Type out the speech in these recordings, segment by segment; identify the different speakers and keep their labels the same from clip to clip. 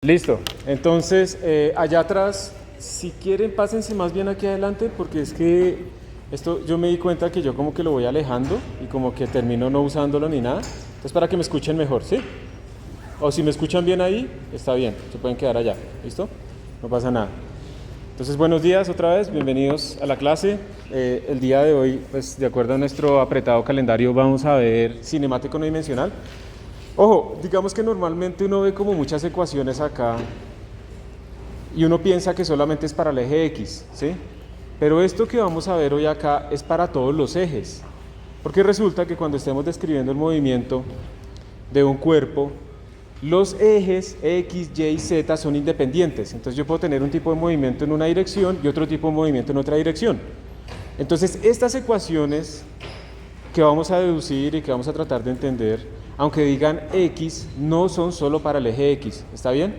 Speaker 1: Listo. Entonces, allá atrás, si quieren, pásense más bien aquí adelante, porque es que esto yo me di cuenta que yo como que lo voy alejando y como que termino no usándolo ni nada. Entonces, para que me escuchen mejor, ¿sí? O si me escuchan bien ahí, está bien, se pueden quedar allá. ¿Listo? No pasa nada. Entonces, buenos días otra vez, bienvenidos a la clase. El día de hoy, pues de acuerdo a nuestro apretado calendario, vamos a ver cinemático no dimensional. Ojo, digamos que normalmente uno ve como muchas ecuaciones acá y uno piensa que solamente es para el eje X, ¿sí? Pero esto que vamos a ver hoy acá es para todos los ejes, porque resulta que cuando estemos describiendo el movimiento de un cuerpo, los ejes X, Y y Z son independientes. Entonces yo puedo tener un tipo de movimiento en una dirección y otro tipo de movimiento en otra dirección. Entonces estas ecuaciones que vamos a deducir y que vamos a tratar de entender, aunque digan X, no son solo para el eje X, ¿está bien?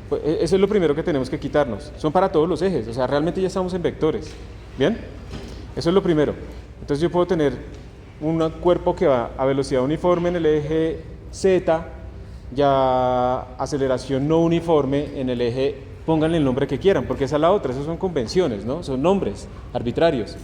Speaker 1: Pues eso es lo primero que tenemos que quitarnos, son para todos los ejes, o sea, realmente ya estamos en vectores, ¿bien? Eso es lo primero. Entonces yo puedo tener un cuerpo que va a velocidad uniforme en el eje Z, ya aceleración no uniforme en el eje, pónganle el nombre que quieran, porque esa es la otra, esas son convenciones, ¿no? Son nombres arbitrarios.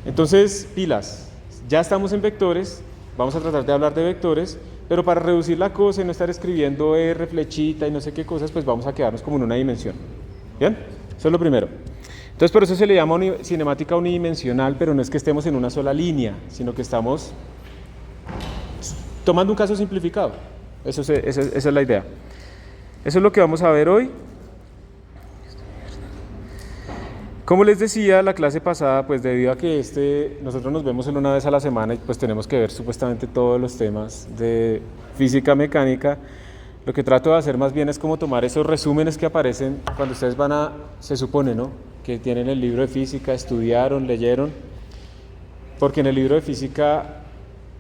Speaker 1: Entonces, pilas, ya estamos en vectores, vamos a tratar de hablar de vectores, pero para reducir la cosa y no estar escribiendo R, flechita y no sé qué cosas, pues vamos a quedarnos como en una dimensión. ¿Bien? Eso es lo primero. Entonces, por eso se le llama cinemática unidimensional, pero no es que estemos en una sola línea, sino que estamos tomando un caso simplificado. Esa es la idea. Eso es lo que vamos a ver hoy. Como les decía, la clase pasada, pues debido a que nosotros nos vemos solo una vez a la semana y pues tenemos que ver supuestamente todos los temas de física mecánica, lo que trato de hacer más bien es como tomar esos resúmenes que aparecen cuando ustedes se supone, ¿no? Que tienen el libro de física, estudiaron, leyeron, porque en el libro de física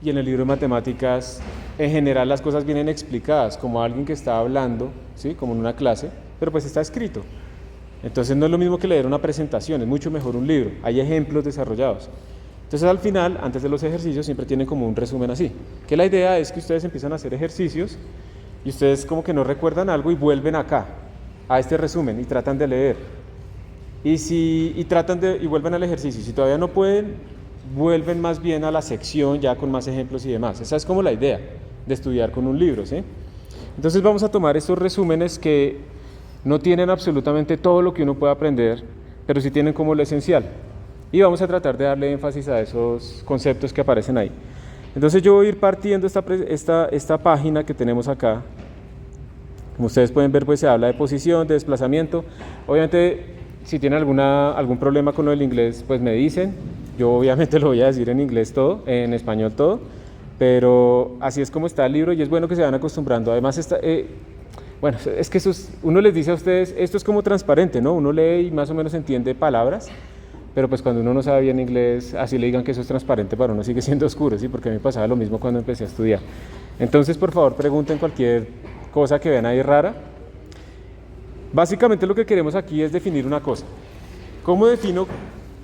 Speaker 1: y en el libro de matemáticas, en general las cosas vienen explicadas, como alguien que está hablando, ¿sí? Como en una clase, pero pues está escrito. Entonces no es lo mismo que leer una presentación, es mucho mejor un libro, hay ejemplos desarrollados. Entonces al final, antes de los ejercicios, siempre tienen como un resumen así, que la idea es que ustedes empiezan a hacer ejercicios y ustedes como que no recuerdan algo y vuelven acá, a este resumen y tratan de leer. Y vuelven al ejercicio, si todavía no pueden, vuelven más bien a la sección ya con más ejemplos y demás. Esa es como la idea de estudiar con un libro, ¿sí? Entonces vamos a tomar estos resúmenes que no tienen absolutamente todo lo que uno puede aprender, pero sí tienen como lo esencial. Y vamos a tratar de darle énfasis a esos conceptos que aparecen ahí. Entonces yo voy a ir partiendo esta página que tenemos acá. Como ustedes pueden ver, pues se habla de posición, de desplazamiento. Obviamente, si tienen algún problema con lo del inglés, pues me dicen. Yo obviamente lo voy a decir en inglés todo, en español todo, pero así es como está el libro y es bueno que se vayan acostumbrando. Además, bueno, es que uno les dice a ustedes, esto es como transparente, ¿no? Uno lee y más o menos entiende palabras, pero pues cuando uno no sabe bien inglés, así le digan que eso es transparente, para uno sigue siendo oscuro, ¿sí? Porque a mí me pasaba lo mismo cuando empecé a estudiar. Entonces, por favor, pregunten cualquier cosa que vean ahí rara. Básicamente lo que queremos aquí es definir una cosa. ¿Cómo defino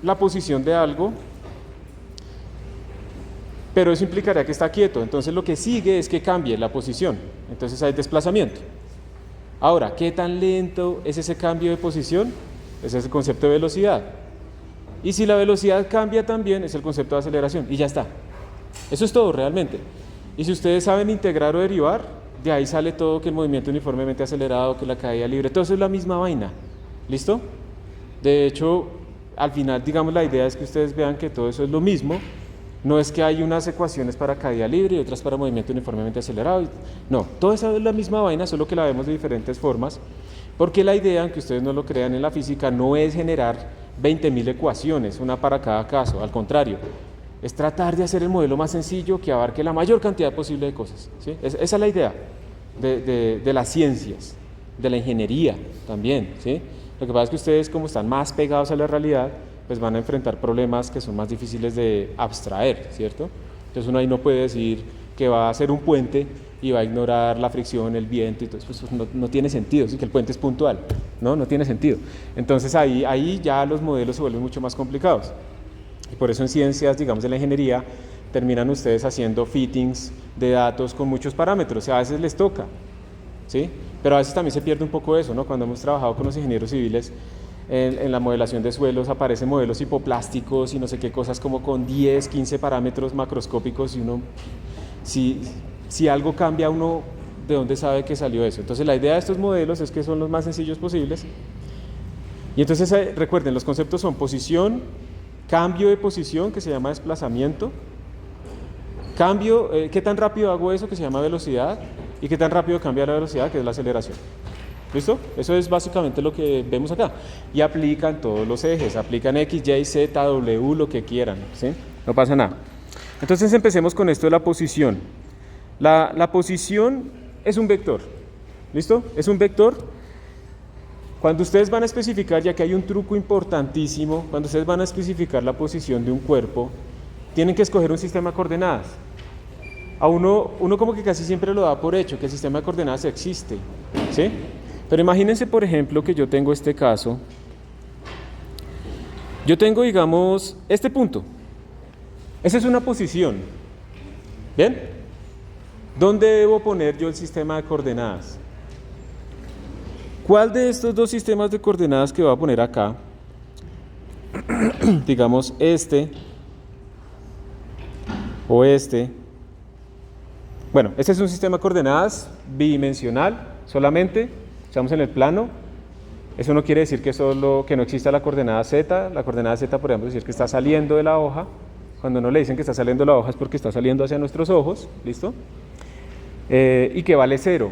Speaker 1: la posición de algo? Pero eso implicaría que está quieto, entonces lo que sigue es que cambie la posición, entonces hay desplazamiento. Ahora, ¿qué tan lento es ese cambio de posición? Ese es el concepto de velocidad. Y si la velocidad cambia también, es el concepto de aceleración. Y ya está. Eso es todo realmente. Y si ustedes saben integrar o derivar, de ahí sale todo, que el movimiento uniformemente acelerado, que la caída libre, todo eso es la misma vaina. ¿Listo? De hecho, al final, digamos, la idea es que ustedes vean que todo eso es lo mismo. No es que hay unas ecuaciones para caída libre y otras para movimiento uniformemente acelerado. No, todo eso es la misma vaina, solo que la vemos de diferentes formas. Porque la idea, aunque ustedes no lo crean en la física, no es generar 20.000 ecuaciones, una para cada caso. Al contrario, es tratar de hacer el modelo más sencillo que abarque la mayor cantidad posible de cosas, ¿sí? Esa es la idea de las ciencias, de la ingeniería también, ¿sí? Lo que pasa es que ustedes, como están más pegados a la realidad, pues van a enfrentar problemas que son más difíciles de abstraer, ¿cierto? Entonces uno ahí no puede decir que va a hacer un puente y va a ignorar la fricción, el viento y todo eso, pues no tiene sentido, ¿sí? Que el puente es puntual, no tiene sentido. Entonces ahí ya los modelos se vuelven mucho más complicados. Y por eso en ciencias, digamos en la ingeniería, terminan ustedes haciendo fittings de datos con muchos parámetros, o sea, a veces les toca, ¿sí? Pero a veces también se pierde un poco eso, ¿no? Cuando hemos trabajado con los ingenieros civiles en la modelación de suelos, aparecen modelos hipoplásticos y no sé qué cosas como con 10, 15 parámetros macroscópicos y uno, si algo cambia, uno de dónde sabe que salió eso. Entonces la idea de estos modelos es que son los más sencillos posibles. Y entonces recuerden, los conceptos son posición, cambio de posición, que se llama desplazamiento, cambio, qué tan rápido hago eso, que se llama velocidad, y qué tan rápido cambia la velocidad, que es la aceleración. ¿Listo? Eso es básicamente lo que vemos acá. Y aplican todos los ejes, aplican X, Y, Z, W, lo que quieran, ¿sí? No pasa nada. Entonces empecemos con esto de la posición. La posición es un vector, ¿listo? Es un vector. Cuando ustedes van a especificar, ya que hay un truco importantísimo, cuando ustedes van a especificar la posición de un cuerpo, tienen que escoger un sistema de coordenadas. A uno como que casi siempre lo da por hecho, que el sistema de coordenadas existe, ¿sí? Pero imagínense, por ejemplo, que yo tengo este caso. Yo tengo, digamos, este punto. Esa es una posición. ¿Bien? ¿Dónde debo poner yo el sistema de coordenadas? ¿Cuál de estos dos sistemas de coordenadas que voy a poner acá? Digamos este o este. Bueno, este es un sistema de coordenadas bidimensional solamente. Estamos en el plano. Eso no quiere decir que no exista la coordenada Z. La coordenada Z, por ejemplo, decir que está saliendo de la hoja. Cuando no le dicen que está saliendo de la hoja es porque está saliendo hacia nuestros ojos. ¿Listo? Y que vale 0.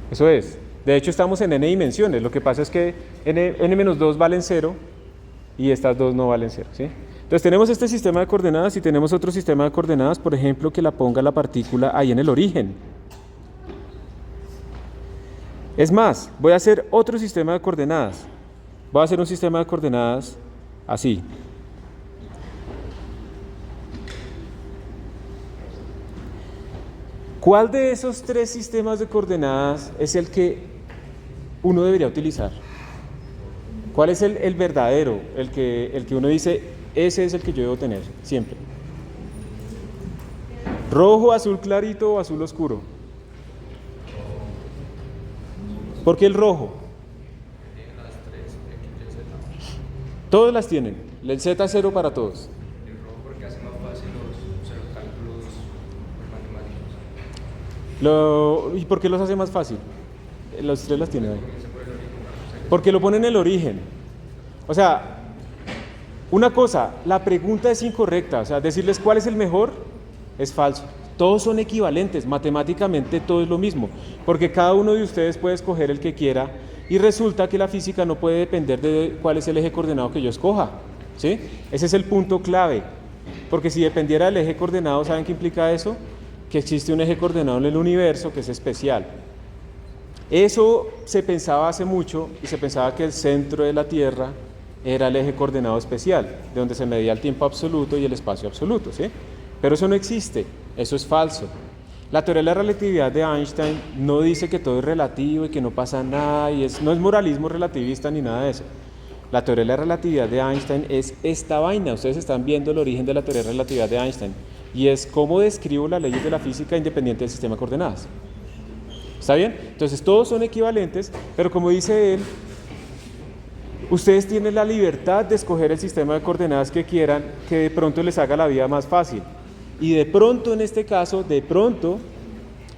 Speaker 1: Eso es. De hecho, estamos en n dimensiones. Lo que pasa es que n-2 valen 0 y estas dos no valen 0. ¿Sí? Entonces tenemos este sistema de coordenadas y tenemos otro sistema de coordenadas, por ejemplo, que la ponga la partícula ahí en el origen. Es más, voy a hacer otro sistema de coordenadas. Voy a hacer un sistema de coordenadas así. ¿Cuál de esos tres sistemas de coordenadas es el que uno debería utilizar? ¿Cuál es el verdadero? El que uno dice, ese es el que yo debo tener, siempre. ¿Rojo, azul clarito o azul oscuro? ¿Por qué el rojo? Todos las tienen. El Z es 0 para todos.
Speaker 2: El rojo porque hace más fácil los cálculos matemáticos.
Speaker 1: ¿Y por qué los hace más fácil? Los tres las tienen ahí. Porque lo ponen en el origen. O sea, una cosa, la pregunta es incorrecta. O sea, decirles cuál es el mejor es falso. Todos son equivalentes, matemáticamente todo es lo mismo, porque cada uno de ustedes puede escoger el que quiera y resulta que la física no puede depender de cuál es el eje coordenado que yo escoja, ¿sí? Ese es el punto clave, porque si dependiera del eje coordenado, ¿saben qué implica eso? Que existe un eje coordenado en el universo que es especial. Eso se pensaba hace mucho y se pensaba que el centro de la Tierra era el eje coordenado especial, de donde se medía el tiempo absoluto y el espacio absoluto, ¿sí? Pero eso no existe, eso es falso. La teoría de la relatividad de Einstein no dice que todo es relativo y que no pasa nada, y no es moralismo relativista ni nada de eso. La teoría de la relatividad de Einstein es esta vaina. Ustedes están viendo el origen de la teoría de la relatividad de Einstein, y es cómo describo las leyes de la física independiente del sistema de coordenadas. ¿Está bien? Entonces todos son equivalentes, pero como dice él, ustedes tienen la libertad de escoger el sistema de coordenadas que quieran, que de pronto les haga la vida más fácil. Y de pronto, en este caso,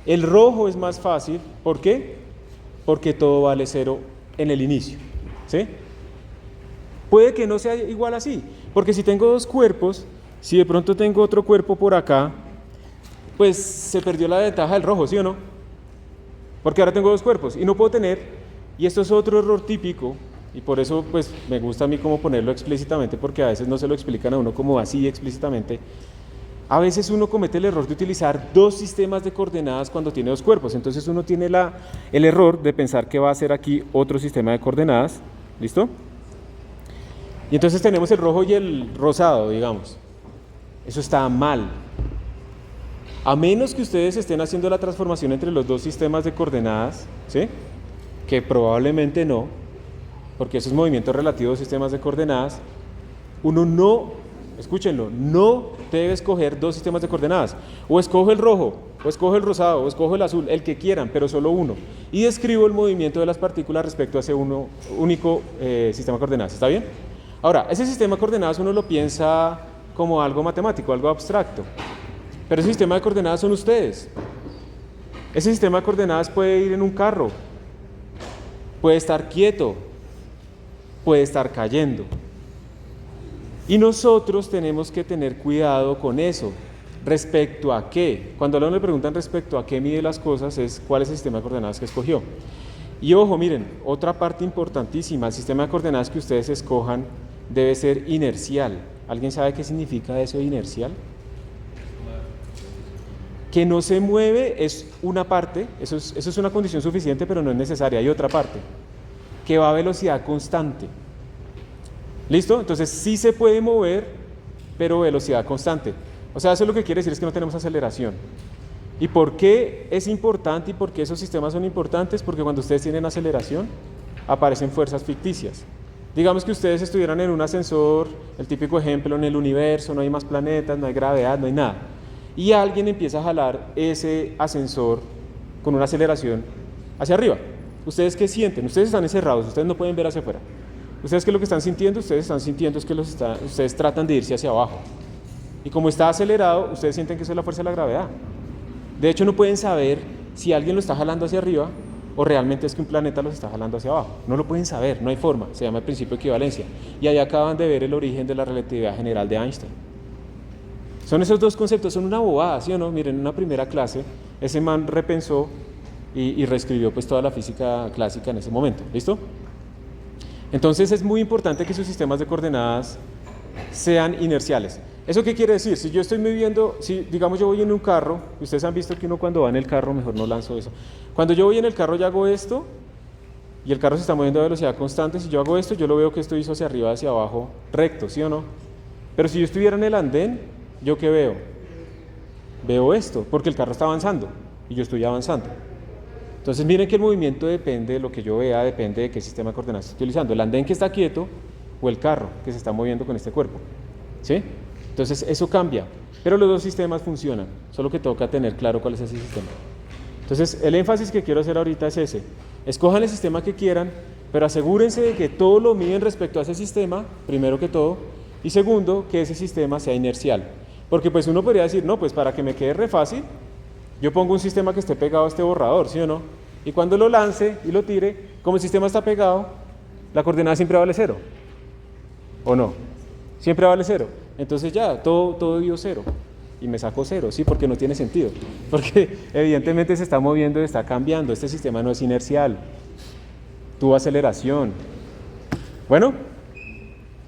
Speaker 1: el rojo es más fácil. ¿Por qué? Porque todo vale 0 en el inicio, ¿sí? Puede que no sea igual así, porque si tengo dos cuerpos, si de pronto tengo otro cuerpo por acá, pues se perdió la ventaja del rojo, ¿sí o no? Porque ahora tengo dos cuerpos y no puedo tener, y esto es otro error típico, y por eso pues me gusta a mí como ponerlo explícitamente, porque a veces no se lo explican a uno como así explícitamente. A veces uno comete el error de utilizar dos sistemas de coordenadas cuando tiene dos cuerpos. Entonces uno tiene el error de pensar que va a ser aquí otro sistema de coordenadas. ¿Listo? Y entonces tenemos el rojo y el rosado, digamos. Eso está mal. A menos que ustedes estén haciendo la transformación entre los dos sistemas de coordenadas, ¿sí? Que probablemente no, porque eso es movimiento relativo de sistemas de coordenadas. Uno no, escúchenlo, no debe escoger dos sistemas de coordenadas. O escojo el rojo o escojo el rosado, o escojo el azul, el que quieran, pero solo uno. Y describo el movimiento de las partículas respecto a ese único sistema de coordenadas. ¿Está bien? Ahora, ese sistema de coordenadas uno lo piensa como algo matemático, algo abstracto. Pero ese sistema de coordenadas son ustedes. Ese sistema de coordenadas puede ir en un carro, puede estar quieto, puede estar cayendo. Y nosotros tenemos que tener cuidado con eso. ¿Respecto a qué? Cuando a uno le preguntan respecto a qué mide las cosas, es cuál es el sistema de coordenadas que escogió. Y ojo, miren, otra parte importantísima, el sistema de coordenadas que ustedes escojan debe ser inercial. ¿Alguien sabe qué significa eso de inercial? Que no se mueve es una parte, eso es una condición suficiente, pero no es necesaria. Hay otra parte, que va a velocidad constante. ¿Listo? Entonces sí se puede mover, pero velocidad constante. O sea, eso lo que quiere decir es que no tenemos aceleración. ¿Y por qué es importante y por qué esos sistemas son importantes? Porque cuando ustedes tienen aceleración, aparecen fuerzas ficticias. Digamos que ustedes estuvieran en un ascensor, el típico ejemplo, en el universo, no hay más planetas, no hay gravedad, no hay nada. Y alguien empieza a jalar ese ascensor con una aceleración hacia arriba. ¿Ustedes qué sienten? Ustedes están encerrados, ustedes no pueden ver hacia afuera. ¿Ustedes qué es lo que están sintiendo? Ustedes están sintiendo es que ustedes tratan de irse hacia abajo. Y como está acelerado, ustedes sienten que eso es la fuerza de la gravedad. De hecho, no pueden saber si alguien lo está jalando hacia arriba o realmente es que un planeta los está jalando hacia abajo. No lo pueden saber, no hay forma. Se llama el principio de equivalencia. Y ahí acaban de ver el origen de la relatividad general de Einstein. Son esos dos conceptos, son una bobada, ¿sí o no? Miren, en una primera clase, ese man repensó y reescribió pues toda la física clásica en ese momento. ¿Listo? Entonces es muy importante que sus sistemas de coordenadas sean inerciales. ¿Eso qué quiere decir? Si yo estoy moviendo, si digamos yo voy en un carro, ustedes han visto que uno cuando va en el carro, mejor no lanzo eso. Cuando yo voy en el carro y hago esto, y el carro se está moviendo a velocidad constante, si yo hago esto, yo lo veo que esto hizo hacia arriba, hacia abajo, recto, ¿sí o no? Pero si yo estuviera en el andén, ¿yo qué veo? Veo esto, porque el carro está avanzando y yo estoy avanzando. Entonces miren que el movimiento depende de lo que yo vea, depende de qué sistema de coordenadas estoy utilizando. El andén que está quieto o el carro que se está moviendo con este cuerpo. ¿Sí? Entonces eso cambia, pero los dos sistemas funcionan, solo que toca tener claro cuál es ese sistema. Entonces el énfasis que quiero hacer ahorita es ese. Escojan el sistema que quieran, pero asegúrense de que todo lo miden respecto a ese sistema, primero que todo, y segundo, que ese sistema sea inercial. Porque pues uno podría decir, no, pues para que me quede re fácil, yo pongo un sistema que esté pegado a este borrador, ¿sí o no? Y cuando lo lance y lo tire, como el sistema está pegado, la coordenada siempre vale 0. ¿O no? Siempre vale 0. Entonces ya, todo dio 0. Y me sacó 0, sí, porque no tiene sentido. Porque evidentemente se está moviendo y está cambiando. Este sistema no es inercial. Tuvo aceleración. Bueno,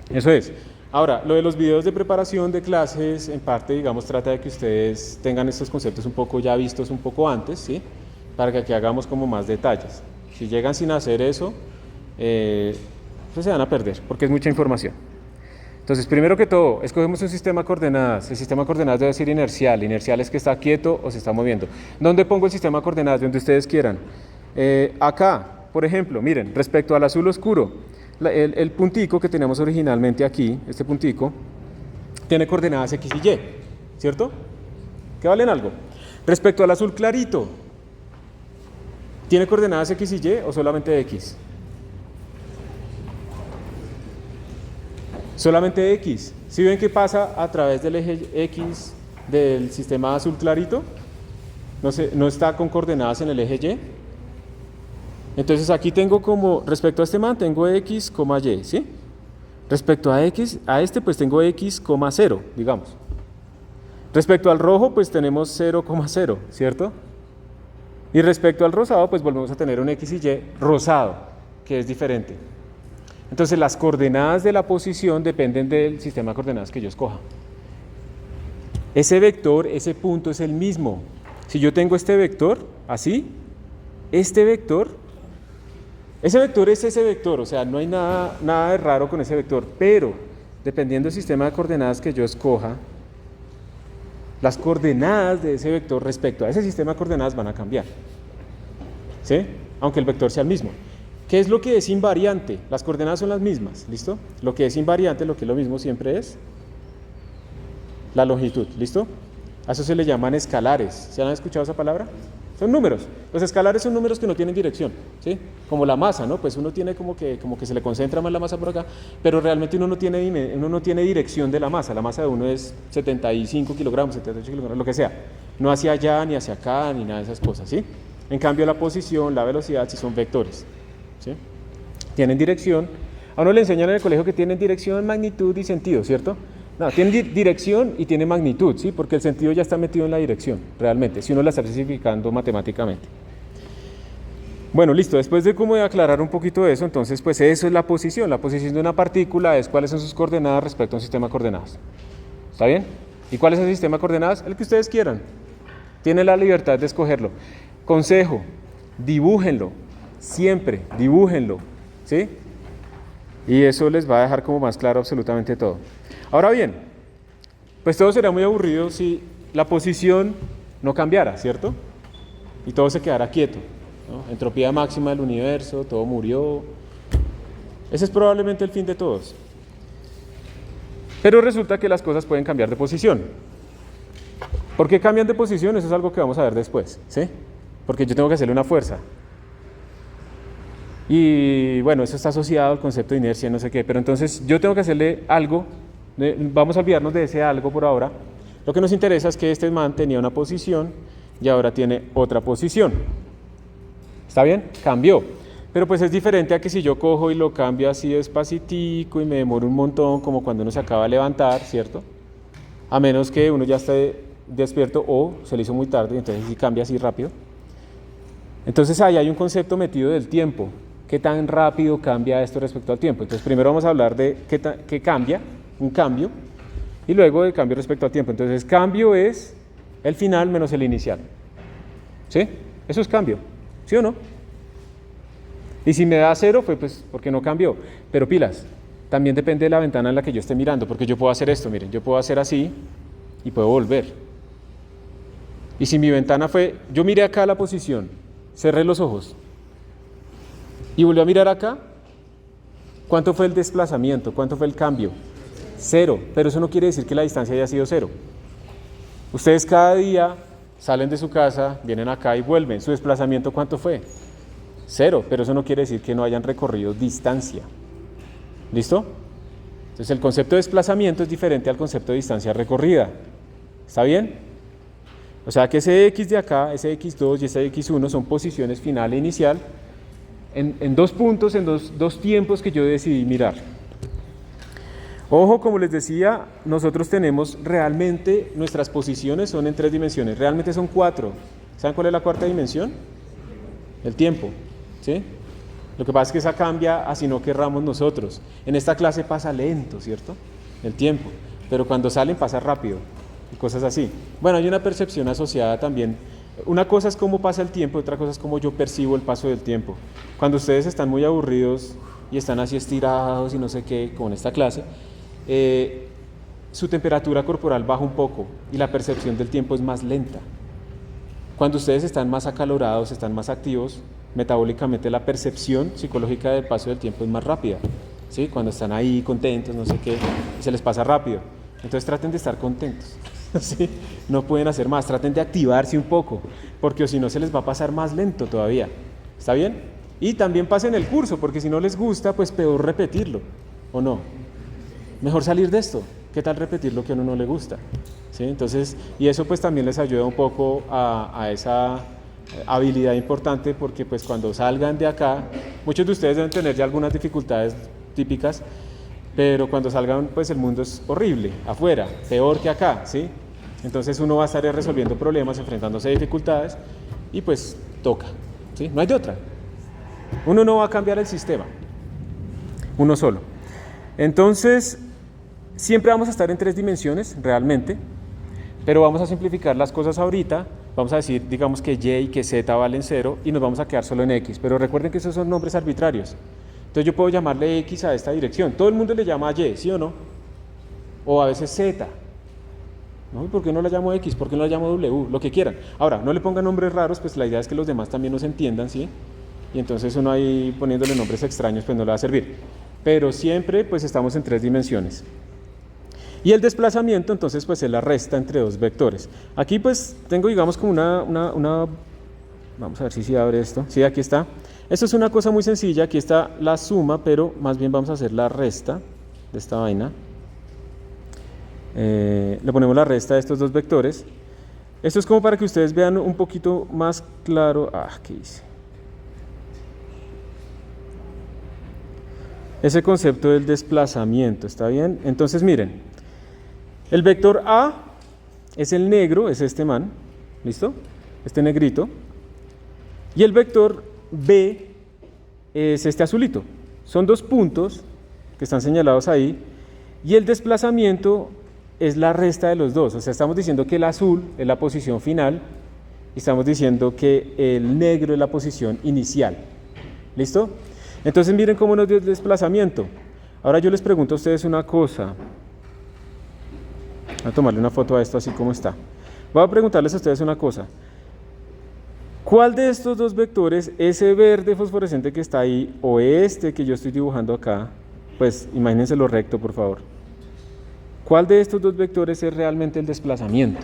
Speaker 1: eso es. Ahora, lo de los videos de preparación de clases, en parte, digamos, trata de que ustedes tengan estos conceptos un poco ya vistos un poco antes, ¿sí? Para que aquí hagamos como más detalles. Si llegan sin hacer eso, pues se van a perder, porque es mucha información. Entonces, primero que todo, escogemos un sistema de coordenadas. El sistema de coordenadas debe ser inercial. Inercial es que está quieto o se está moviendo. ¿Dónde pongo el sistema de coordenadas? Donde ustedes quieran. Acá, por ejemplo, miren, respecto al azul oscuro, el puntico que tenemos originalmente aquí, este puntico, tiene coordenadas X y Y, ¿cierto? ¿Que valen algo? Respecto al azul clarito, ¿tiene coordenadas X y Y o solamente X? Solamente X. ¿Sí ven qué pasa a través del eje X del sistema azul clarito? No está con coordenadas en el eje Y. Entonces aquí tengo como, respecto a este man, tengo X, Y, ¿sí? Respecto a X, a este pues tengo X, 0, digamos. Respecto al rojo pues tenemos 0,0, ¿cierto? Y respecto al rosado pues volvemos a tener un X y Y rosado, que es diferente. Entonces las coordenadas de la posición dependen del sistema de coordenadas que yo escoja. Ese vector, ese punto es el mismo. Si yo tengo este vector, así, este vector, ese vector es ese vector, o sea, no hay nada de raro con ese vector, pero dependiendo del sistema de coordenadas que yo escoja, las coordenadas de ese vector respecto a ese sistema de coordenadas van a cambiar, ¿sí? Aunque el vector sea el mismo. ¿Qué es lo que es invariante? Las coordenadas son las mismas, ¿listo? Lo que es invariante, lo que es lo mismo siempre es la longitud, ¿listo? A eso se le llaman escalares. ¿Se han escuchado esa palabra? Son números. Los escalares son números que no tienen dirección, ¿sí? Como la masa, ¿no? Pues uno tiene como que se le concentra más la masa por acá, pero realmente uno no tiene dirección de la masa. La masa de uno es 75 kilogramos, 78 kilogramos, lo que sea. No hacia allá, ni hacia acá, ni nada de esas cosas, ¿sí? En cambio, la posición, la velocidad, sí son vectores, ¿sí? Tienen dirección. A uno le enseñan en el colegio que tienen dirección, magnitud y sentido, ¿cierto? No, tiene dirección y tiene magnitud, ¿sí? Porque el sentido ya está metido en la dirección, realmente, si uno la está especificando matemáticamente. Bueno, listo, después de como de aclarar un poquito eso, entonces pues eso es la posición. La posición de una partícula es cuáles son sus coordenadas respecto a un sistema de coordenadas. ¿Está bien? ¿Y cuál es el sistema de coordenadas? El que ustedes quieran. Tienen la libertad de escogerlo. Consejo, dibújenlo, siempre, dibújenlo, ¿sí? Y eso les va a dejar como más claro absolutamente todo. Ahora bien, pues todo sería muy aburrido si la posición no cambiara, ¿cierto? Y todo se quedara quieto, ¿no? Entropía máxima del universo, todo murió. Ese es probablemente el fin de todos. Pero resulta que las cosas pueden cambiar de posición. ¿Por qué cambian de posición? Eso es algo que vamos a ver después, ¿sí? Porque yo tengo que hacerle una fuerza. Y bueno, eso está asociado al concepto de inercia, no sé qué, pero entonces yo tengo que hacerle algo, vamos a olvidarnos de ese algo por ahora. Lo que nos interesa es que este man tenía una posición y ahora tiene otra posición. ¿Está bien? Cambió. Pero pues es diferente a que si yo cojo y lo cambio así despacitico y me demoro un montón, como cuando uno se acaba de levantar, ¿cierto? A menos que uno ya esté despierto o se le hizo muy tarde, entonces sí cambia así rápido. Entonces ahí hay un concepto metido del tiempo. ¿Qué tan rápido cambia esto respecto al tiempo? Entonces primero vamos a hablar de qué cambia, un cambio, y luego del cambio respecto al tiempo. Entonces cambio es el final menos el inicial. ¿Sí? Eso es cambio. ¿Sí o no? Y si me da 0, fue pues porque no cambió. Pero pilas, también depende de la ventana en la que yo esté mirando, porque yo puedo hacer esto, miren, yo puedo hacer así y puedo volver. Y si mi ventana fue, yo miré acá la posición, cerré los ojos y volví a mirar acá, ¿cuánto fue el desplazamiento? ¿Cuánto fue el cambio? 0, pero eso no quiere decir que la distancia haya sido 0. Ustedes cada día salen de su casa, vienen acá y vuelven. ¿Su desplazamiento cuánto fue? 0, pero eso no quiere decir que no hayan recorrido distancia. ¿Listo? Entonces el concepto de desplazamiento es diferente al concepto de distancia recorrida. ¿Está bien? O sea que ese X de acá, ese X2 y ese X1 son posiciones final e inicial en dos puntos, en dos tiempos que yo decidí mirar. Ojo, como les decía, nosotros tenemos realmente, nuestras posiciones son en 3 dimensiones, realmente son 4. ¿Saben cuál es la 4ª dimensión? El tiempo, ¿sí? Lo que pasa es que esa cambia así no querramos nosotros. En esta clase pasa lento, ¿cierto? El tiempo, pero cuando salen pasa rápido y cosas así. Bueno, hay una percepción asociada también. Una cosa es cómo pasa el tiempo, otra cosa es cómo yo percibo el paso del tiempo. Cuando ustedes están muy aburridos y están así estirados y no sé qué, como en esta clase, su temperatura corporal baja un poco y la percepción del tiempo es más lenta. Cuando ustedes están más acalorados, están más activos, metabólicamente la percepción psicológica del paso del tiempo es más rápida, ¿sí? Cuando están ahí contentos, no sé qué, y se les pasa rápido. Entonces traten de estar contentos, ¿sí? No pueden hacer más, traten de activarse un poco, porque si no se les va a pasar más lento todavía. ¿Está bien? Y también pasen el curso, porque si no les gusta, pues peor repetirlo, ¿o no? Mejor salir de esto. ¿Qué tal repetir lo que a uno no le gusta? ¿Sí? Entonces, y eso pues también les ayuda un poco a esa habilidad importante, porque pues cuando salgan de acá, muchos de ustedes deben tener ya algunas dificultades típicas, pero cuando salgan pues el mundo es horrible, afuera, peor que acá, ¿sí? Entonces uno va a estar resolviendo problemas, enfrentándose a dificultades y pues toca, ¿sí? No hay de otra. Uno no va a cambiar el sistema, uno solo. Entonces, siempre vamos a estar en 3 dimensiones, realmente, pero vamos a simplificar las cosas ahorita. Vamos a decir, digamos que Y y que Z valen 0 y nos vamos a quedar solo en X, pero recuerden que esos son nombres arbitrarios. Entonces yo puedo llamarle X a esta dirección. Todo el mundo le llama Y, ¿sí o no? O a veces Z. ¿No? ¿Por qué no la llamo X? ¿Por qué no la llamo W? Lo que quieran. Ahora, no le pongan nombres raros, pues la idea es que los demás también nos entiendan, ¿sí? Y entonces uno ahí poniéndole nombres extraños pues no le va a servir. Pero siempre pues estamos en 3 dimensiones. Y el desplazamiento, entonces, pues es la resta entre dos vectores. Aquí, pues, tengo, digamos, como vamos a ver si abre esto. Sí, aquí está. Esto es una cosa muy sencilla. Aquí está la suma, pero más bien vamos a hacer la resta de esta vaina. Le ponemos la resta de estos dos vectores. Esto es como para que ustedes vean un poquito más claro. ¿Qué hice? Ese concepto del desplazamiento, ¿está bien? Entonces, miren. El vector A es el negro, es este man. ¿Listo? Este negrito. Y el vector B es este azulito. Son dos puntos que están señalados ahí. Y el desplazamiento es la resta de los dos. O sea, estamos diciendo que el azul es la posición final y estamos diciendo que el negro es la posición inicial. ¿Listo? Entonces miren cómo nos dio el desplazamiento. Ahora yo les pregunto a ustedes una cosa. Voy a tomarle una foto a esto así como está. Voy a preguntarles a ustedes una cosa. ¿Cuál de estos dos vectores, ese verde fosforescente que está ahí o este que yo estoy dibujando acá, pues imagínenselo recto, por favor? ¿Cuál de estos dos vectores es realmente el desplazamiento?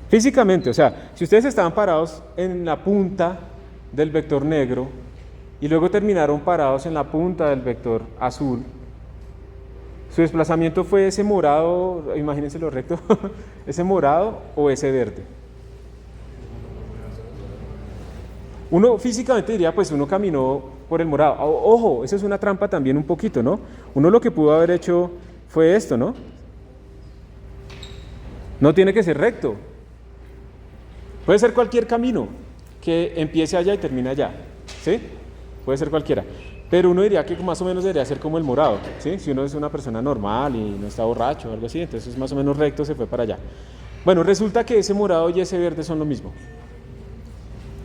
Speaker 1: Físicamente, o sea, si ustedes estaban parados en la punta del vector negro y luego terminaron parados en la punta del vector azul, su desplazamiento fue ese morado, imagínenselo recto, ese morado o ese verde. Uno físicamente diría, pues uno caminó por el morado. Ojo, eso es una trampa también un poquito, ¿no? Uno lo que pudo haber hecho fue esto, ¿no? No tiene que ser recto. Puede ser cualquier camino que empiece allá y termine allá, ¿sí? Puede ser cualquiera. Pero uno diría que más o menos debería ser como el morado, ¿sí? Si uno es una persona normal y no está borracho o algo así, entonces más o menos recto se fue para allá. Bueno, resulta que ese morado y ese verde son lo mismo.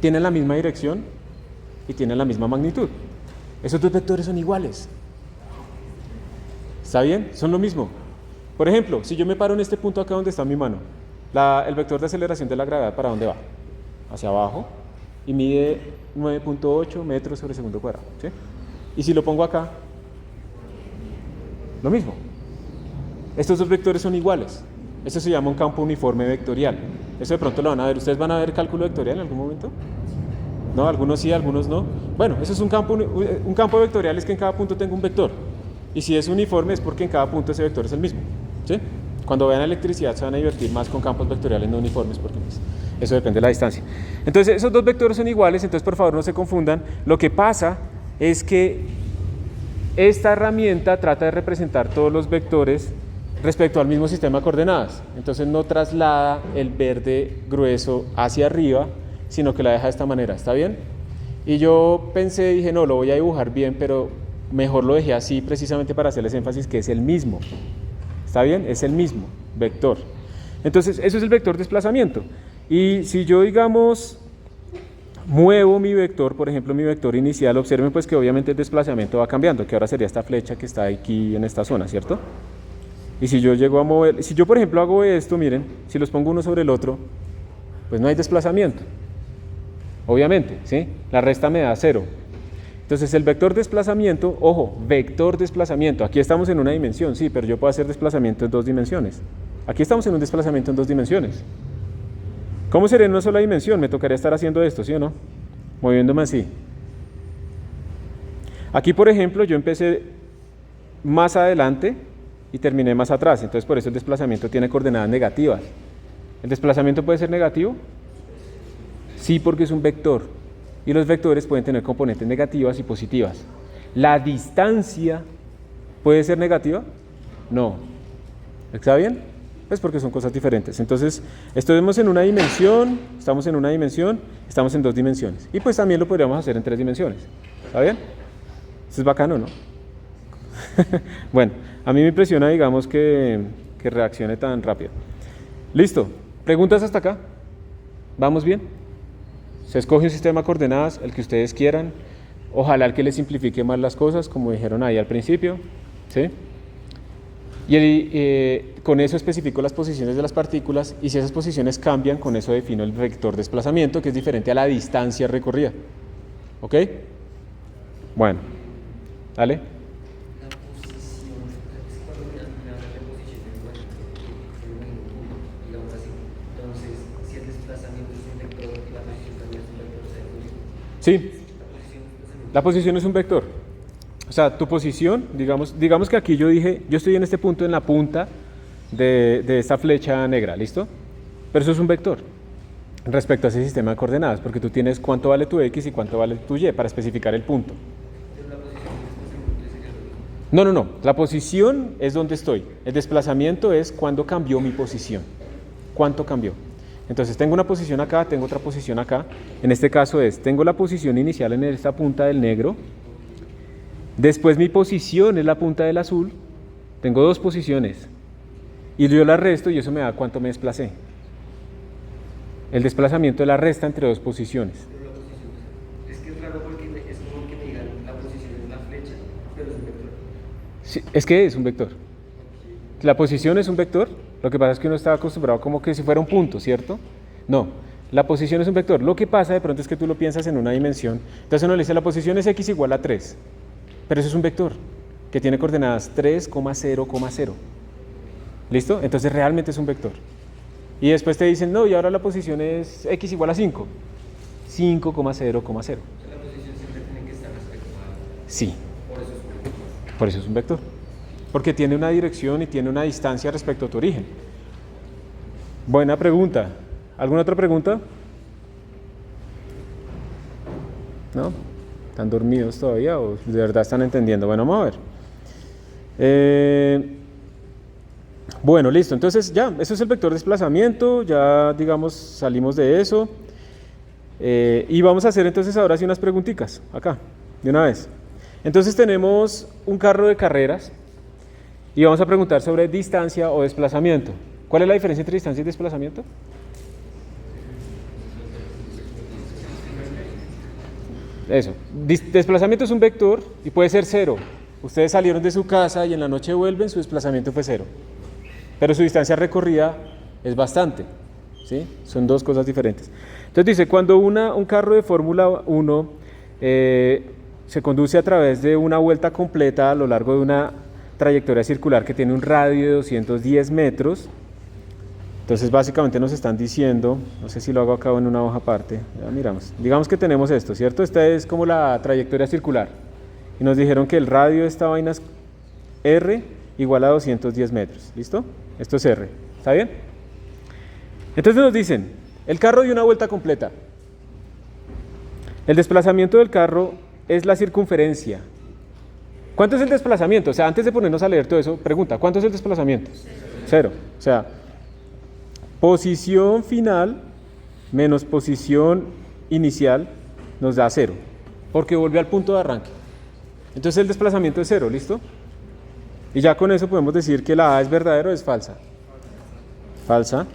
Speaker 1: Tienen la misma dirección y tienen la misma magnitud. Esos dos vectores son iguales. ¿Está bien? Son lo mismo. Por ejemplo, si yo me paro en este punto acá donde está mi mano, el vector de aceleración de la gravedad, ¿para dónde va? Hacia abajo y mide 9.8 metros sobre segundo cuadrado, ¿sí? Y si lo pongo acá, lo mismo. Estos dos vectores son iguales. Esto se llama un campo uniforme vectorial. Eso de pronto lo van a ver. ¿Ustedes van a ver cálculo vectorial en algún momento? No, algunos sí, algunos no. Bueno, eso es un campo vectorial, es que en cada punto tengo un vector. Y si es uniforme es porque en cada punto ese vector es el mismo, ¿sí? Cuando vean electricidad se van a divertir más con campos vectoriales no uniformes porque pues, eso depende de la distancia. Entonces esos dos vectores son iguales, entonces por favor no se confundan. Lo que pasa es que esta herramienta trata de representar todos los vectores respecto al mismo sistema de coordenadas. Entonces no traslada el verde grueso hacia arriba, sino que la deja de esta manera, ¿está bien? Y yo dije, no, lo voy a dibujar bien, pero mejor lo dejé así precisamente para hacerles énfasis que es el mismo. ¿Está bien? Es el mismo vector. Entonces, eso es el vector desplazamiento. Y si yo, digamos, muevo mi vector, por ejemplo, mi vector inicial, observen pues que obviamente el desplazamiento va cambiando, que ahora sería esta flecha que está aquí en esta zona, ¿cierto? Y si yo llego a mover, si yo por ejemplo hago esto, miren, si los pongo uno sobre el otro, pues no hay desplazamiento. Obviamente, ¿sí? La resta me da 0. Entonces el vector desplazamiento, ojo, vector desplazamiento, aquí estamos en una dimensión, sí, pero yo puedo hacer desplazamiento en 2 dimensiones. Aquí estamos en un desplazamiento en 2 dimensiones. ¿Cómo sería en una sola dimensión? Me tocaría estar haciendo esto, ¿sí o no? Moviéndome así. Aquí, por ejemplo, yo empecé más adelante y terminé más atrás, entonces por eso el desplazamiento tiene coordenadas negativas. ¿El desplazamiento puede ser negativo? Sí, porque es un vector. Y los vectores pueden tener componentes negativas y positivas. ¿La distancia puede ser negativa? No. ¿Está bien? Pues porque son cosas diferentes. Entonces, estamos en una dimensión, estamos en 2 dimensiones. Y pues también lo podríamos hacer en 3 dimensiones. ¿Está bien? Esto es bacano, ¿no? Bueno, a mí me impresiona, digamos, que reaccione tan rápido. Listo. ¿Preguntas hasta acá? ¿Vamos bien? Se escoge un sistema de coordenadas, el que ustedes quieran. Ojalá el que les simplifique más las cosas, como dijeron ahí al principio, ¿sí? Y con eso especifico las posiciones de las partículas, y si esas posiciones cambian, con eso defino el vector desplazamiento, que es diferente a la distancia recorrida. ¿Ok? Bueno, dale.
Speaker 3: La posición, cuando ya me
Speaker 1: Sí, la posición es un vector. O sea, tu posición, digamos que aquí yo dije, yo estoy en este punto, en la punta de esta flecha negra, ¿listo? Pero eso es un vector respecto a ese sistema de coordenadas, porque tú tienes cuánto vale tu X y cuánto vale tu Y para especificar el punto. No, la posición es donde estoy. El desplazamiento es cuando cambió mi posición. ¿Cuánto cambió? Entonces tengo una posición acá, tengo otra posición acá. En este caso tengo la posición inicial en esta punta del negro. Después mi posición es la punta del azul. Tengo dos posiciones. Y yo la resto y eso me da cuánto me desplacé. El desplazamiento es la resta entre dos posiciones.
Speaker 3: Pero la posición es que es raro porque es como que me digan la posición es una flecha, pero es un vector.
Speaker 1: Sí, es que es un vector. La posición es un vector. Lo que pasa es que uno está acostumbrado como que si fuera un punto, ¿cierto? No, la posición es un vector. Lo que pasa de pronto es que tú lo piensas en una dimensión. Entonces uno le dice la posición es x igual a 3. Pero eso es un vector que tiene coordenadas 3,0,0. ¿Listo? Entonces realmente es un vector. Y después te dicen, no, y ahora la posición es x igual a 5. 5,0,0.
Speaker 3: O sea, la posición siempre tiene que estar respecto a...
Speaker 1: Sí.
Speaker 3: Por eso es un vector.
Speaker 1: Por eso es un vector. Porque tiene una dirección y tiene una distancia respecto a tu origen. Buena pregunta. ¿Alguna otra pregunta? ¿No? ¿Están dormidos todavía o de verdad están entendiendo? Bueno, vamos a ver. Bueno, listo. Entonces ya, eso es el vector de desplazamiento. Ya, digamos, salimos de eso. Y vamos a hacer entonces ahora sí unas preguntitas. Acá, de una vez. Entonces tenemos un carro de carreras. Y vamos a preguntar sobre distancia o desplazamiento. ¿Cuál es la diferencia entre distancia y desplazamiento? Eso. Desplazamiento es un vector y puede ser cero. Ustedes salieron de su casa y en la noche vuelven, su desplazamiento fue cero. Pero su distancia recorrida es bastante. ¿Sí? Son dos cosas diferentes. Entonces dice, cuando un carro de Fórmula 1 se conduce a través de una vuelta completa a lo largo de una trayectoria circular que tiene un radio de 210 metros. Entonces básicamente nos están diciendo, no sé si lo hago acá en una hoja aparte, ya miramos, digamos que tenemos esto, ¿cierto? Esta es como la trayectoria circular y nos dijeron que el radio de esta vaina es R igual a 210 metros, ¿listo? Esto es R, ¿está bien? Entonces nos dicen, el carro dio una vuelta completa, el desplazamiento del carro es la circunferencia. ¿Cuánto es el desplazamiento? O sea, antes de ponernos a leer todo eso, pregunta, ¿cuánto es el desplazamiento? Cero. O sea, posición final menos posición inicial nos da 0, porque volvió al punto de arranque. Entonces el desplazamiento es 0, ¿listo? Y ya con eso podemos decir que la A es verdadera o es falsa. Falsa.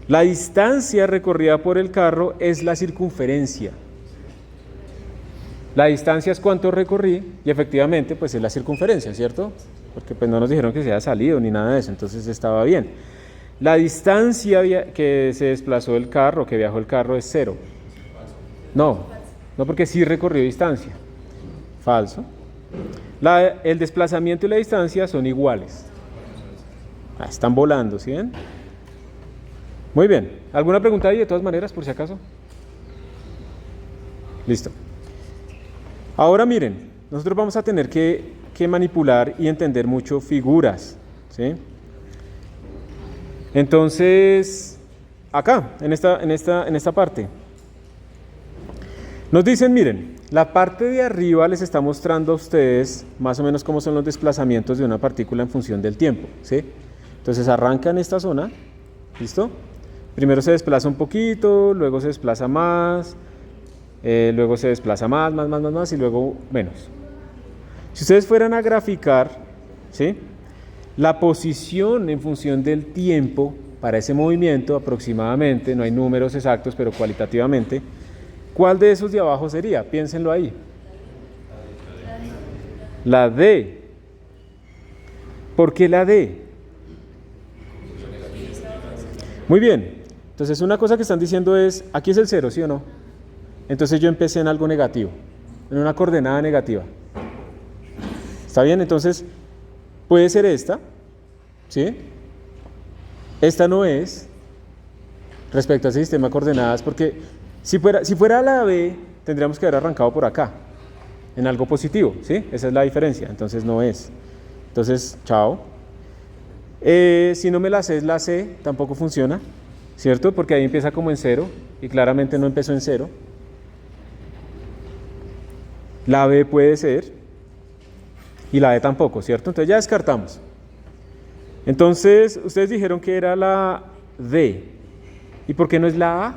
Speaker 1: La distancia recorrida por el carro es la circunferencia. La distancia es cuánto recorrí y efectivamente pues es la circunferencia, ¿cierto? Porque pues no nos dijeron que se haya salido ni nada de eso, entonces estaba bien. La distancia que se desplazó el carro, que viajó el carro es 0. No porque sí recorrió distancia. Falso. El desplazamiento y la distancia son iguales. Están volando, ¿sí ven? Muy bien. ¿Alguna pregunta ahí de todas maneras, por si acaso? Listo. Ahora miren, nosotros vamos a tener que manipular y entender mucho figuras, ¿sí? Entonces, acá, en esta parte, nos dicen, miren, la parte de arriba les está mostrando a ustedes más o menos cómo son los desplazamientos de una partícula en función del tiempo, ¿sí? Entonces arranca en esta zona, ¿listo? Primero se desplaza un poquito, luego se desplaza más, luego se desplaza más y luego menos. Si ustedes fueran a graficar, ¿sí?, la posición en función del tiempo para ese movimiento aproximadamente, no hay números exactos, pero cualitativamente, ¿cuál de esos de abajo sería? Piénsenlo ahí. La D. ¿Por qué la D? Muy bien. Entonces una cosa que están diciendo es, aquí es el 0, ¿sí o no? Entonces yo empecé en algo negativo, en una coordenada negativa. ¿Está bien? Entonces puede ser esta, ¿sí? Esta no es respecto a ese sistema de coordenadas, porque si fuera la B, tendríamos que haber arrancado por acá, en algo positivo, ¿sí? Esa es la diferencia, entonces no es. Entonces, chao. Si no me la sé, es la C, tampoco funciona, ¿cierto? Porque ahí empieza como en 0 y claramente no empezó en 0. La B puede ser y la D tampoco, ¿cierto? Entonces ya descartamos. Entonces, ustedes dijeron que era la D. ¿Y por qué no es la A?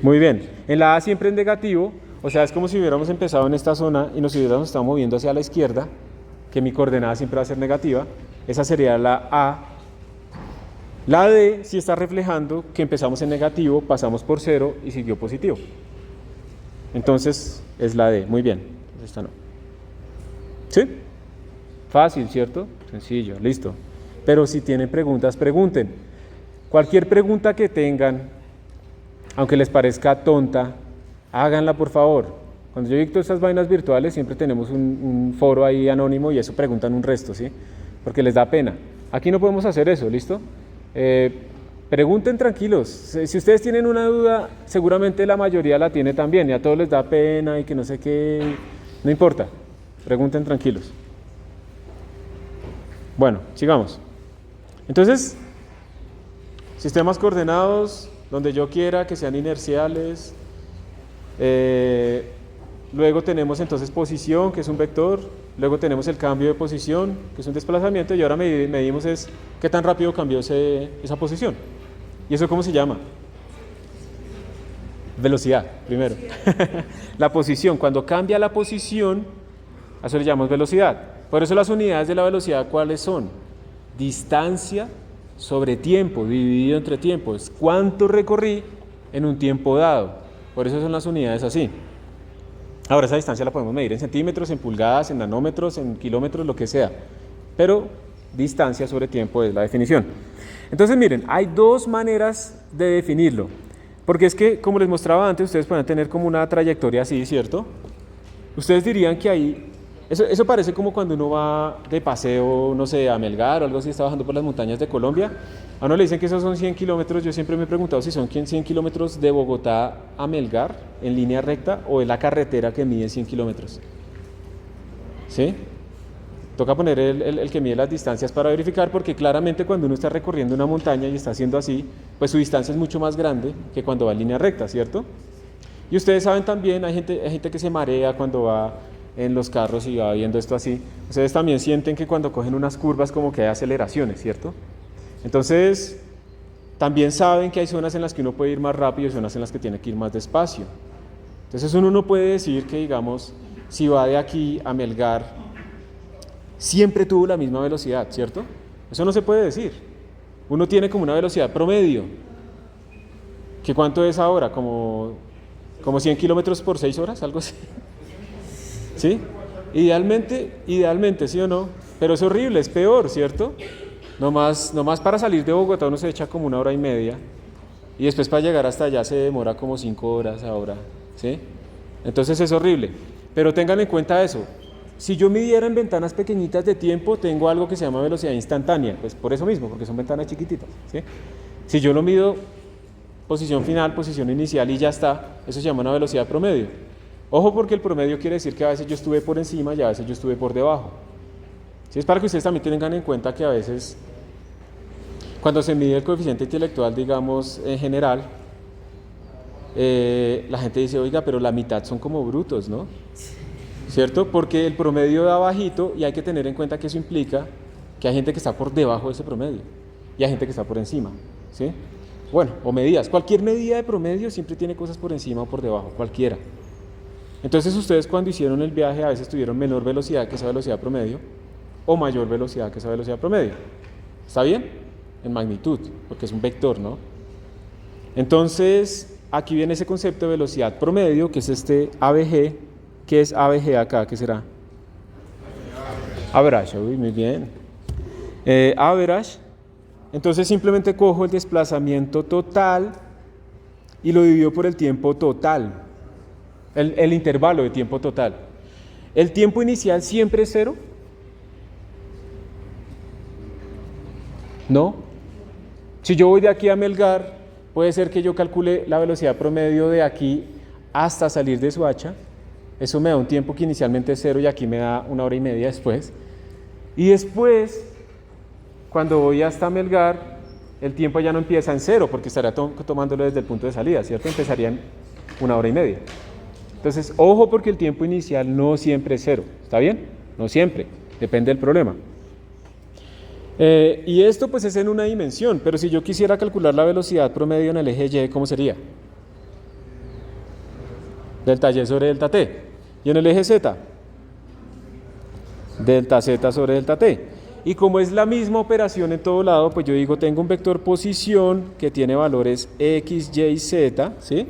Speaker 1: Muy bien. En la A siempre es negativo, o sea, es como si hubiéramos empezado en esta zona y nos hubiéramos estado moviendo hacia la izquierda, que mi coordenada siempre va a ser negativa. Esa sería la A. La D sí está reflejando que empezamos en negativo, pasamos por 0 y siguió positivo. Entonces es la D. Muy bien. Esta no. ¿Sí? Fácil, ¿cierto? Sencillo, listo. Pero si tienen preguntas, pregunten. Cualquier pregunta que tengan, aunque les parezca tonta, háganla por favor. Cuando yo dicto estas vainas virtuales, siempre tenemos un foro ahí anónimo y eso preguntan un resto, ¿sí? Porque les da pena. Aquí no podemos hacer eso, ¿listo? Pregunten tranquilos. Si ustedes tienen una duda, seguramente la mayoría la tiene también y a todos les da pena y que no sé qué. No importa. Pregunten tranquilos. Bueno, sigamos. Entonces, sistemas coordenados, donde yo quiera que sean inerciales. Luego tenemos entonces posición, que es un vector. Luego tenemos el cambio de posición, que es un desplazamiento. Y ahora medimos es qué tan rápido cambió esa posición. ¿Y eso cómo se llama? Velocidad, primero. La posición, cuando cambia la posición, a eso le llamamos velocidad. Por eso las unidades de la velocidad, ¿cuáles son? Distancia sobre tiempo, dividido entre tiempo. Es cuánto recorrí en un tiempo dado. Por eso son las unidades así. Ahora esa distancia la podemos medir en centímetros, en pulgadas, en nanómetros, en kilómetros, lo que sea. Pero distancia sobre tiempo es la definición. Entonces miren, hay dos maneras de definirlo. Porque es que, como les mostraba antes, ustedes pueden tener como una trayectoria así, ¿cierto? Ustedes dirían que ahí, eso parece como cuando uno va de paseo, no sé, a Melgar o algo así, está bajando por las montañas de Colombia. A uno le dicen que esos son 100 kilómetros, yo siempre me he preguntado si son 100 kilómetros de Bogotá a Melgar, en línea recta, o en la carretera que mide 100 kilómetros. ¿Sí? Toca poner el que mide las distancias para verificar, porque claramente cuando uno está recorriendo una montaña y está haciendo así, pues su distancia es mucho más grande que cuando va en línea recta, ¿cierto? Y ustedes saben también, hay gente que se marea cuando va en los carros y va viendo esto así. Ustedes también sienten que cuando cogen unas curvas como que hay aceleraciones, ¿cierto? Entonces, también saben que hay zonas en las que uno puede ir más rápido y zonas en las que tiene que ir más despacio. Entonces uno no puede decir que, digamos, si va de aquí a Melgar, siempre tuvo la misma velocidad, ¿cierto? Eso no se puede decir. Uno tiene como una velocidad promedio. ¿Qué cuánto es ahora? Como 100 kilómetros por 6 horas, algo así. ¿Sí? Idealmente, ¿sí o no? Pero es horrible, es peor, ¿cierto? Nomás para salir de Bogotá uno se echa como 1 hora y media y después para llegar hasta allá se demora como 5 horas ahora, ¿sí? Entonces es horrible. Pero tengan en cuenta eso. Si yo midiera en ventanas pequeñitas de tiempo, tengo algo que se llama velocidad instantánea, pues por eso mismo, porque son ventanas chiquititas, ¿sí? Si yo lo mido posición final, posición inicial y ya está, eso se llama una velocidad promedio. Ojo, porque el promedio quiere decir que a veces yo estuve por encima y a veces yo estuve por debajo. ¿Sí? Es para que ustedes también tengan en cuenta que a veces, cuando se mide el coeficiente intelectual, digamos, en general, la gente dice, oiga, pero la mitad son como brutos, ¿no? ¿Cierto? Porque el promedio da bajito y hay que tener en cuenta que eso implica que hay gente que está por debajo de ese promedio y hay gente que está por encima, ¿sí? Bueno, o medidas. Cualquier medida de promedio siempre tiene cosas por encima o por debajo, cualquiera. Entonces ustedes cuando hicieron el viaje a veces tuvieron menor velocidad que esa velocidad promedio o mayor velocidad que esa velocidad promedio. ¿Está bien? En magnitud, porque es un vector, ¿no? Entonces, aquí viene ese concepto de velocidad promedio, que es este AVG. ¿Qué es AVG acá? ¿Qué será? Average, uy, muy bien. Average. Entonces simplemente cojo el desplazamiento total y lo divido por el tiempo total. El intervalo de tiempo total. ¿El tiempo inicial siempre es 0? ¿No? Si yo voy de aquí a Melgar puede ser que yo calcule la velocidad promedio de aquí hasta salir de Soacha. Eso me da un tiempo que inicialmente es 0 y aquí me da 1 hora y media después. Y después, cuando voy hasta Melgar, el tiempo ya no empieza en 0 porque estaría tomándolo desde el punto de salida, ¿cierto? Empezaría en 1 hora y media. Entonces, ojo porque el tiempo inicial no siempre es 0, ¿está bien? No siempre, depende del problema. Y esto pues es en una dimensión, pero si yo quisiera calcular la velocidad promedio en el eje Y, ¿cómo sería? Delta Y sobre delta T. Y en el eje Z, delta Z sobre delta T. Y como es la misma operación en todo lado, pues yo digo, tengo un vector posición que tiene valores X, Y, Z, ¿sí?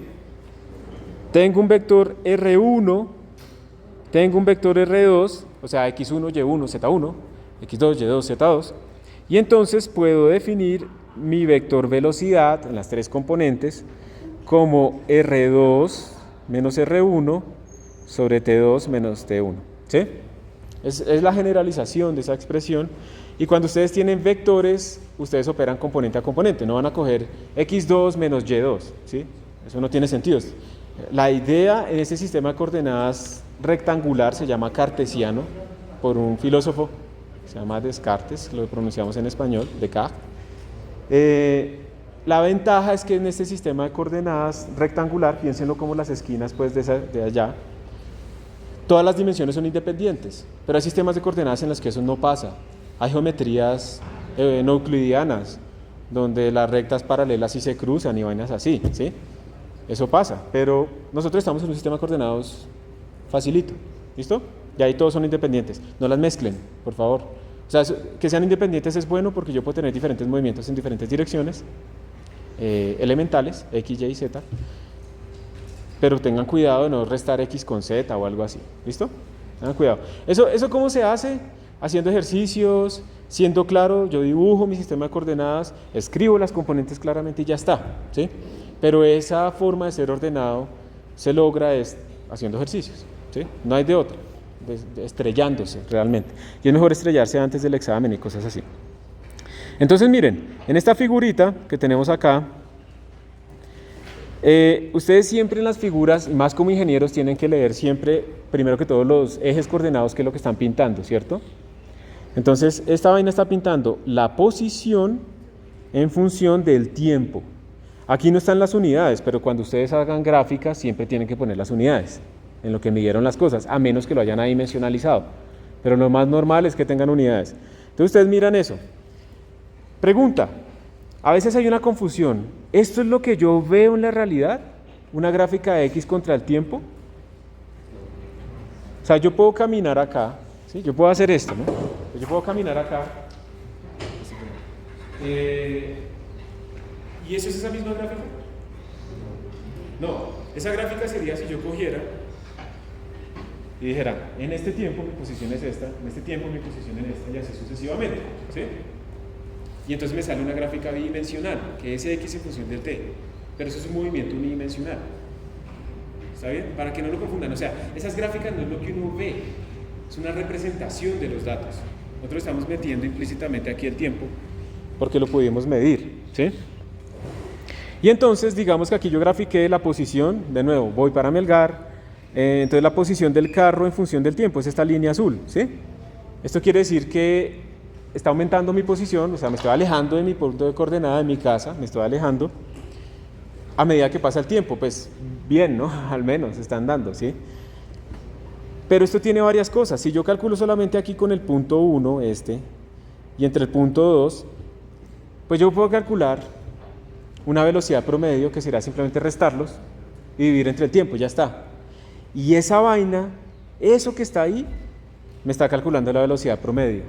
Speaker 1: Tengo un vector R1, tengo un vector R2, o sea, X1, Y1, Z1, X2, Y2, Z2. Y entonces puedo definir mi vector velocidad en las tres componentes como R2 menos R1 sobre T2 menos T1, ¿sí? Es la generalización de esa expresión. Y cuando ustedes tienen vectores, ustedes operan componente a componente, no van a coger X2 menos Y2, ¿sí? Eso no tiene sentido. La idea en este sistema de coordenadas rectangular se llama cartesiano por un filósofo, se llama Descartes, lo pronunciamos en español, Descartes. La ventaja es que en este sistema de coordenadas rectangular, piénsenlo como las esquinas pues de allá, todas las dimensiones son independientes, pero hay sistemas de coordenadas en los que eso no pasa. Hay geometrías no euclidianas, donde las rectas paralelas sí se cruzan y vainas así, ¿sí? Eso pasa, pero nosotros estamos en un sistema de coordenadas facilito, ¿listo? Y ahí todos son independientes, no las mezclen, por favor. O sea, que sean independientes es bueno porque yo puedo tener diferentes movimientos en diferentes direcciones, elementales, X, Y, Z, pero tengan cuidado de no restar X con Z o algo así, ¿listo? Tengan cuidado. ¿Eso cómo se hace? Haciendo ejercicios, siendo claro, yo dibujo mi sistema de coordenadas, escribo las componentes claramente y ya está, ¿sí? Pero esa forma de ser ordenado se logra haciendo ejercicios, ¿sí? No hay de otra, estrellándose realmente. Y es mejor estrellarse antes del examen y cosas así. Entonces miren, en esta figurita que tenemos acá, ustedes siempre en las figuras, y más como ingenieros, tienen que leer siempre, primero que todo, los ejes coordenados, que es lo que están pintando, ¿cierto? Entonces, esta vaina está pintando la posición en función del tiempo. Aquí no están las unidades, pero cuando ustedes hagan gráficas, siempre tienen que poner las unidades en lo que midieron las cosas, a menos que lo hayan adimensionalizado. Pero lo más normal es que tengan unidades. Entonces, ustedes miran eso. Pregunta. A veces hay una confusión. ¿Esto es lo que yo veo en la realidad? ¿Una gráfica de X contra el tiempo? O sea, yo puedo caminar acá, ¿sí? Yo puedo hacer esto, ¿no? Yo puedo caminar acá. ¿Y eso es esa misma gráfica? No, esa gráfica sería si yo cogiera y dijera, en este tiempo mi posición es esta, en este tiempo mi posición es esta, y así sucesivamente, ¿sí? Y entonces me sale una gráfica bidimensional, que es X en función del T, pero eso es un movimiento unidimensional. ¿Está bien? Para que no lo confundan, o sea, esas gráficas no es lo que uno ve, es una representación de los datos. Nosotros estamos metiendo implícitamente aquí el tiempo, porque lo pudimos medir, ¿sí? Y entonces, digamos que aquí yo grafiqué la posición, de nuevo, voy para Melgar, entonces la posición del carro en función del tiempo es esta línea azul, ¿sí? Esto quiere decir que está aumentando mi posición, o sea, me estoy alejando de mi punto de coordenada de mi casa, me estoy alejando a medida que pasa el tiempo, pues bien, ¿no? Al menos están dando, ¿sí? Pero esto tiene varias cosas. Si yo calculo solamente aquí con el punto 1, y entre el punto 2, pues yo puedo calcular una velocidad promedio que será simplemente restarlos y dividir entre el tiempo, ya está. Y esa vaina, eso que está ahí, me está calculando la velocidad promedio.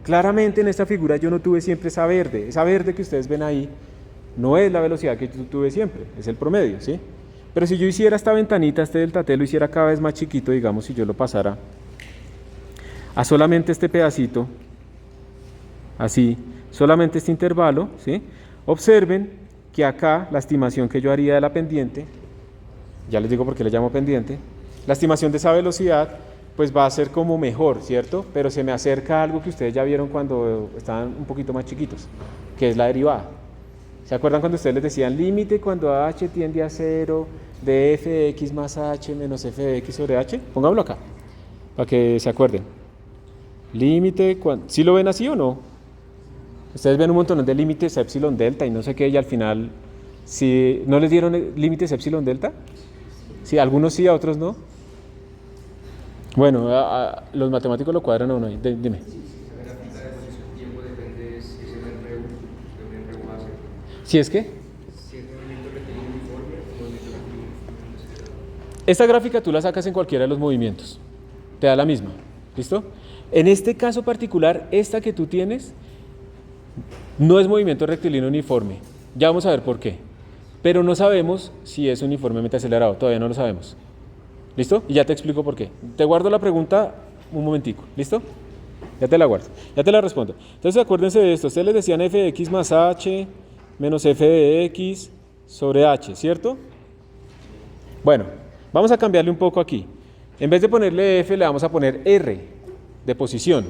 Speaker 1: Claramente en esta figura yo no tuve siempre esa verde que ustedes ven ahí, no es la velocidad que yo tuve siempre, es el promedio, ¿sí? Pero si yo hiciera esta ventanita, delta T, lo hiciera cada vez más chiquito, digamos, si yo lo pasara a solamente este pedacito, así, solamente este intervalo, ¿sí? Observen que acá la estimación que yo haría de la pendiente, ya les digo por qué le llamo pendiente, la estimación de esa velocidad, pues va a ser como mejor, ¿cierto? Pero se me acerca a algo que ustedes ya vieron cuando estaban un poquito más chiquitos, que es la derivada, ¿Se acuerdan cuando ustedes les decían límite cuando h tiende a 0 de f de x más h menos f de x sobre h? Pongámoslo acá, para que se acuerden. Límite, ¿sí lo ven así o no? Ustedes ven un montón de límites epsilon delta y no sé qué, y al final, si ¿no les dieron límites epsilon delta? Sí, algunos sí, a otros no. Bueno, los matemáticos lo cuadran o no, dime.
Speaker 2: La gráfica de posición tiempo depende si es el R1 de un R1 a 0.
Speaker 1: ¿Sí es qué?
Speaker 2: Si es movimiento rectilíneo uniforme o movimiento rectilíneo uniforme.
Speaker 1: Esta gráfica tú la sacas en cualquiera de los movimientos. Te da la misma. ¿Listo? En este caso particular, esta que tú tienes no es movimiento rectilíneo uniforme. Ya vamos a ver por qué. Pero no sabemos si es uniformemente acelerado. Todavía no lo sabemos. ¿Listo? Y ya te explico por qué. Te guardo la pregunta un momentico. ¿Listo? Ya te la guardo. Ya te la respondo. Entonces acuérdense de esto. Ustedes les decían f de x más h menos f de x sobre h, ¿cierto? Bueno, vamos a cambiarle un poco aquí. En vez de ponerle f, le vamos a poner r de posición.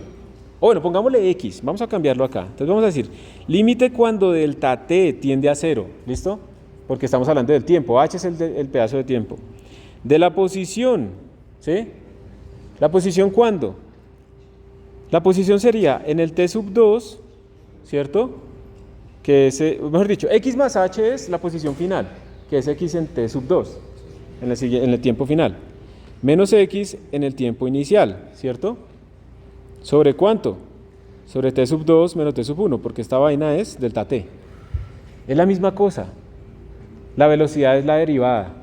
Speaker 1: O bueno, pongámosle x. Vamos a cambiarlo acá. Entonces vamos a decir, límite cuando delta t tiende a 0. ¿Listo? Porque estamos hablando del tiempo. H es el pedazo de tiempo. De la posición, ¿sí? ¿La posición cuándo? La posición sería en el t sub 2, ¿cierto? Que es, mejor dicho, x más h es la posición final, que es x en t sub 2, en el tiempo final. Menos x en el tiempo inicial, ¿cierto? ¿Sobre cuánto? Sobre t sub 2 menos t sub 1, porque esta vaina es delta t. Es la misma cosa. La velocidad es la derivada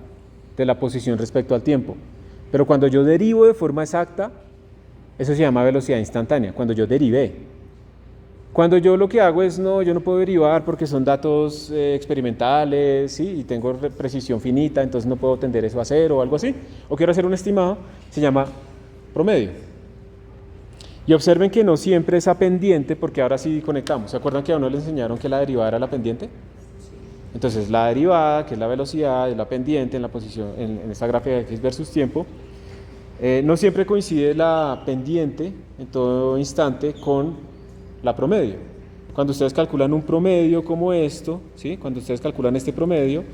Speaker 1: de la posición respecto al tiempo. Pero cuando yo derivo de forma exacta, eso se llama velocidad instantánea, cuando yo derivé. Cuando yo lo que hago es, yo no puedo derivar porque son datos experimentales, ¿sí? Y tengo precisión finita, entonces no puedo tender eso a cero o algo así. O quiero hacer un estimado, se llama promedio. Y observen que no siempre es a pendiente, porque ahora sí conectamos. ¿Se acuerdan que a uno le enseñaron que la derivada era la pendiente? Entonces la derivada, que es la velocidad, es la pendiente en la posición, en esta gráfica de x versus tiempo. No siempre coincide la pendiente en todo instante con la promedio. Cuando ustedes calculan un promedio como esto, ¿sí? Cuando ustedes calculan este promedio,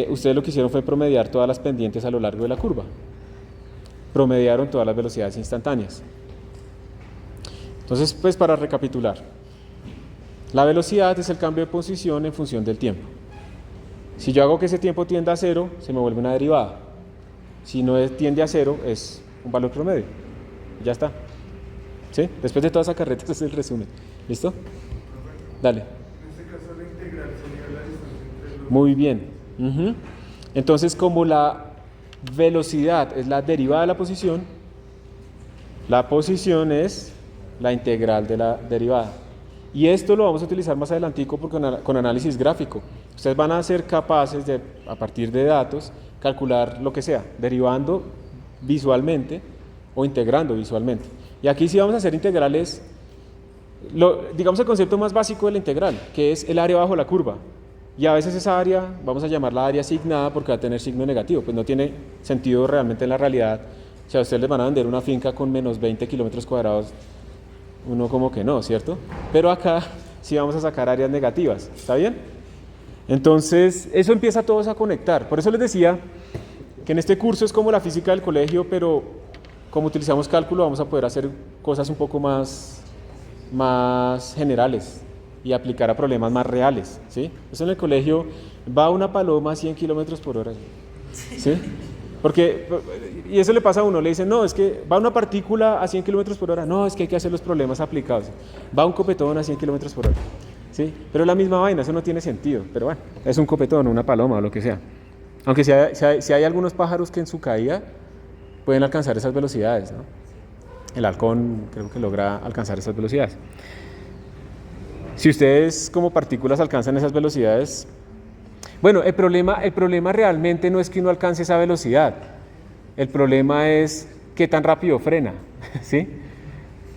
Speaker 1: ustedes lo que hicieron fue promediar todas las pendientes a lo largo de la curva. Promediaron todas las velocidades instantáneas. Entonces, pues para recapitular, la velocidad es el cambio de posición en función del tiempo. Si yo hago que ese tiempo tienda a 0, se me vuelve una derivada. Si no tiende a 0, es un valor promedio. Ya está. ¿Sí? Después de toda esa carreta, ese es el resumen. ¿Listo? Dale.
Speaker 4: En este caso la integral sería la distancia entre los...
Speaker 1: Muy bien. Entonces, como la velocidad es la derivada de la posición es la integral de la derivada. Y esto lo vamos a utilizar más adelantico porque con análisis gráfico. Ustedes van a ser capaces de, a partir de datos, calcular lo que sea, derivando visualmente o integrando visualmente. Y aquí sí vamos a hacer integrales, digamos el concepto más básico de la integral, que es el área bajo la curva. Y a veces esa área, vamos a llamarla área asignada porque va a tener signo negativo, pues no tiene sentido realmente en la realidad. O sea, a ustedes les van a vender una finca con menos 20 kilómetros cuadrados, uno como que no, ¿cierto? Pero acá sí vamos a sacar áreas negativas, ¿está bien? Entonces, eso empieza a todos a conectar. Por eso les decía que en este curso es como la física del colegio, pero como utilizamos cálculo vamos a poder hacer cosas un poco más generales y aplicar a problemas más reales, ¿sí? Eso en el colegio va una paloma a 100 kilómetros por hora, ¿sí? Porque, y eso le pasa a uno, le dicen, no, es que va una partícula a 100 kilómetros por hora, no, es que hay que hacer los problemas aplicados, va un copetón a 100 kilómetros por hora, ¿sí? Pero es la misma vaina, eso no tiene sentido, pero bueno, es un copetón o una paloma o lo que sea. Aunque si hay algunos pájaros que en su caída pueden alcanzar esas velocidades, ¿no? El halcón creo que logra alcanzar esas velocidades. Si ustedes como partículas alcanzan esas velocidades, bueno, el problema realmente no es que uno alcance esa velocidad, el problema es qué tan rápido frena, ¿sí?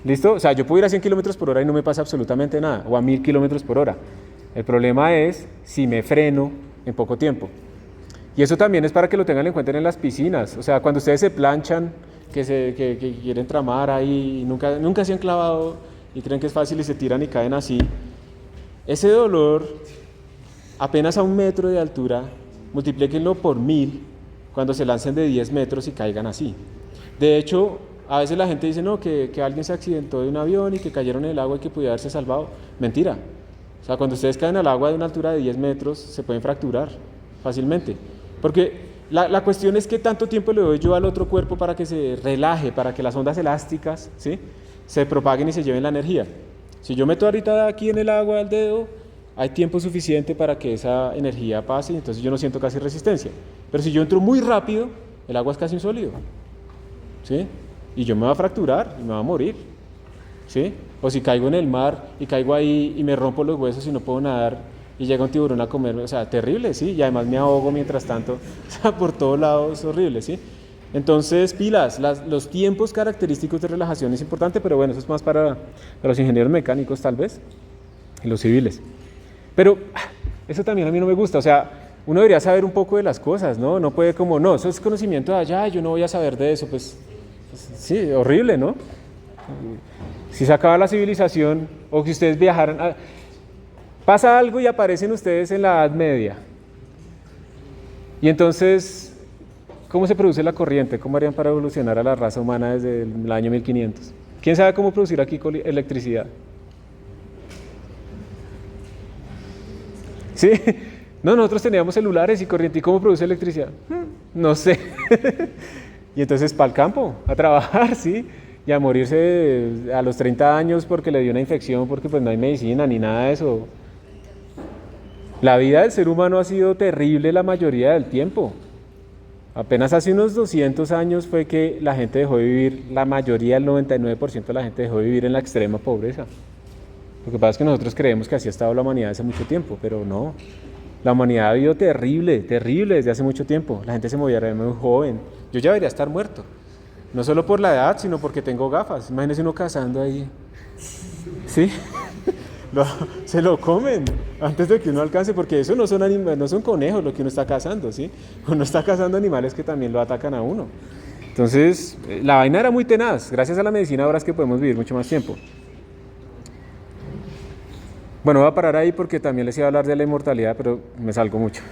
Speaker 1: ¿Listo? O sea, yo puedo ir a 100 kilómetros por hora y no me pasa absolutamente nada, o a 1000 kilómetros por hora. El problema es si me freno en poco tiempo. Y eso también es para que lo tengan en cuenta en las piscinas. O sea, cuando ustedes se planchan, que quieren tramar ahí, nunca se han clavado y creen que es fácil y se tiran y caen así. Ese dolor, apenas a 1 metro de altura, multiplíquenlo por 1000 cuando se lancen de 10 metros y caigan así. De hecho, a veces la gente dice, no, que alguien se accidentó de un avión y que cayeron en el agua y que pudiera haberse salvado. Mentira. O sea, cuando ustedes caen al agua de una altura de 10 metros, se pueden fracturar fácilmente. Porque la cuestión es que tanto tiempo le doy yo al otro cuerpo para que se relaje, para que las ondas elásticas, ¿sí?, se propaguen y se lleven la energía. Si yo meto ahorita aquí en el agua el dedo, hay tiempo suficiente para que esa energía pase y entonces yo no siento casi resistencia. Pero si yo entro muy rápido, el agua es casi un sólido, ¿sí? Y yo me voy a fracturar y me voy a morir, ¿sí? O si caigo en el mar y caigo ahí y me rompo los huesos y no puedo nadar y llega un tiburón a comerme, o sea, terrible, ¿sí? Y además me ahogo mientras tanto, o sea, por todos lados, horrible, ¿sí? Entonces, pilas, los tiempos característicos de relajación es importante, pero bueno, eso es más para los ingenieros mecánicos tal vez y los civiles. Pero eso también a mí no me gusta, o sea, uno debería saber un poco de las cosas, ¿no? No puede como, no, eso es conocimiento de allá, yo no voy a saber de eso, pues sí, horrible, ¿no? Si se acaba la civilización o que ustedes viajaran, pasa algo y aparecen ustedes en la Edad Media. Y entonces, ¿cómo se produce la corriente? ¿Cómo harían para evolucionar a la raza humana desde el año 1500? ¿Quién sabe cómo producir aquí electricidad? ¿Sí? No, nosotros teníamos celulares y corriente. ¿Y cómo produce electricidad? No sé. Y entonces para el campo, a trabajar, ¿sí? Y a morirse a los 30 años porque le dio una infección, porque pues no hay medicina ni nada de eso. La vida del ser humano ha sido terrible la mayoría del tiempo. Apenas hace unos 200 años fue que la gente dejó de vivir, la mayoría, el 99% de la gente dejó de vivir en la extrema pobreza. Lo que pasa es que nosotros creemos que así ha estado la humanidad hace mucho tiempo, pero no. La humanidad ha vivido terrible, terrible desde hace mucho tiempo. La gente se movía muy joven. Yo ya debería estar muerto. No solo por la edad, sino porque tengo gafas. Imagínense uno cazando ahí. ¿Sí? Se lo comen antes de que uno alcance, porque eso no son animales, no son conejos lo que uno está cazando, ¿sí? Uno está cazando animales que también lo atacan a uno. Entonces, la vaina era muy tenaz. Gracias a la medicina ahora es que podemos vivir mucho más tiempo. Bueno, voy a parar ahí porque también les iba a hablar de la inmortalidad, pero me salgo mucho.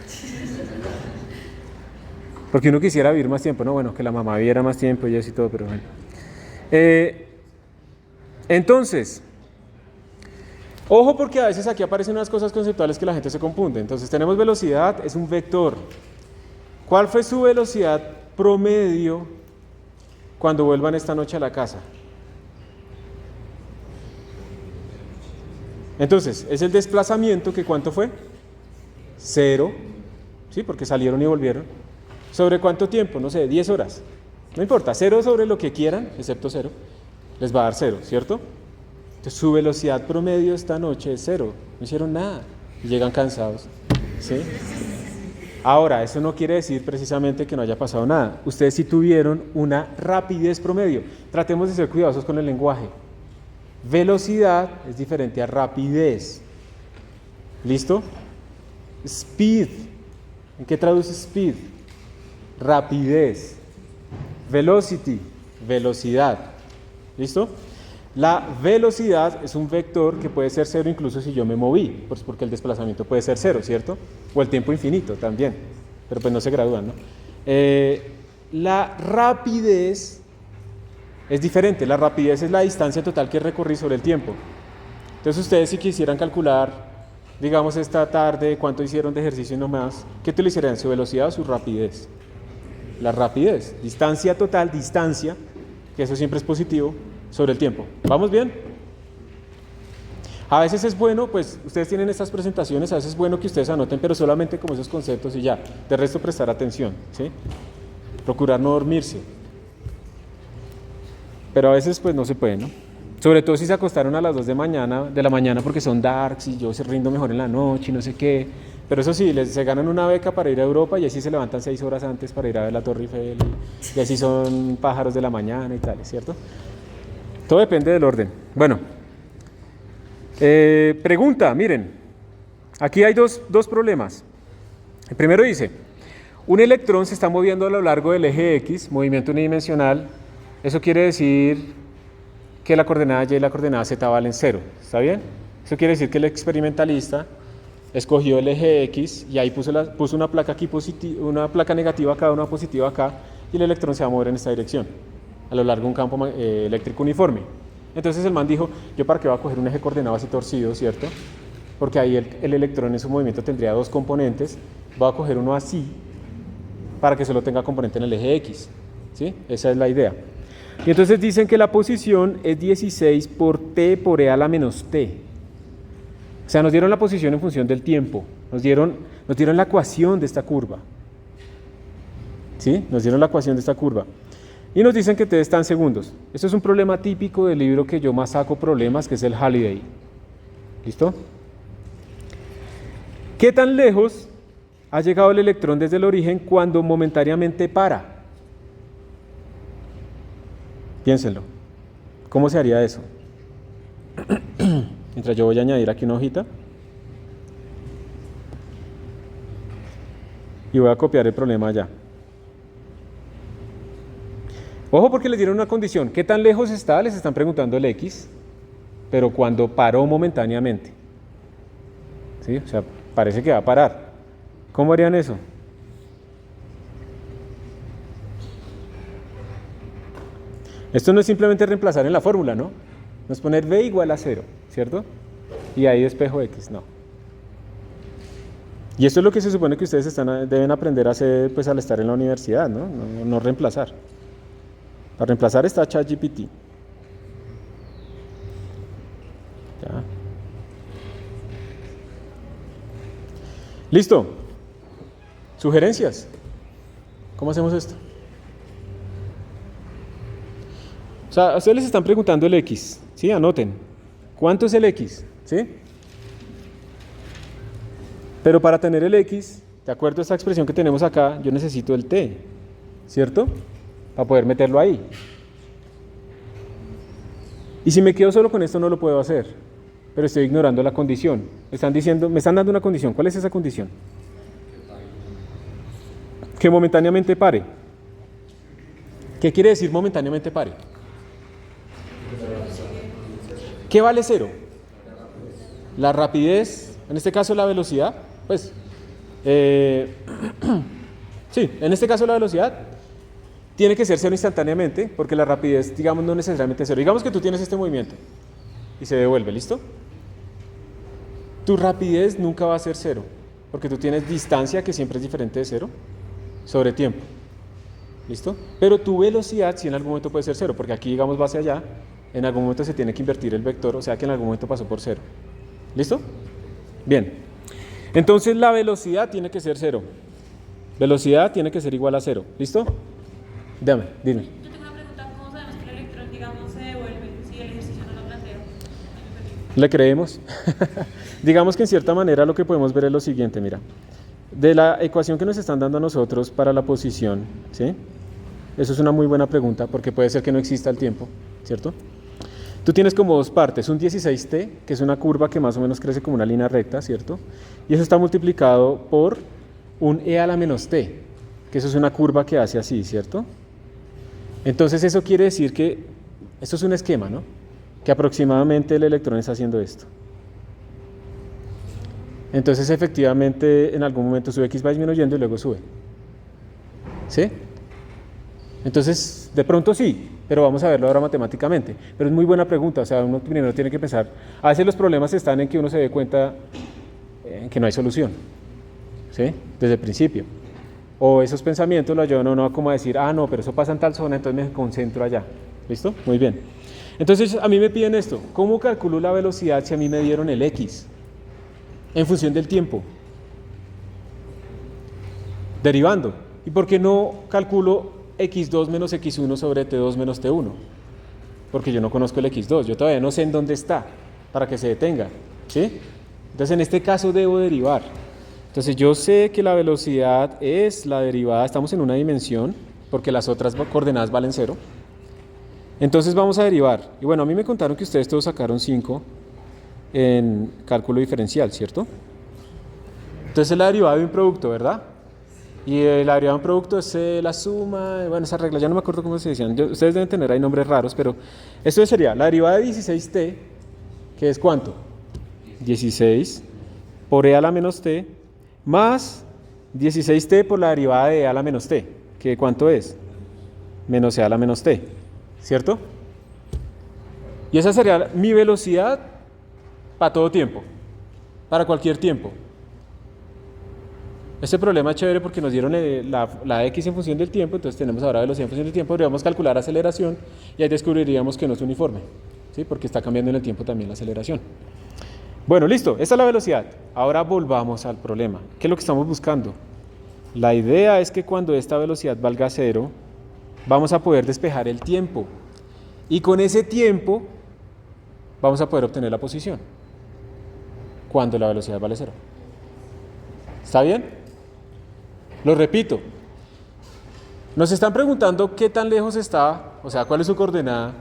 Speaker 1: Porque uno quisiera vivir más tiempo, ¿no? Bueno, que la mamá viviera más tiempo y eso y todo, pero bueno. Entonces, ojo porque a veces aquí aparecen unas cosas conceptuales que la gente se confunde. Entonces tenemos velocidad, es un vector. ¿Cuál fue su velocidad promedio cuando vuelvan esta noche a la casa? Entonces, es el desplazamiento que ¿cuánto fue? 0, ¿sí? Porque salieron y volvieron. ¿Sobre cuánto tiempo? No sé, 10 horas. No importa, 0 sobre lo que quieran, excepto 0, les va a dar 0, ¿cierto? Entonces, su velocidad promedio esta noche es 0. No hicieron nada y llegan cansados, ¿sí? Ahora, eso no quiere decir precisamente que no haya pasado nada. Ustedes sí tuvieron una rapidez promedio. Tratemos de ser cuidadosos con el lenguaje. Velocidad es diferente a rapidez. ¿Listo? Speed. ¿En qué traduce speed? Rapidez. Velocity. Velocidad. ¿Listo? La velocidad es un vector que puede ser 0 incluso si yo me moví, pues porque el desplazamiento puede ser 0, ¿cierto? O el tiempo infinito también, pero pues no se gradúan, ¿no? La rapidez es diferente. La rapidez es la distancia total que recorrí sobre el tiempo. Entonces ustedes si quisieran calcular, digamos esta tarde, cuánto hicieron de ejercicio y no más, ¿qué utilizarían? ¿Su velocidad o su rapidez? La rapidez, distancia total, distancia, que eso siempre es positivo, sobre el tiempo. ¿Vamos bien? A veces es bueno, pues ustedes tienen estas presentaciones, a veces es bueno que ustedes anoten, pero solamente como esos conceptos y ya. De resto prestar atención, ¿sí? Procurar no dormirse. Pero a veces pues no se puede, ¿no? Sobre todo si se acostaron a las 2 de la mañana porque son darks y yo se rindo mejor en la noche y no sé qué. Pero eso sí, se ganan una beca para ir a Europa y así se levantan 6 horas antes para ir a ver la Torre Eiffel y así son pájaros de la mañana y tal, ¿cierto? Todo depende del orden. Bueno, pregunta, miren, aquí hay dos problemas. El primero dice, un electrón se está moviendo a lo largo del eje X, movimiento unidimensional. Eso quiere decir que la coordenada Y y la coordenada Z valen 0, ¿está bien? Eso quiere decir que el experimentalista escogió el eje X y ahí puso una placa aquí una placa negativa acá, una positiva acá, y el electrón se va a mover en esta dirección, a lo largo de un campo eléctrico uniforme. Entonces el man dijo, yo para qué voy a coger un eje coordenado así torcido, ¿cierto? Porque ahí el electrón en su movimiento tendría dos componentes, voy a coger uno así, para que solo tenga componente en el eje X, ¿sí? Esa es la idea. Y entonces dicen que la posición es 16 por t por e a la menos t. O sea, nos dieron la posición en función del tiempo, nos dieron la ecuación de esta curva. ¿Sí? Nos dieron la ecuación de esta curva. Y nos dicen que t está en segundos. Esto es un problema típico del libro que yo más saco problemas, que es el Halliday. ¿Listo? ¿Qué tan lejos ha llegado el electrón desde el origen cuando momentáneamente para? Piénsenlo. ¿Cómo se haría eso? Mientras yo voy a añadir aquí una hojita. Y voy a copiar el problema allá. Ojo porque les dieron una condición. ¿Qué tan lejos está? Les están preguntando el X. Pero cuando paró momentáneamente. ¿Sí? O sea, parece que va a parar. ¿Cómo harían eso? Esto no es simplemente reemplazar en la fórmula, ¿no? No es poner V igual a 0, ¿cierto? Y ahí despejo X, no. Y esto es lo que se supone que ustedes deben aprender a hacer pues, al estar en la universidad, ¿no? No reemplazar. Para reemplazar está ChatGPT. Ya. ¿Listo? ¿Sugerencias? ¿Cómo hacemos esto? O sea, a ustedes les están preguntando el X, ¿sí? Anoten. ¿Cuánto es el X? ¿Sí? Pero para tener el X, de acuerdo a esta expresión que tenemos acá, yo necesito el T, ¿cierto? Para poder meterlo ahí. Y si me quedo solo con esto no lo puedo hacer, pero estoy ignorando la condición. Me están dando una condición. ¿Cuál es esa condición? Que momentáneamente pare. ¿Qué quiere decir momentáneamente pare? ¿Qué vale 0? La rapidez, en este caso la velocidad, pues, sí, en este caso la velocidad tiene que ser 0 instantáneamente, porque la rapidez, digamos, no necesariamente es 0. Digamos que tú tienes este movimiento y se devuelve, ¿listo? Tu rapidez nunca va a ser 0, porque tú tienes distancia que siempre es diferente de 0 sobre tiempo, ¿listo? Pero tu velocidad sí en algún momento puede ser 0, porque aquí, digamos, va hacia allá. En algún momento se tiene que invertir el vector, o sea que en algún momento pasó por 0. ¿Listo? Bien. Entonces la velocidad tiene que ser 0. Velocidad tiene que ser igual a 0. ¿Listo? Dime.
Speaker 5: Yo tengo una pregunta. ¿Cómo sabemos que el electrón, digamos, se devuelve si el ejercicio no lo planteo?
Speaker 1: ¿Le creemos? Digamos que en cierta manera lo que podemos ver es lo siguiente, mira. De la ecuación que nos están dando a nosotros para la posición, ¿sí? Eso es una muy buena pregunta porque puede ser que no exista el tiempo, ¿cierto? Tú tienes como dos partes, un 16t, que es una curva que más o menos crece como una línea recta, ¿cierto? Y eso está multiplicado por un e a la menos t, que eso es una curva que hace así, ¿cierto? Entonces eso quiere decir que, esto es un esquema, ¿no? Que aproximadamente el electrón está haciendo esto. Entonces efectivamente en algún momento su x va disminuyendo y luego sube. ¿Sí? Entonces, de pronto sí, pero vamos a verlo ahora matemáticamente. Pero es muy buena pregunta, o sea, uno primero tiene que pensar. A veces los problemas están en que uno se dé cuenta en que no hay solución, ¿sí? Desde el principio. O esos pensamientos lo ayudan a uno como a decir, ah, no, pero eso pasa en tal zona, entonces me concentro allá. ¿Listo? Muy bien. Entonces, a mí me piden esto. ¿Cómo calculo la velocidad si a mí me dieron el X? En función del tiempo. Derivando. ¿Y por qué no calculo x2 menos x1 sobre t2 menos t1? Porque yo no conozco el x2, yo todavía no sé en dónde está para que se detenga, ¿sí? Entonces en este caso debo derivar. Entonces yo sé que la velocidad es la derivada, estamos en una dimensión porque las otras coordenadas valen 0. Entonces vamos a derivar. Y bueno, a mí me contaron que ustedes todos sacaron 5 en cálculo diferencial, ¿cierto? Entonces es la derivada de un producto, ¿verdad? Y la derivada de un producto es la suma, bueno, esa regla, ya no me acuerdo cómo se decían. Ustedes deben tener ahí nombres raros, pero esto sería la derivada de 16t, que es ¿cuánto? 16 por e a la menos t más 16t por la derivada de e a la menos t, que ¿cuánto es? Menos e a la menos t, ¿cierto? Y esa sería mi velocidad para todo tiempo, para cualquier tiempo. Este problema es chévere porque nos dieron la x en función del tiempo, entonces tenemos ahora velocidad en función del tiempo, podríamos calcular aceleración y ahí descubriríamos que no es uniforme, ¿sí? Porque está cambiando en el tiempo también la aceleración. Bueno, listo, esta es la velocidad. Ahora volvamos al problema. ¿Qué es lo que estamos buscando? La idea es que cuando esta velocidad valga 0, vamos a poder despejar el tiempo. Y con ese tiempo vamos a poder obtener la posición. Cuando la velocidad vale 0. ¿Está bien? Lo repito. Nos están preguntando qué tan lejos está, o sea, cuál es su coordenada,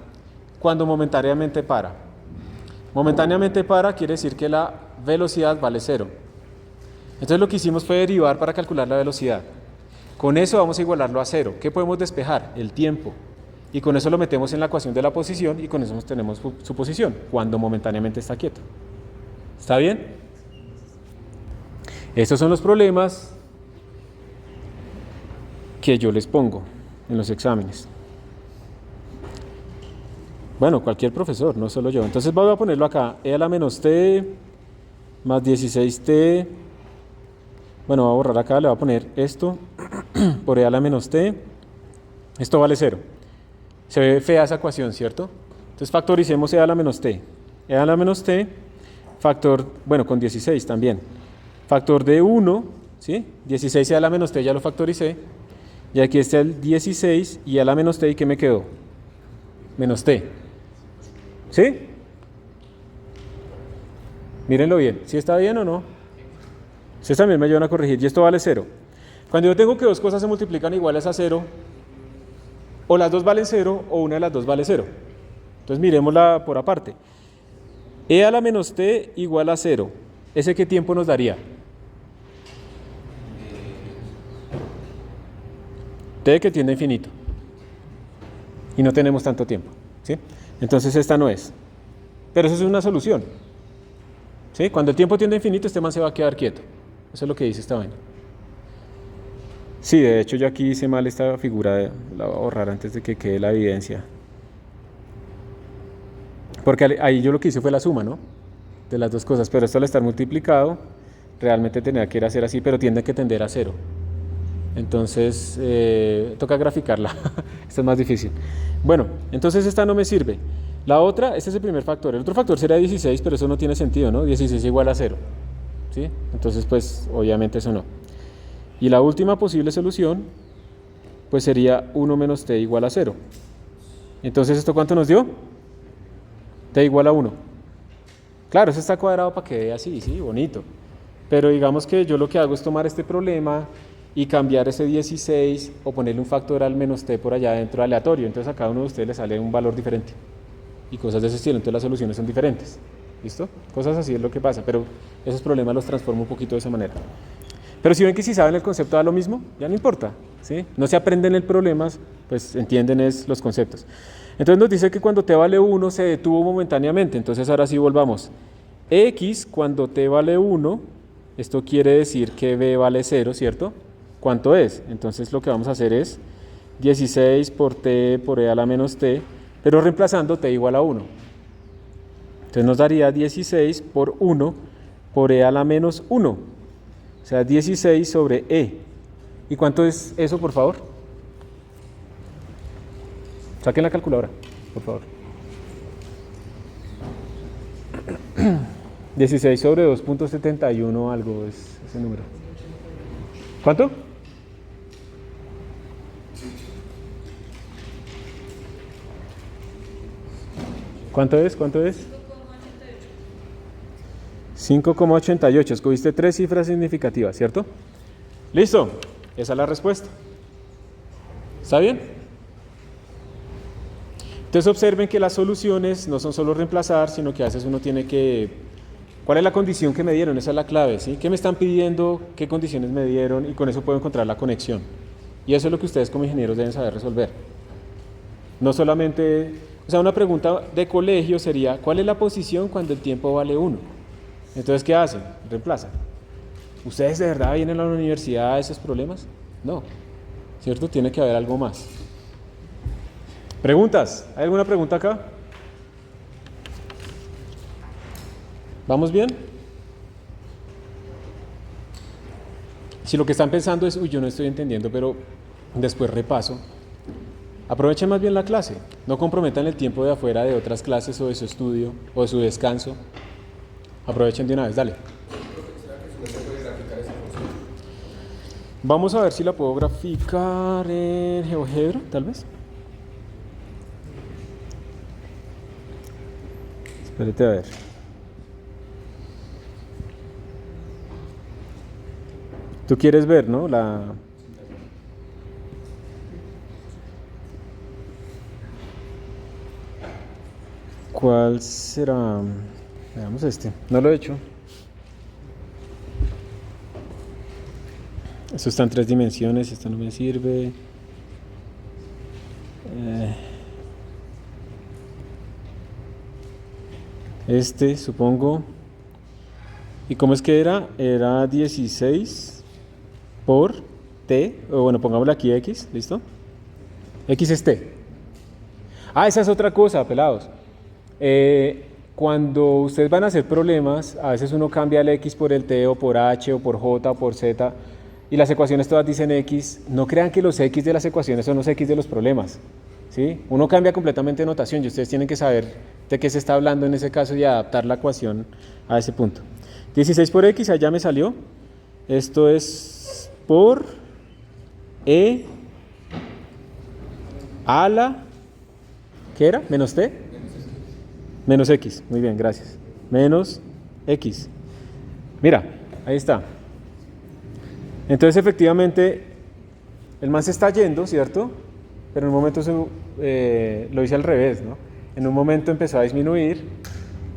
Speaker 1: cuando momentáneamente para. Momentáneamente para quiere decir que la velocidad vale 0. Entonces lo que hicimos fue derivar para calcular la velocidad. Con eso vamos a igualarlo a 0. ¿Qué podemos despejar? El tiempo. Y con eso lo metemos en la ecuación de la posición y con eso tenemos su posición, cuando momentáneamente está quieto. ¿Está bien? Estos son los problemas que yo les pongo en los exámenes. Bueno, cualquier profesor, no solo yo. Entonces voy a ponerlo acá, e a la menos t más 16t. Bueno, voy a borrar acá, le voy a poner esto por e a la menos t. Esto vale 0. Se ve fea esa ecuación, ¿cierto? Entonces factoricemos e a la menos t. E a la menos t, factor, bueno, con 16 también. Factor de 1, ¿sí? 16 e a la menos t ya lo factoricé. Y aquí está el 16 y e a la menos t, ¿y qué me quedó? Menos t. ¿Sí? Mírenlo bien. ¿Sí está bien o no? Ustedes también me ayudan a corregir. Y esto vale 0. Cuando yo tengo que dos cosas se multiplican iguales a 0, o las dos valen 0 o una de las dos vale 0. Entonces miremosla por aparte. E a la menos t igual a 0. ¿Ese qué tiempo nos daría? T que tiende a infinito. Y no tenemos tanto tiempo, ¿sí? Entonces esta no es. Pero eso es una solución, ¿sí? Cuando el tiempo tiende a infinito, este man se va a quedar quieto. Eso es lo que dice esta vaina. Sí, de hecho yo aquí hice mal esta figura, la voy a borrar antes de que quede la evidencia. Porque ahí yo lo que hice fue la suma, ¿no? De las dos cosas, pero esto al estar multiplicado, realmente tenía que ir a ser así, pero tiende que tender a 0. Entonces, toca graficarla. Esta es más difícil. Bueno, entonces esta no me sirve. La otra, este es el primer factor. El otro factor sería 16, pero eso no tiene sentido, ¿no? 16 igual a 0. ¿Sí? Entonces, pues, obviamente eso no. Y la última posible solución, pues sería 1 menos t igual a 0. Entonces, ¿esto cuánto nos dio? T igual a 1. Claro, eso está cuadrado para que vea así, sí, bonito. Pero digamos que yo lo que hago es tomar este problema y cambiar ese 16 o ponerle un factor al menos t por allá adentro aleatorio. Entonces a cada uno de ustedes le sale un valor diferente y cosas de ese estilo. Entonces las soluciones son diferentes. ¿Listo? Cosas así es lo que pasa, pero esos problemas los transformo un poquito de esa manera. Pero si ven que si saben el concepto da lo mismo, ya no importa, ¿sí? No se aprenden el problema, pues entienden los conceptos. Entonces nos dice que cuando t vale 1 se detuvo momentáneamente. Entonces ahora sí volvamos. X cuando t vale 1, esto quiere decir que b vale 0, ¿cierto? ¿Cuánto es? Entonces lo que vamos a hacer es 16 por t por e a la menos t, pero reemplazando t igual a 1. Entonces nos daría 16 por 1 por e a la menos 1. O sea, 16 sobre e. ¿Y cuánto es eso, por favor? Saquen la calculadora, por favor. 16 sobre 2.71 algo es ese número. ¿Cuánto? ¿Cuánto es? ¿Cuánto es? 5,88. Escogiste 3 cifras significativas, ¿cierto? Listo. Esa es la respuesta. ¿Está bien? Entonces observen que las soluciones no son solo reemplazar, sino que a veces uno tiene que... ¿Cuál es la condición que me dieron? Esa es la clave, ¿sí? ¿Qué me están pidiendo? ¿Qué condiciones me dieron? Y con eso puedo encontrar la conexión. Y eso es lo que ustedes como ingenieros deben saber resolver. No solamente... O sea, una pregunta de colegio sería, ¿cuál es la posición cuando el tiempo vale 1? Entonces, ¿qué hacen? Reemplazan. ¿Ustedes de verdad vienen a la universidad a esos problemas? No, ¿cierto? Tiene que haber algo más. ¿Preguntas? ¿Hay alguna pregunta acá? ¿Vamos bien? Si lo que están pensando es, uy, yo no estoy entendiendo, pero después repaso, aprovechen más bien la clase. No comprometan el tiempo de afuera de otras clases o de su estudio o de su descanso. Aprovechen de una vez, dale. Vamos a ver si la puedo graficar en GeoGebra, tal vez. Espérate a ver. Tú quieres ver, ¿no? ¿Cuál será? Veamos este. No lo he hecho. Esto está en 3 dimensiones. Esto no me sirve. Este, supongo. ¿Y cómo es que era? Era 16 por t. O bueno, pongámosle aquí x. ¿Listo? X es t. Ah, esa es otra cosa, pelados. Cuando ustedes van a hacer problemas, a veces uno cambia el x por el t o por h o por j o por z y las ecuaciones todas dicen x. No crean que los x de las ecuaciones son los x de los problemas, ¿sí? Uno cambia completamente de notación y ustedes tienen que saber de qué se está hablando en ese caso y adaptar la ecuación a ese punto. 16 por x, allá me salió. Esto es por e a la, ¿qué era? ¿Menos t? Menos x, muy bien, gracias. Menos x. Mira, ahí está. Entonces, efectivamente, el man se está yendo, ¿cierto? Pero en un momento lo hice al revés, ¿no? En un momento empezó a disminuir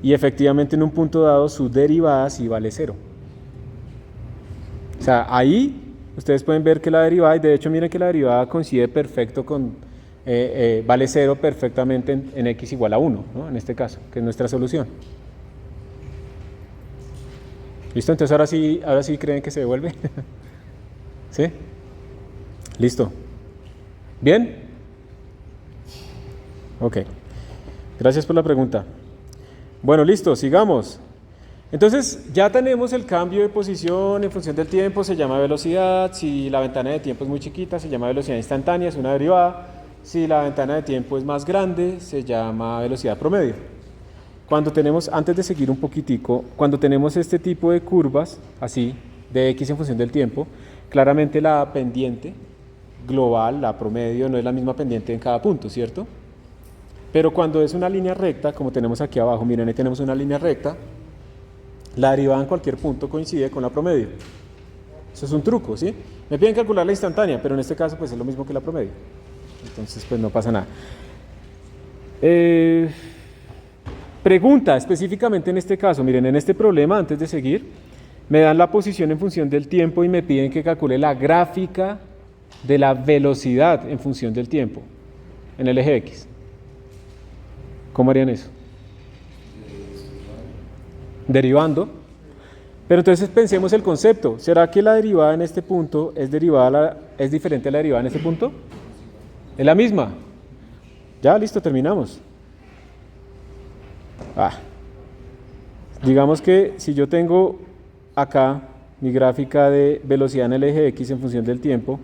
Speaker 1: y efectivamente en un punto dado su derivada sí vale 0. O sea, ahí ustedes pueden ver que la derivada, y de hecho miren que la derivada coincide perfecto con, vale 0 perfectamente en x igual a 1, ¿no? En este caso, que es nuestra solución. ¿Listo? Entonces ahora sí creen que se devuelve. ¿Sí? ¿Listo? ¿Bien? Ok. Gracias por la pregunta. Bueno, listo, sigamos. Entonces, ya tenemos el cambio de posición en función del tiempo, se llama velocidad. Si la ventana de tiempo es muy chiquita, se llama velocidad instantánea, es una derivada. Si la ventana de tiempo es más grande, se llama velocidad promedio. Cuando tenemos, antes de seguir un poquitico, cuando tenemos este tipo de curvas, así, de x en función del tiempo, claramente la pendiente global, la promedio, no es la misma pendiente en cada punto, ¿cierto? Pero cuando es una línea recta, como tenemos aquí abajo, miren, ahí tenemos una línea recta, la derivada en cualquier punto coincide con la promedio. Eso es un truco, ¿sí? Me piden calcular la instantánea, pero en este caso pues es lo mismo que la promedio. Entonces pues no pasa nada. Pregunta específicamente en este caso, miren, en este problema, antes de seguir, me dan la posición en función del tiempo y me piden que calcule la gráfica de la velocidad en función del tiempo en el eje X. ¿Cómo harían eso? Derivando. Pero entonces pensemos el concepto. ¿Será que la derivada en este punto es diferente a la derivada en este punto? Es la misma. Ya, listo, terminamos. Digamos que si yo tengo acá mi gráfica de velocidad en el eje X en función del tiempo,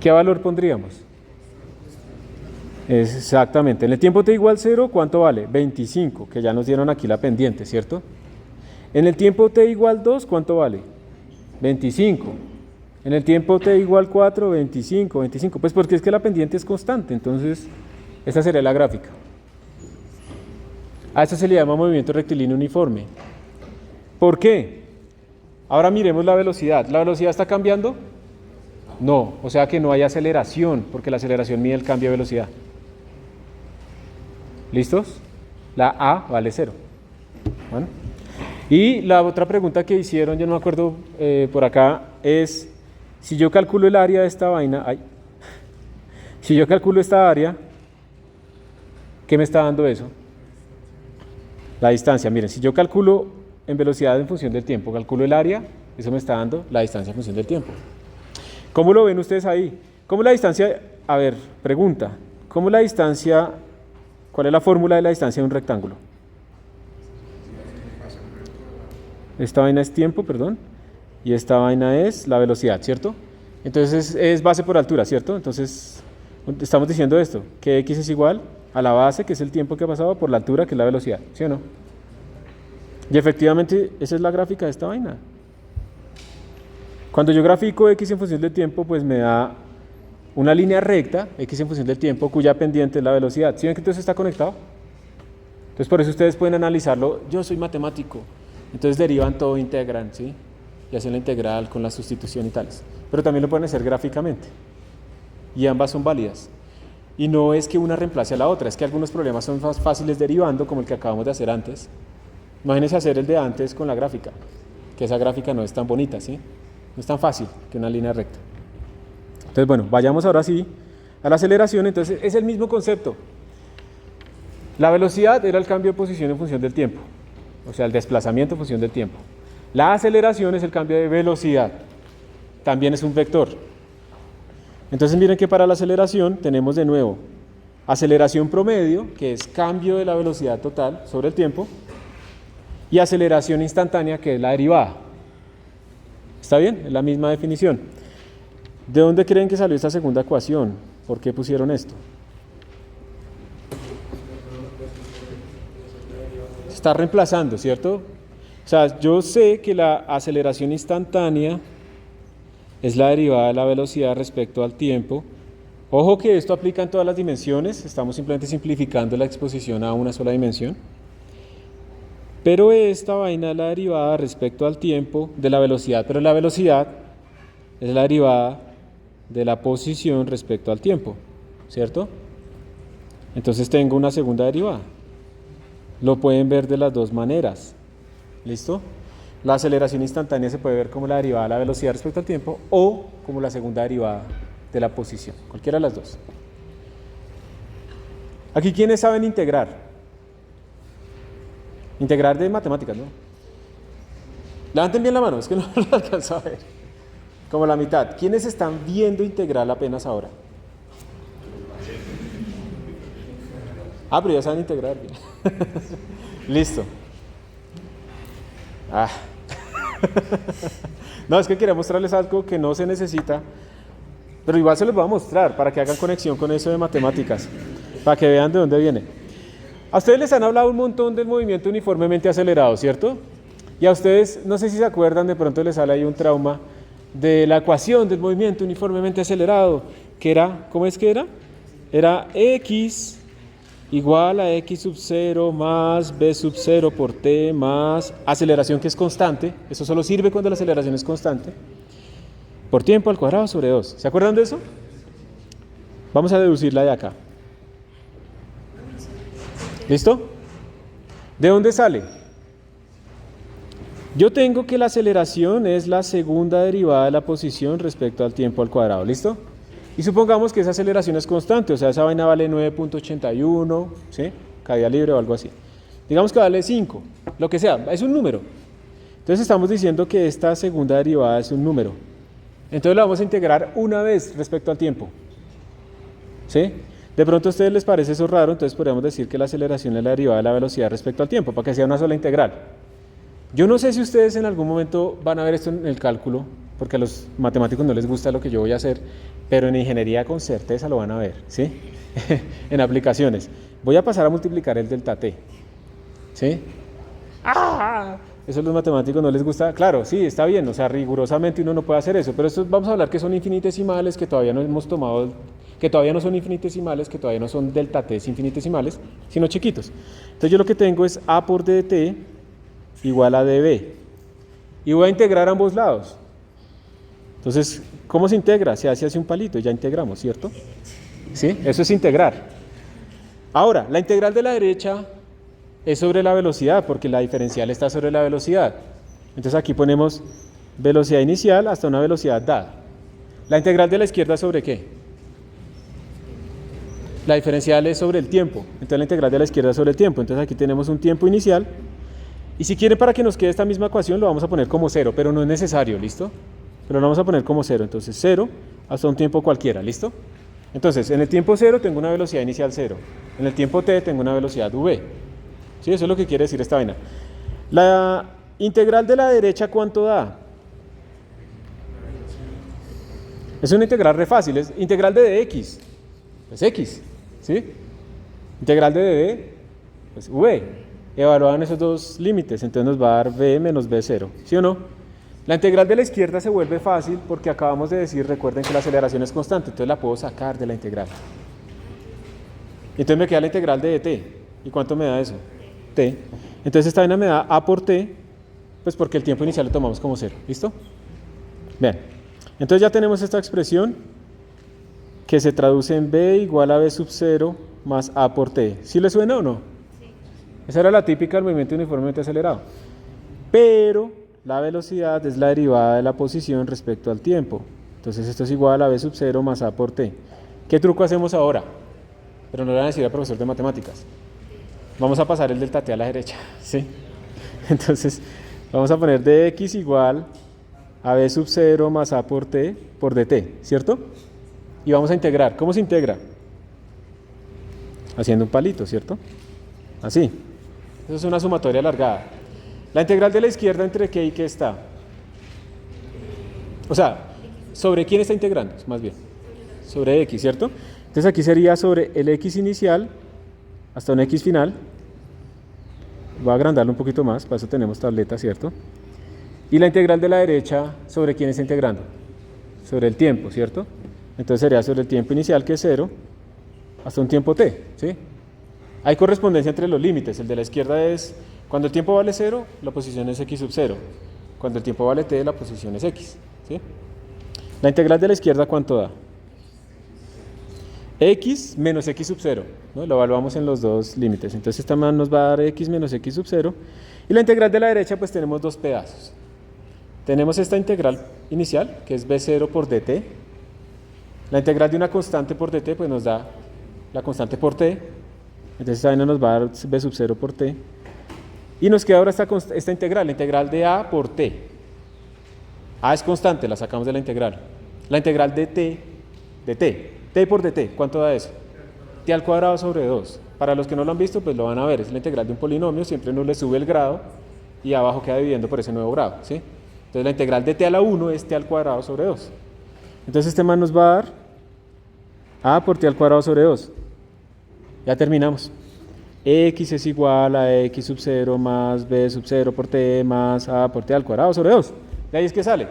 Speaker 1: ¿qué valor pondríamos? Exactamente, en el tiempo t igual 0, ¿cuánto vale? 25, que ya nos dieron aquí la pendiente, ¿cierto? En el tiempo t igual 2, ¿cuánto vale? 25. En el tiempo t igual 4, 25. Pues porque es que la pendiente es constante, entonces esta sería la gráfica. A eso se le llama movimiento rectilíneo uniforme. ¿Por qué? Ahora miremos la velocidad. ¿La velocidad está cambiando? No, o sea que no hay aceleración, porque la aceleración mide el cambio de velocidad. ¿Listos? La A vale 0. Bueno. Y la otra pregunta que hicieron, yo no me acuerdo por acá, es si yo calculo el área de esta vaina, si yo calculo esta área, ¿qué me está dando eso? La distancia, miren, si yo calculo en velocidad en función del tiempo, calculo el área, eso me está dando la distancia en función del tiempo. ¿Cómo lo ven ustedes ahí? ¿Cómo la distancia? A ver, pregunta. ¿Cómo la distancia? ¿Cuál es la fórmula de la distancia de un rectángulo? Esta vaina es tiempo, perdón, y esta vaina es la velocidad, ¿cierto? Entonces es base por altura, ¿cierto? Entonces estamos diciendo esto, que x es igual a la base, que es el tiempo que ha pasado, por la altura, que es la velocidad, ¿sí o no? Y efectivamente esa es la gráfica de esta vaina. Cuando yo grafico x en función del tiempo, pues me da una línea recta, x en función del tiempo, cuya pendiente es la velocidad. ¿Sí ven que entonces está conectado? Entonces por eso ustedes pueden analizarlo. Yo soy matemático, entonces derivan todo, integran, ¿sí? Y hacen la integral con la sustitución y tales. Pero también lo pueden hacer gráficamente. Y ambas son válidas. Y no es que una reemplace a la otra, es que algunos problemas son más fáciles derivando, como el que acabamos de hacer antes. Imagínense hacer el de antes con la gráfica, que esa gráfica no es tan bonita, ¿sí? No es tan fácil que una línea recta. Entonces, bueno, vayamos ahora sí a la aceleración. Entonces, es el mismo concepto. La velocidad era el cambio de posición en función del tiempo, o sea, el desplazamiento en función del tiempo. La aceleración es el cambio de velocidad, también es un vector. Entonces, miren que para la aceleración tenemos de nuevo aceleración promedio, que es cambio de la velocidad total sobre el tiempo, y aceleración instantánea, que es la derivada. ¿Está bien? Es la misma definición. ¿De dónde creen que salió esta segunda ecuación? ¿Por qué pusieron esto? Se está reemplazando, ¿cierto? O sea, yo sé que la aceleración instantánea es la derivada de la velocidad respecto al tiempo. Ojo que esto aplica en todas las dimensiones, estamos simplemente simplificando la exposición a una sola dimensión. Pero esta vaina es la derivada respecto al tiempo de la velocidad, pero la velocidad es la derivada de la posición respecto al tiempo, ¿cierto? Entonces tengo una segunda derivada. Lo pueden ver de las dos maneras. ¿Listo? La aceleración instantánea se puede ver como la derivada de la velocidad respecto al tiempo o como la segunda derivada de la posición, cualquiera de las dos. Aquí, ¿quiénes saben integrar? Integrar de matemáticas, ¿no? Levanten bien la mano, es que no lo alcanzo a ver. Como la mitad. ¿Quiénes están viendo integral apenas ahora? Pero ya saben integrar bien. Listo. No, es que quería mostrarles algo que no se necesita, pero igual se los voy a mostrar para que hagan conexión con eso de matemáticas, para que vean de dónde viene. A ustedes les han hablado un montón del movimiento uniformemente acelerado, ¿cierto? Y a ustedes, no sé si se acuerdan, de pronto les sale ahí un trauma de la ecuación del movimiento uniformemente acelerado, que era, ¿cómo es que era? Era x igual a x sub 0 más b sub 0 por t más aceleración, que es constante. Eso solo sirve cuando la aceleración es constante, por tiempo al cuadrado sobre 2. ¿Se acuerdan de eso? Vamos a deducirla de acá. ¿Listo? ¿De dónde sale? Yo tengo que la aceleración es la segunda derivada de la posición respecto al tiempo al cuadrado. ¿Listo? Y supongamos que esa aceleración es constante, o sea, esa vaina vale 9.81, ¿sí? Caída libre o algo así. Digamos que vale 5, lo que sea, es un número. Entonces estamos diciendo que esta segunda derivada es un número. Entonces la vamos a integrar una vez respecto al tiempo. ¿Sí? De pronto a ustedes les parece eso raro, entonces podríamos decir que la aceleración es la derivada de la velocidad respecto al tiempo, para que sea una sola integral. Yo no sé si ustedes en algún momento van a ver esto en el cálculo, porque a los matemáticos no les gusta lo que yo voy a hacer, pero en ingeniería con certeza lo van a ver, ¿sí? En aplicaciones. Voy a pasar a multiplicar el delta t, ¿sí? Eso a los matemáticos no les gusta. Claro, sí, está bien, o sea, rigurosamente uno no puede hacer eso, pero esto vamos a hablar que son infinitesimales, que todavía no hemos tomado, que todavía no son infinitesimales, que todavía no son delta t infinitesimales, sino chiquitos. Entonces yo lo que tengo es a por dt igual a db, y voy a integrar ambos lados. Entonces, ¿cómo se integra? Se hace así un palito y ya integramos, ¿cierto? ¿Sí? Eso es integrar. Ahora, la integral de la derecha es sobre la velocidad, porque la diferencial está sobre la velocidad. Entonces aquí ponemos velocidad inicial hasta una velocidad dada. La integral de la izquierda, ¿sobre qué? La diferencial es sobre el tiempo, entonces la integral de la izquierda es sobre el tiempo. Entonces aquí tenemos un tiempo inicial. Y si quieren, para que nos quede esta misma ecuación, lo vamos a poner como 0, pero no es necesario, ¿listo? Pero lo vamos a poner como 0, entonces 0 hasta un tiempo cualquiera, ¿listo? Entonces, en el tiempo 0 tengo una velocidad inicial 0, en el tiempo t tengo una velocidad v. ¿Sí? Eso es lo que quiere decir esta vaina. La integral de la derecha, ¿cuánto da? Es una integral re fácil, es integral de dx, es x, ¿sí? Integral de dv, pues v. Evaluaban esos dos límites, entonces nos va a dar v menos v0, ¿sí o no? La integral de la izquierda se vuelve fácil porque acabamos de decir, recuerden que la aceleración es constante, entonces la puedo sacar de la integral. Entonces me queda la integral de dt. ¿Y cuánto me da eso? T. Entonces esta vaina me da a por t, pues porque el tiempo inicial lo tomamos como 0, ¿listo? Bien, entonces ya tenemos esta expresión que se traduce en b igual a v sub 0 más a por t. ¿Sí le suena o no? Esa era la típica del movimiento uniformemente acelerado. Pero la velocidad es la derivada de la posición respecto al tiempo. Entonces esto es igual a v sub 0 más a por t. ¿Qué truco hacemos ahora? Pero no le van a decir al profesor de matemáticas. Vamos a pasar el delta t a la derecha, ¿sí? Entonces vamos a poner dx igual a v sub 0 más a por t por dt, ¿cierto? Y vamos a integrar. ¿Cómo se integra? Haciendo un palito, ¿cierto? Así. Eso es una sumatoria alargada. La integral de la izquierda entre qué y qué está. O sea, ¿sobre quién está integrando? Más bien. Sobre x, ¿cierto? Entonces aquí sería sobre el x inicial hasta un x final. Voy a agrandarlo un poquito más, para eso tenemos tableta, ¿cierto? Y la integral de la derecha, ¿sobre quién está integrando? Sobre el tiempo, ¿cierto? Entonces sería sobre el tiempo inicial, que es 0, hasta un tiempo t, ¿sí? Hay correspondencia entre los límites. El de la izquierda es, cuando el tiempo vale 0, la posición es x sub 0. Cuando el tiempo vale t, la posición es x, ¿sí? La integral de la izquierda, ¿cuánto da? X menos x sub 0, ¿no? Lo evaluamos en los dos límites. Entonces esta más nos va a dar x menos x sub 0. Y la integral de la derecha, pues tenemos dos pedazos. Tenemos esta integral inicial, que es b0 por dt. La integral de una constante por dt, pues nos da la constante por t. Entonces esta vaina nos va a dar b sub 0 por t. Y nos queda ahora esta integral, la integral de a por t. A es constante, la sacamos de la integral. La integral de t por dt, ¿cuánto da eso? T al cuadrado sobre 2. Para los que no lo han visto, pues lo van a ver. Es la integral de un polinomio, siempre uno le sube el grado y abajo queda dividiendo por ese nuevo grado, ¿sí? Entonces la integral de t a la 1 es t al cuadrado sobre 2. Entonces este más nos va a dar a por t al cuadrado sobre 2. Ya terminamos. X es igual a x sub 0 más b sub 0 por t más a por t al cuadrado sobre 2. De ahí es que sale.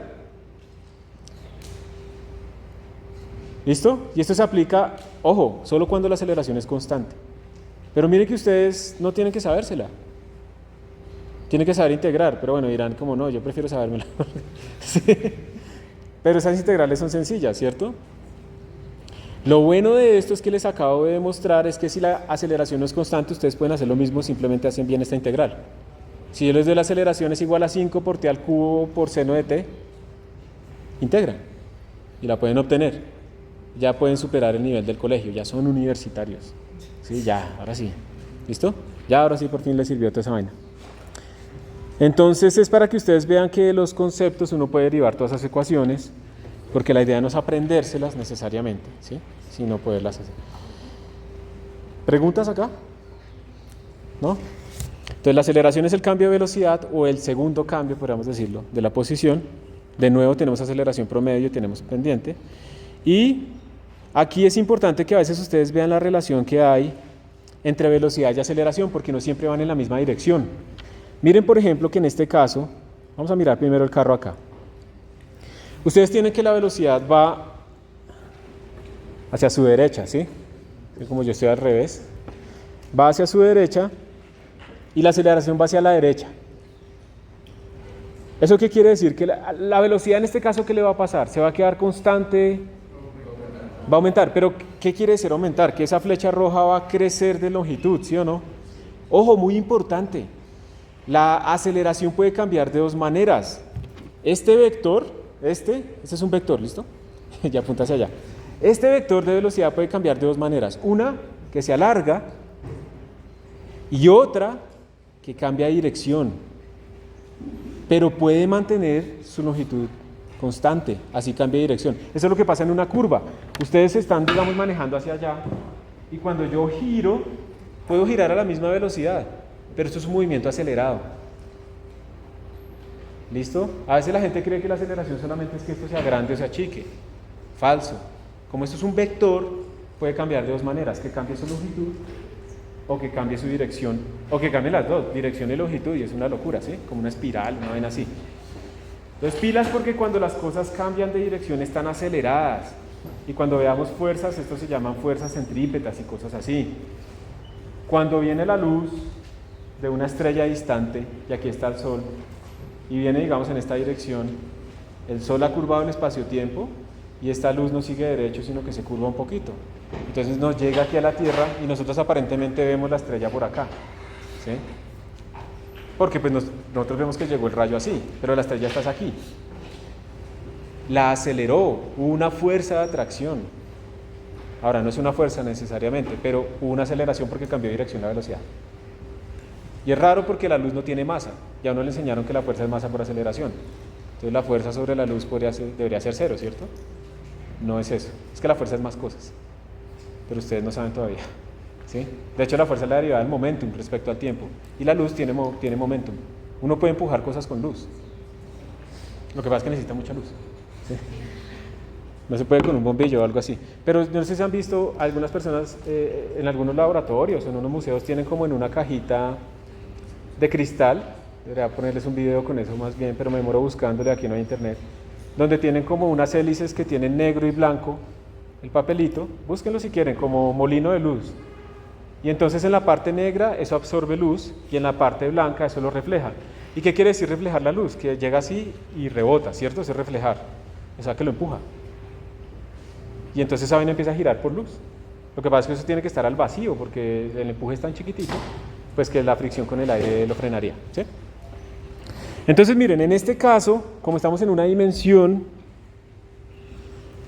Speaker 1: ¿Listo? Y esto se aplica, ojo, solo cuando la aceleración es constante. Pero miren que ustedes no tienen que sabérsela. Tienen que saber integrar, pero bueno, dirán como no, yo prefiero sabérmela. Sí. Pero esas integrales son sencillas, ¿cierto? Lo bueno de esto es que les acabo de demostrar es que si la aceleración no es constante, ustedes pueden hacer lo mismo, simplemente hacen bien esta integral. Si yo les doy la aceleración es igual a 5 por t al cubo por seno de t, integran y la pueden obtener. Ya pueden superar el nivel del colegio, ya son universitarios. Sí, ya, ahora sí. ¿Listo? Ya ahora sí por fin les sirvió toda esa vaina. Entonces es para que ustedes vean que de los conceptos uno puede derivar todas esas ecuaciones, porque la idea no es aprendérselas necesariamente, ¿sí? Sino poderlas hacer. ¿Preguntas acá? ¿No? Entonces la aceleración es el cambio de velocidad o el segundo cambio, podríamos decirlo, de la posición. De nuevo tenemos aceleración promedio y tenemos pendiente. Y aquí es importante que a veces ustedes vean la relación que hay entre velocidad y aceleración, porque no siempre van en la misma dirección. Miren, por ejemplo, que en este caso, vamos a mirar primero el carro acá. Ustedes tienen que la velocidad va hacia su derecha, ¿sí? Como yo estoy al revés. Va hacia su derecha y la aceleración va hacia la derecha. ¿Eso qué quiere decir? Que la velocidad en este caso, ¿qué le va a pasar? ¿Se va a quedar constante? Va a aumentar. ¿Pero qué quiere decir aumentar? Que esa flecha roja va a crecer de longitud, ¿sí o no? Ojo, muy importante. La aceleración puede cambiar de dos maneras. Este vector, este es un vector, ¿listo? Ya apunta hacia allá. Este vector de velocidad puede cambiar de dos maneras. Una, que se alarga, y otra, que cambia de dirección. Pero puede mantener su longitud constante, así cambia de dirección. Eso es lo que pasa en una curva. Ustedes están, digamos, manejando hacia allá, y cuando yo giro, puedo girar a la misma velocidad, pero esto es un movimiento acelerado. ¿Listo? A veces la gente cree que la aceleración solamente es que esto sea grande o sea chique. Falso. Como esto es un vector, puede cambiar de dos maneras, que cambie su longitud o que cambie su dirección, o que cambie las dos, dirección y longitud, y es una locura, ¿sí? Como una espiral, una vaina así. Entonces pilas, porque cuando las cosas cambian de dirección están aceleradas, y cuando veamos fuerzas, esto se llaman fuerzas centrípetas y cosas así. Cuando viene la luz de una estrella distante, y aquí está el Sol, y viene, digamos, en esta dirección, el Sol ha curvado en espacio-tiempo, y esta luz no sigue derecho, sino que se curva un poquito. Entonces nos llega aquí a la Tierra, y nosotros aparentemente vemos la estrella por acá, ¿sí? Porque pues nosotros vemos que llegó el rayo así, pero la estrella está aquí. La aceleró, hubo una fuerza de atracción. Ahora, no es una fuerza necesariamente, pero hubo una aceleración porque cambió de dirección la velocidad. Y es raro porque la luz no tiene masa. Ya uno le enseñaron que la fuerza es masa por aceleración. Entonces la fuerza sobre la luz debería ser cero, ¿cierto? No es eso. Es que la fuerza es más cosas. Pero ustedes no saben todavía, ¿sí? De hecho, la fuerza es la derivada del momentum respecto al tiempo. Y la luz tiene momentum. Uno puede empujar cosas con luz. Lo que pasa es que necesita mucha luz, ¿sí? No se puede con un bombillo o algo así. Pero no sé si han visto, algunas personas en algunos laboratorios, en unos museos, tienen como en una cajita de cristal. Debería ponerles un video con eso más bien, pero me demoro buscándole, aquí no hay internet. Donde tienen como unas hélices que tienen negro y blanco el papelito, búsquenlo si quieren, como molino de luz. Y entonces en la parte negra eso absorbe luz y en la parte blanca eso lo refleja. ¿Y qué quiere decir reflejar la luz? Que llega así y rebota, ¿cierto? Eso es reflejar, o sea que lo empuja. Y entonces esa vaina empieza a girar por luz. Lo que pasa es que eso tiene que estar al vacío porque el empuje es tan chiquitito, pues que la fricción con el aire lo frenaría, ¿sí? Entonces miren, en este caso, como estamos en una dimensión,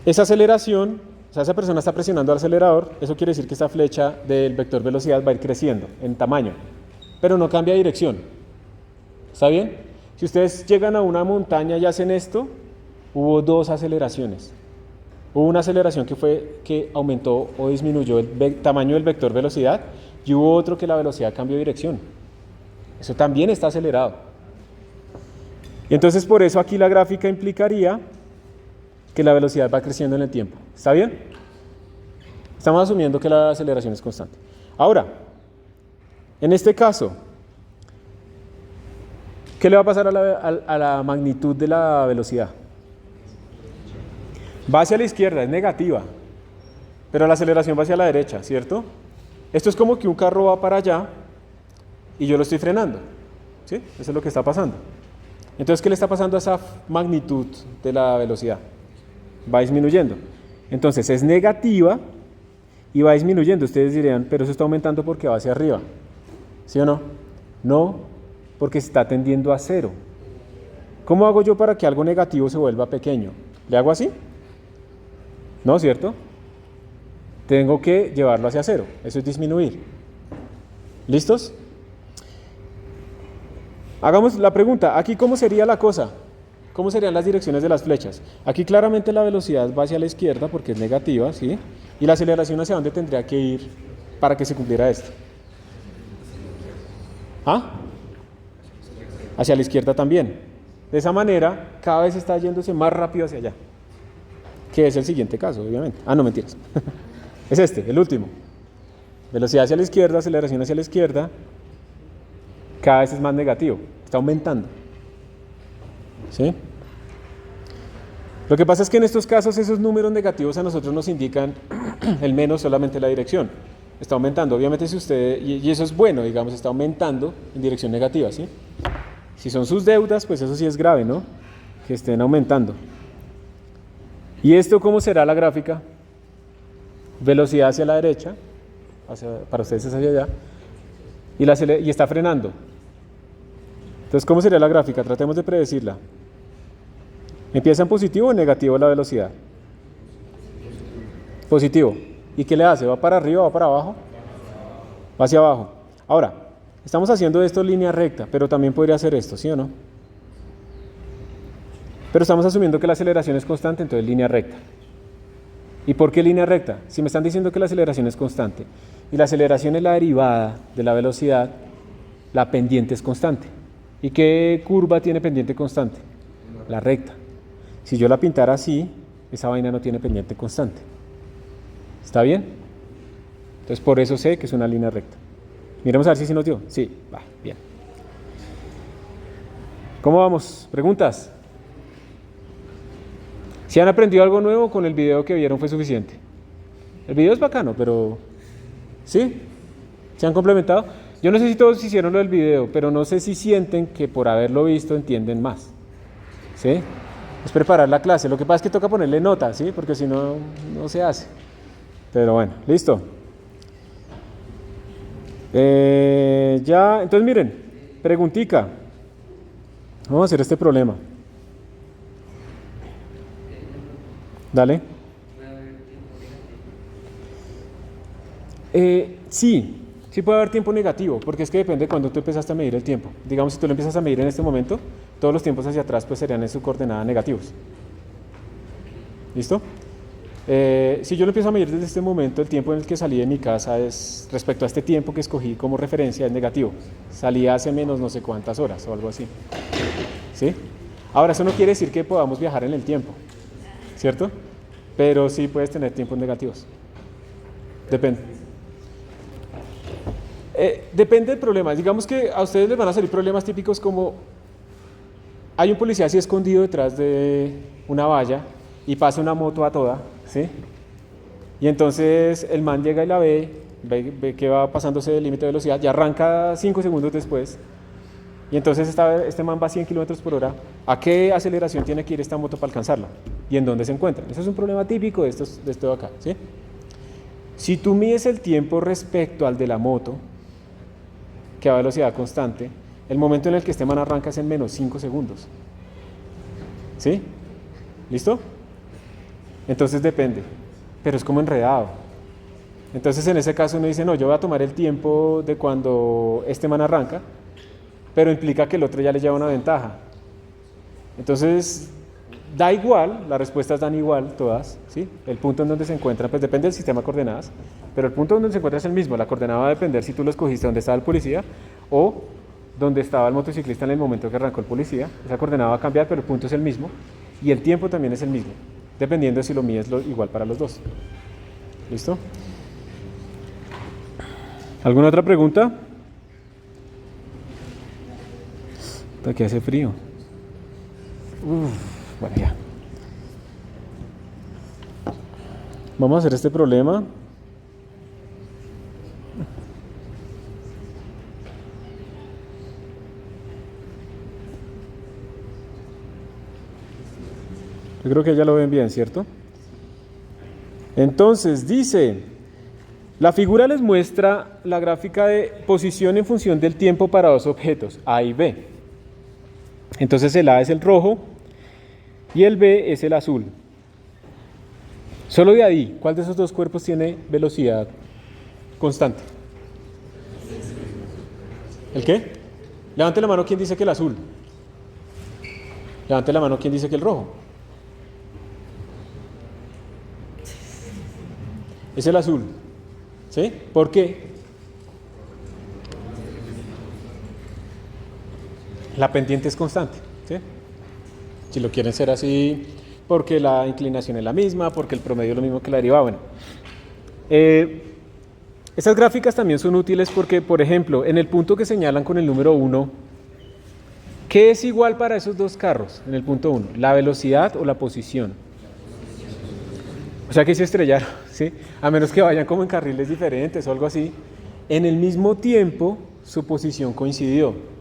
Speaker 1: esa aceleración, o sea, esa persona está presionando el acelerador, eso quiere decir que esta flecha del vector velocidad va a ir creciendo en tamaño, pero no cambia de dirección. ¿Está bien? Si ustedes llegan a una montaña y hacen esto, hubo dos aceleraciones. Hubo una aceleración que fue que aumentó o disminuyó el tamaño del vector velocidad, y hubo otro que la velocidad cambió de dirección. Eso también está acelerado. Y entonces por eso aquí la gráfica implicaría que la velocidad va creciendo en el tiempo. ¿Está bien? Estamos asumiendo que la aceleración es constante. Ahora, en este caso, ¿qué le va a pasar a la magnitud de la velocidad? Va hacia la izquierda, es negativa, pero la aceleración va hacia la derecha, ¿cierto? Esto es como que un carro va para allá y yo lo estoy frenando, ¿sí? Eso es lo que está pasando. Entonces, ¿qué le está pasando a esa magnitud de la velocidad? Va disminuyendo. Entonces, es negativa y va disminuyendo. Ustedes dirían, pero eso está aumentando porque va hacia arriba, ¿sí o no? No, porque está tendiendo a cero. ¿Cómo hago yo para que algo negativo se vuelva pequeño? ¿Le hago así? No, ¿cierto? Tengo que llevarlo hacia cero. Eso es disminuir. ¿Listos? Hagamos la pregunta. Aquí, ¿cómo sería la cosa? ¿Cómo serían las direcciones de las flechas? Aquí claramente la velocidad va hacia la izquierda porque es negativa, ¿sí? Y la aceleración hacia dónde tendría que ir para que se cumpliera esto. ¿Ah? Hacia la izquierda también. De esa manera, cada vez está yéndose más rápido hacia allá. Que es el siguiente caso, obviamente. Ah, no, mentiras. Es este, el último. Velocidad hacia la izquierda, aceleración hacia la izquierda. Cada vez es más negativo. Está aumentando. ¿Sí? Lo que pasa es que en estos casos esos números negativos a nosotros nos indican el menos solamente la dirección. Está aumentando. Obviamente si usted, y eso es bueno, digamos, está aumentando en dirección negativa, ¿sí? Si son sus deudas, pues eso sí es grave, ¿no? Que estén aumentando. ¿Y esto cómo será la gráfica? Velocidad hacia la derecha, para ustedes es hacia allá, y está frenando. Entonces, ¿cómo sería la gráfica? Tratemos de predecirla. ¿Empieza en positivo o en negativo la velocidad? Positivo. ¿Y qué le hace? ¿Va para arriba, va para abajo? Va hacia abajo. Ahora, estamos haciendo esto en línea recta, pero también podría hacer esto, ¿sí o no? Pero estamos asumiendo que la aceleración es constante, entonces línea recta. ¿Y por qué línea recta? Si me están diciendo que la aceleración es constante y la aceleración es la derivada de la velocidad, la pendiente es constante. ¿Y qué curva tiene pendiente constante? La recta. Si yo la pintara así, esa vaina no tiene pendiente constante. ¿Está bien? Entonces por eso sé que es una línea recta. Miremos a ver si se nos dio. Sí, va, bien. ¿Cómo vamos? ¿Preguntas? Si han aprendido algo nuevo, con el video que vieron fue suficiente. El video es bacano, pero ¿sí? ¿Se han complementado? Yo no sé si todos hicieron lo del video, pero no sé si sienten que por haberlo visto entienden más. ¿Sí? Es preparar la clase. Lo que pasa es que toca ponerle nota, ¿sí? Porque si no, no se hace. Pero bueno, listo. Ya, entonces miren, preguntica. Vamos a hacer este problema. Dale. Sí puede haber tiempo negativo, porque es que depende de cuando tú empezaste a medir el tiempo. Digamos, si tú lo empiezas a medir en este momento, todos los tiempos hacia atrás pues serían en su coordenada negativos. ¿Listo? Si yo lo empiezo a medir desde este momento, el tiempo en el que salí de mi casa es, respecto a este tiempo que escogí como referencia, es negativo. Salí hace menos no sé cuántas horas o algo así. ¿Sí? Ahora, eso no quiere decir que podamos viajar en el tiempo, ¿cierto? Pero sí puedes tener tiempos negativos. Depende. Depende del problema. Digamos que a ustedes les van a salir problemas típicos como hay un policía así escondido detrás de una valla y pasa una moto a toda, ¿sí? Y entonces el man llega y la ve que va pasándose del límite de velocidad y arranca 5 segundos después. Y entonces este man va a 100 kilómetros por hora. ¿A qué aceleración tiene que ir esta moto para alcanzarla? ¿Y en dónde se encuentra? Eso es un problema típico de esto de acá, ¿sí? Si tú mides el tiempo respecto al de la moto, que va a velocidad constante, el momento en el que este man arranca es en menos 5 segundos. ¿Sí? ¿Listo? Entonces depende, pero es como enredado. Entonces en ese caso uno dice, no, yo voy a tomar el tiempo de cuando este man arranca, pero implica que el otro ya le lleva una ventaja. Entonces, da igual, las respuestas dan igual todas, ¿sí? El punto en donde se encuentran, pues depende del sistema de coordenadas, pero el punto donde se encuentra es el mismo. La coordenada va a depender si tú lo escogiste donde estaba el policía o donde estaba el motociclista en el momento que arrancó el policía. Esa coordenada va a cambiar, pero el punto es el mismo y el tiempo también es el mismo, dependiendo de si lo mides igual para los dos. ¿Listo? ¿Alguna otra pregunta? Aquí hace frío. Bueno, ya. Vamos a hacer este problema. Yo creo que ya lo ven bien, ¿cierto? Entonces, dice, la figura les muestra la gráfica de posición en función del tiempo para dos objetos, A y B. Entonces el A es el rojo y el B es el azul. Solo de ahí, ¿cuál de esos dos cuerpos tiene velocidad constante? ¿El qué? Levante la mano quien dice que el azul. Levante la mano quien dice que el rojo. Es el azul. ¿Sí? ¿Por qué? La pendiente es constante, ¿sí? Si lo quieren ser así, porque la inclinación es la misma, porque el promedio es lo mismo que la derivada. Bueno, estas gráficas también son útiles porque, por ejemplo, en el punto que señalan con el número 1, ¿qué es igual para esos dos carros en el punto 1? ¿La velocidad o la posición? O sea que se estrellaron, ¿sí? A menos que vayan como en carriles diferentes o algo así. En el mismo tiempo, su posición coincidió.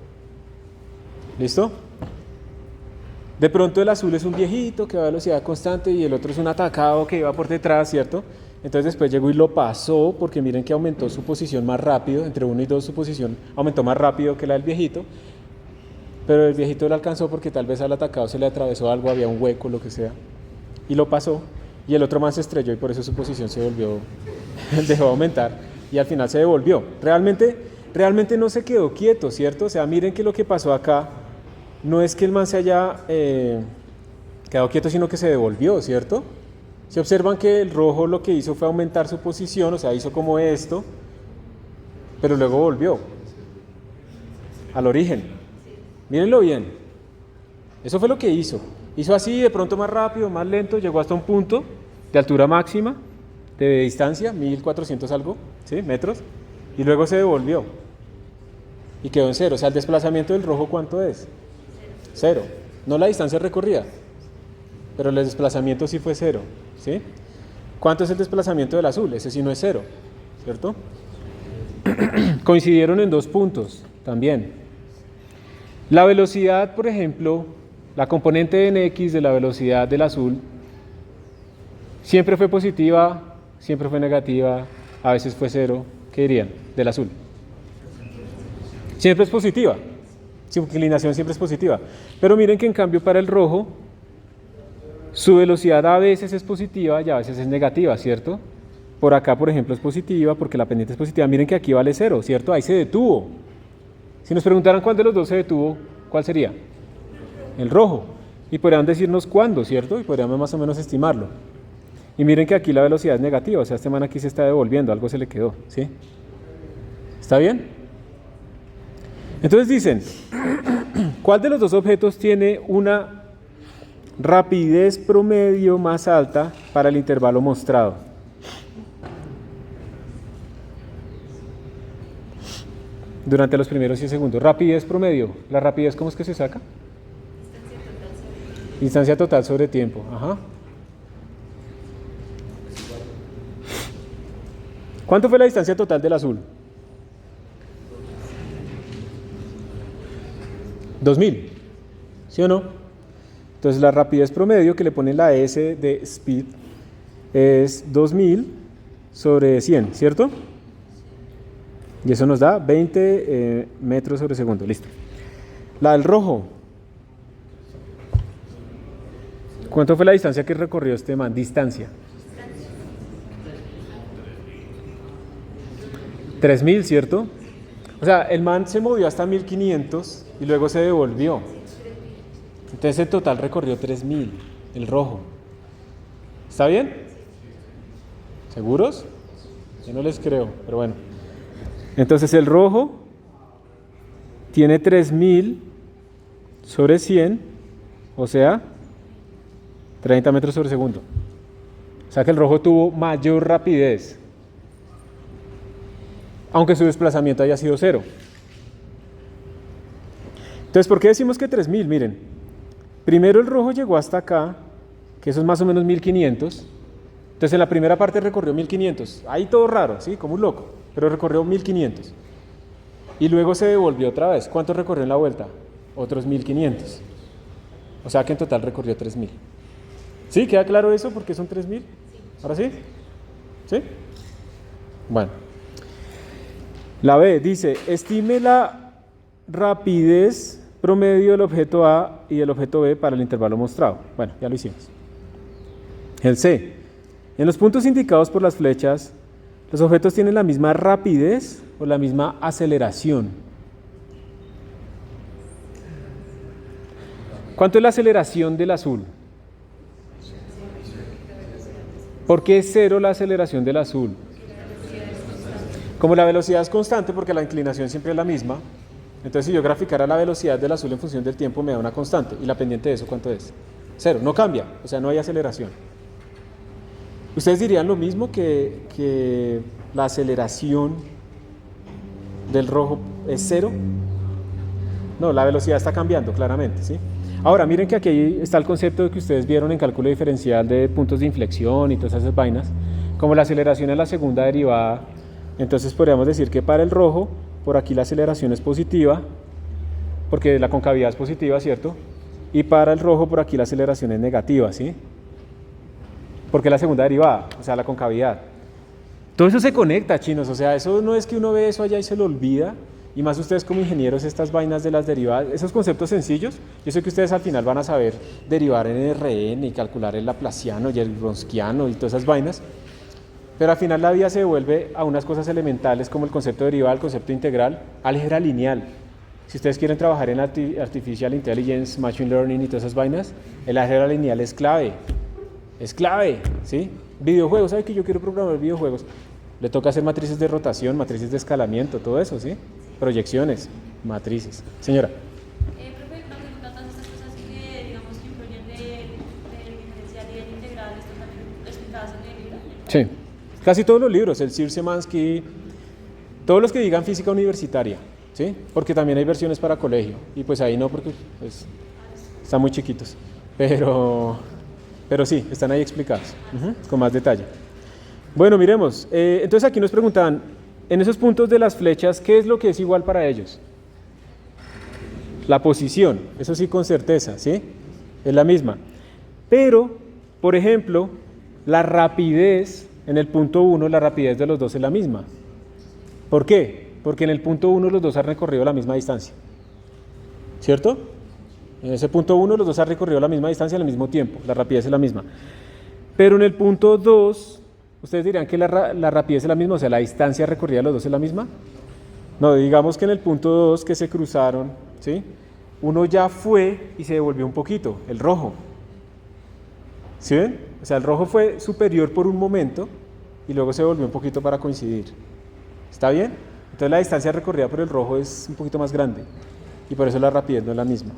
Speaker 1: ¿Listo? De pronto el azul es un viejito que va a velocidad constante y el otro es un atacado que iba por detrás, ¿cierto? Entonces después llegó y lo pasó porque miren que aumentó su posición más rápido, entre 1 y 2 su posición aumentó más rápido que la del viejito, pero el viejito lo alcanzó porque tal vez al atacado se le atravesó algo, había un hueco, lo que sea, y lo pasó. y el otro man se estrelló y por eso su posición se volvió, dejó de aumentar y al final se devolvió. Realmente no se quedó quieto, ¿cierto? O sea, miren que lo que pasó acá no es que el man se haya quedado quieto, sino que se devolvió, ¿cierto? Si observan que el rojo lo que hizo fue aumentar su posición, o sea, hizo como esto, pero luego volvió al origen. Mírenlo bien. Eso fue lo que hizo. Hizo así, de pronto más rápido, más lento, llegó hasta un punto de altura máxima, de distancia, 1400 algo, ¿sí? Metros, y luego se devolvió. Y quedó en cero. O sea, el desplazamiento del rojo, ¿cuánto es? Cero. No la distancia recorrida, pero el desplazamiento sí fue cero, ¿sí? ¿Cuánto es el desplazamiento del azul? Ese sí no es cero, ¿cierto? Coincidieron en 2 puntos también. La velocidad, por ejemplo, la componente en X de la velocidad del azul siempre fue positiva, siempre fue negativa, a veces fue cero. ¿Qué dirían del azul? Siempre es positiva, su inclinación siempre es positiva. Pero miren que en cambio para el rojo, su velocidad a veces es positiva y a veces es negativa, ¿cierto? Por acá, por ejemplo, es positiva porque la pendiente es positiva. Miren que aquí vale cero, ¿cierto? Ahí se detuvo. Si nos preguntaran cuál de los dos se detuvo, ¿cuál sería? El rojo. Y podrían decirnos cuándo, ¿cierto? Y podríamos más o menos estimarlo. Y miren que aquí la velocidad es negativa, o sea, este man aquí se está devolviendo, algo se le quedó, ¿sí? ¿Está bien? Entonces dicen, ¿cuál de los dos objetos tiene una rapidez promedio más alta para el intervalo mostrado? Durante los primeros 10 segundos. Rapidez promedio. ¿La rapidez cómo es que se saca? Distancia total sobre tiempo. Ajá. ¿Cuánto fue la distancia total del azul? 2000. ¿Sí o no? Entonces la rapidez promedio que le ponen la S de speed es 2000 sobre 100, ¿cierto? Y eso nos da 20 metros sobre segundo. Listo. La del rojo. ¿Cuánto fue la distancia que recorrió este man? Distancia. 3000, ¿cierto? O sea, el man se movió hasta 1500 y luego se devolvió. Entonces en total recorrió 3000, el rojo. ¿Está bien? ¿Seguros? Yo no les creo, pero bueno. Entonces el rojo tiene 3000 sobre 100, o sea, 30 metros sobre segundo. O sea que el rojo tuvo mayor rapidez, aunque su desplazamiento haya sido cero. Entonces, ¿por qué decimos que 3000? Miren, primero el rojo llegó hasta acá, que eso es más o menos 1500. Entonces en la primera parte recorrió 1500, ahí todo raro, ¿sí? Como un loco, pero recorrió 1500. Y luego se devolvió otra vez. ¿Cuánto recorrió en la vuelta? Otros 1500. O sea que en total recorrió 3000. ¿Sí? ¿Queda claro eso? ¿Por qué son 3000? ¿Ahora sí? ¿Sí? Bueno. La B dice, estime la rapidez promedio del objeto A y del objeto B para el intervalo mostrado. Bueno, ya lo hicimos. El C. En los puntos indicados por las flechas, ¿los objetos tienen la misma rapidez o la misma aceleración? ¿Cuánto es la aceleración del azul? ¿Por qué es cero la aceleración del azul? Como la velocidad es constante, porque la inclinación siempre es la misma, entonces si yo graficara la velocidad del azul en función del tiempo me da una constante. ¿Y la pendiente de eso cuánto es? Cero, no cambia, o sea, no hay aceleración. ¿Ustedes dirían lo mismo que la aceleración del rojo es cero? No, la velocidad está cambiando claramente, ¿sí? Ahora, miren que aquí está el concepto que ustedes vieron en cálculo diferencial de puntos de inflexión y todas esas vainas. Como la aceleración es la segunda derivada, entonces podríamos decir que para el rojo, por aquí la aceleración es positiva, porque la concavidad es positiva, ¿cierto? Y para el rojo, por aquí la aceleración es negativa, ¿sí? Porque la segunda derivada, o sea, la concavidad. Todo eso se conecta, chinos, o sea, eso no es que uno ve eso allá y se lo olvida, Y más ustedes como ingenieros, estas vainas de las derivadas, esos conceptos sencillos, yo sé que ustedes al final van a saber derivar en RN y calcular el laplaciano y el wronskiano y todas esas vainas, pero al final la vida se devuelve a unas cosas elementales como el concepto de derivada, el concepto integral, álgebra lineal. Si ustedes quieren trabajar en Artificial Intelligence, Machine Learning y todas esas vainas, el álgebra lineal es clave, ¿sí? Videojuegos, ¿sabe que yo quiero programar videojuegos? Le toca hacer matrices de rotación, matrices de escalamiento, todo eso, ¿sí? Proyecciones, matrices. Señora.
Speaker 5: Profe, una pregunta, todas estas cosas que, digamos, que influyen del diferencial y del integral, ¿están también explicadas en el libro?
Speaker 1: Sí, casi todos los libros, el Sir-Szymanski, todos los que digan física universitaria, ¿sí? Porque también hay versiones para colegio, y pues ahí no, porque pues, están muy chiquitos, pero sí, están ahí explicados, con más detalle. Bueno, miremos, entonces aquí nos preguntaban, en esos puntos de las flechas, ¿qué es lo que es igual para ellos? La posición, eso sí con certeza, ¿sí? Es la misma. Pero, por ejemplo, la rapidez, en el punto 1, la rapidez de los dos es la misma. ¿Por qué? Porque en el punto 1 los dos han recorrido la misma distancia. ¿Cierto? En ese punto 1 los dos han recorrido la misma distancia al mismo tiempo, la rapidez es la misma. Pero en el punto 2, ustedes dirán que la rapidez es la misma, o sea, la distancia recorrida de los dos es la misma. No, digamos que en el punto 2 que se cruzaron, ¿sí? Uno ya fue y se devolvió un poquito, el rojo. ¿Sí ven? O sea, el rojo fue superior por un momento y luego se devolvió un poquito para coincidir. ¿Está bien? Entonces la distancia recorrida por el rojo es un poquito más grande y por eso la rapidez no es la misma.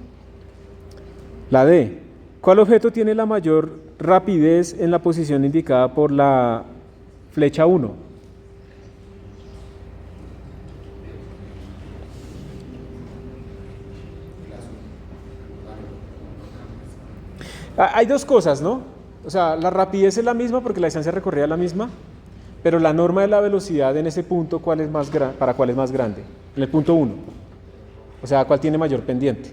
Speaker 1: La D. ¿Cuál objeto tiene la mayor rapidez en la posición indicada por la flecha 1? Hay dos cosas, ¿no? O sea, la rapidez es la misma porque la distancia recorrida es la misma, pero la norma de la velocidad en ese punto, ¿para cuál es más grande? En el punto 1. O sea, ¿cuál tiene mayor pendiente?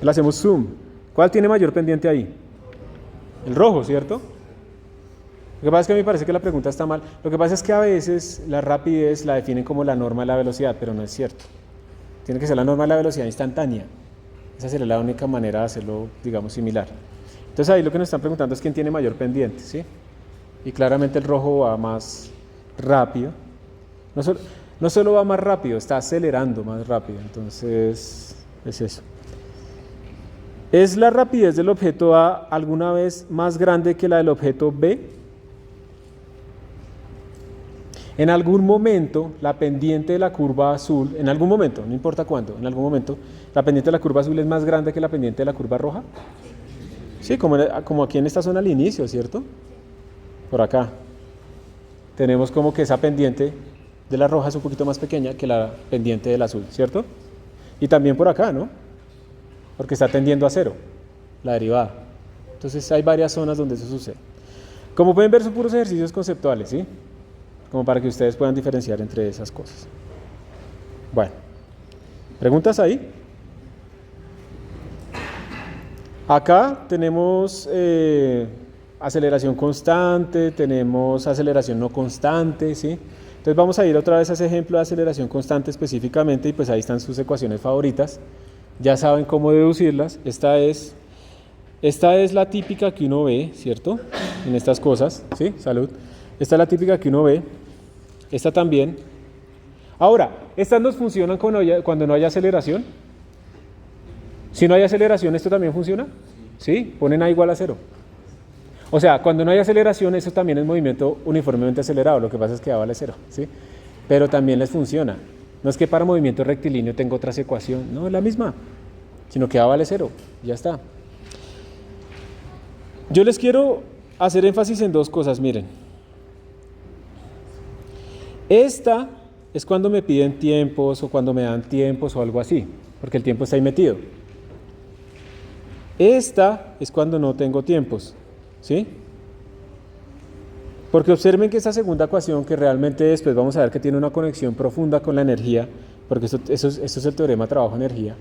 Speaker 1: Le hacemos zoom. ¿Cuál tiene mayor pendiente ahí? El rojo, ¿cierto? Lo que pasa es que a mí me parece que la pregunta está mal. Lo que pasa es que a veces la rapidez la definen como la norma de la velocidad, pero no es cierto. Tiene que ser la norma de la velocidad instantánea. Esa sería la única manera de hacerlo, digamos, similar. Entonces ahí lo que nos están preguntando es quién tiene mayor pendiente, ¿sí? Y claramente el rojo va más rápido. No solo va más rápido, está acelerando más rápido. Entonces, es eso. ¿Es la rapidez del objeto A alguna vez más grande que la del objeto B? En algún momento, la pendiente de la curva azul, en algún momento, no importa cuándo, en algún momento, la pendiente de la curva azul es más grande que la pendiente de la curva roja. Sí, como aquí en esta zona al inicio, ¿cierto? Por acá. Tenemos como que esa pendiente de la roja es un poquito más pequeña que la pendiente del azul, ¿cierto? Y también por acá, ¿no? Porque está tendiendo a cero, la derivada. Entonces hay varias zonas donde eso sucede. Como pueden ver, son puros ejercicios conceptuales, ¿sí? Como para que ustedes puedan diferenciar entre esas cosas. Bueno, ¿preguntas ahí? Acá tenemos aceleración constante, tenemos aceleración no constante, ¿sí? Entonces vamos a ir otra vez a ese ejemplo de aceleración constante específicamente y pues ahí están sus ecuaciones favoritas. Ya saben cómo deducirlas. Esta es la típica que uno ve, ¿cierto? En estas cosas, ¿sí? Salud. Esta es la típica que uno ve. Esta también. Ahora, ¿estas nos funcionan cuando no hay aceleración? Si no hay aceleración, ¿esto también funciona? ¿Sí? Ponen A igual a 0. O sea, cuando no hay aceleración, eso también es movimiento uniformemente acelerado. Lo que pasa es que A vale 0, ¿sí? Pero también les funciona. No es que para movimiento rectilíneo tengo otra ecuación. No, es la misma. Sino que A vale 0. Ya está. Yo les quiero hacer énfasis en dos cosas, miren. Esta es cuando me piden tiempos o cuando me dan tiempos o algo así, porque el tiempo está ahí metido. Esta es cuando no tengo tiempos, ¿sí? Porque observen que esta segunda ecuación, que realmente después vamos a ver que tiene una conexión profunda con la energía, porque esto es el teorema trabajo-energía.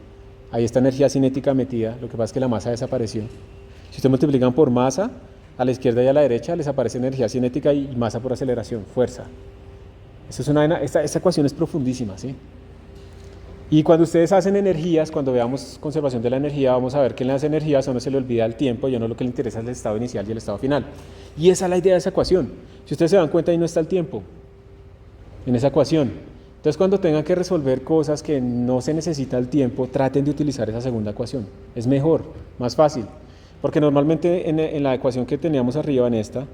Speaker 1: Ahí está energía cinética metida, lo que pasa es que la masa desapareció. Si ustedes multiplican por masa, a la izquierda y a la derecha les aparece energía cinética y masa por aceleración, fuerza. Esta ecuación es profundísima, ¿sí? Y cuando ustedes hacen energías, cuando veamos conservación de la energía, vamos a ver que en las energías a uno se le olvida el tiempo y a uno lo que le interesa es el estado inicial y el estado final. Y esa es la idea de esa ecuación. Si ustedes se dan cuenta, ahí no está el tiempo en esa ecuación. Entonces, cuando tengan que resolver cosas que no se necesita el tiempo, traten de utilizar esa segunda ecuación. Es mejor, más fácil. Porque normalmente en la ecuación que teníamos arriba, en esta,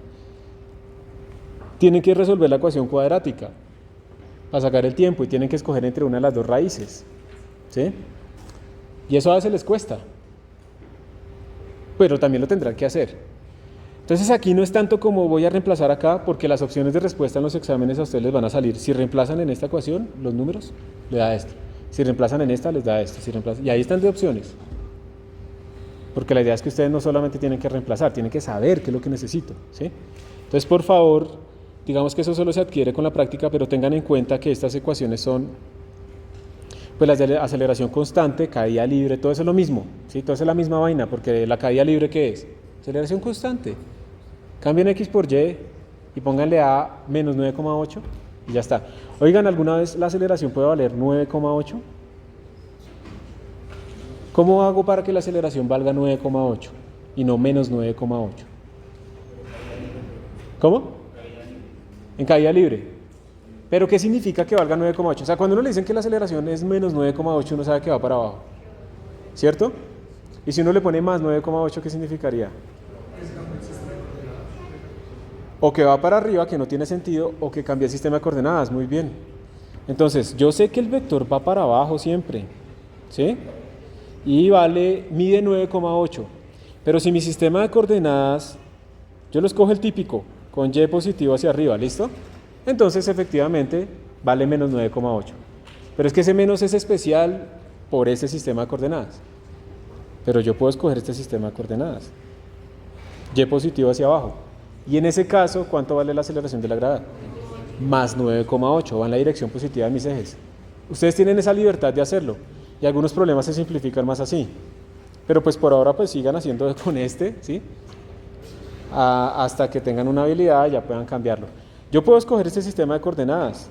Speaker 1: tienen que resolver la ecuación cuadrática para sacar el tiempo y tienen que escoger entre una de las dos raíces, ¿sí? Y eso a veces les cuesta, pero también lo tendrán que hacer. Entonces aquí no es tanto como voy a reemplazar acá, porque las opciones de respuesta en los exámenes a ustedes les van a salir. Si reemplazan en esta ecuación los números, le da esto. Si reemplazan en esta, les da esto. Y ahí están de opciones. Porque la idea es que ustedes no solamente tienen que reemplazar, tienen que saber qué es lo que necesito, ¿sí? Entonces, por favor, digamos que eso solo se adquiere con la práctica, pero tengan en cuenta que estas ecuaciones son, pues las de aceleración constante, caída libre, todo eso es lo mismo, ¿sí? Todo eso es la misma vaina, porque la caída libre, ¿qué es? Aceleración constante. Cambien X por Y y pónganle a menos 9,8 y ya está. Oigan, ¿alguna vez la aceleración puede valer 9,8? ¿Cómo hago para que la aceleración valga 9,8 y no menos 9,8? ¿Cómo? En caída libre. ¿Pero qué significa que valga 9,8? O sea, cuando uno le dicen que la aceleración es menos 9,8, uno sabe que va para abajo, ¿cierto? Y si uno le pone más 9,8, ¿qué significaría? O que va para arriba, que no tiene sentido, o que cambia el sistema de coordenadas. Muy bien. Entonces, yo sé que el vector va para abajo siempre, ¿sí? Y mide 9,8. Pero si mi sistema de coordenadas, yo lo escojo el típico, con Y positivo hacia arriba, ¿listo? Entonces, efectivamente, vale menos 9,8. Pero es que ese menos es especial por ese sistema de coordenadas. Pero yo puedo escoger este sistema de coordenadas. Y positivo hacia abajo. Y en ese caso, ¿cuánto vale la aceleración de la gravedad? Más 9,8, va en la dirección positiva de mis ejes. Ustedes tienen esa libertad de hacerlo. Y algunos problemas se simplifican más así. Pero pues por ahora pues sigan haciendo con este, ¿sí? Hasta que tengan una habilidad ya puedan cambiarlo. Yo puedo escoger este sistema de coordenadas.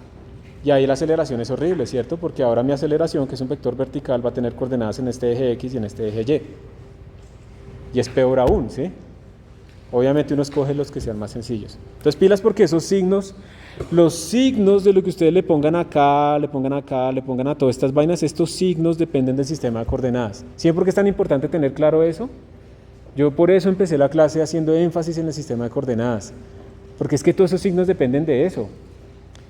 Speaker 1: Y ahí la aceleración es horrible, ¿cierto? Porque ahora mi aceleración, que es un vector vertical, va a tener coordenadas en este eje X y en este eje Y. Y es peor aún, ¿sí? Obviamente uno escoge los que sean más sencillos. Entonces pilas, porque esos signos, los signos de lo que ustedes le pongan acá, le pongan a todas estas vainas, estos signos dependen del sistema de coordenadas. ¿Siempre porque es tan importante tener claro eso? Yo por eso empecé la clase haciendo énfasis en el sistema de coordenadas. Porque es que todos esos signos dependen de eso.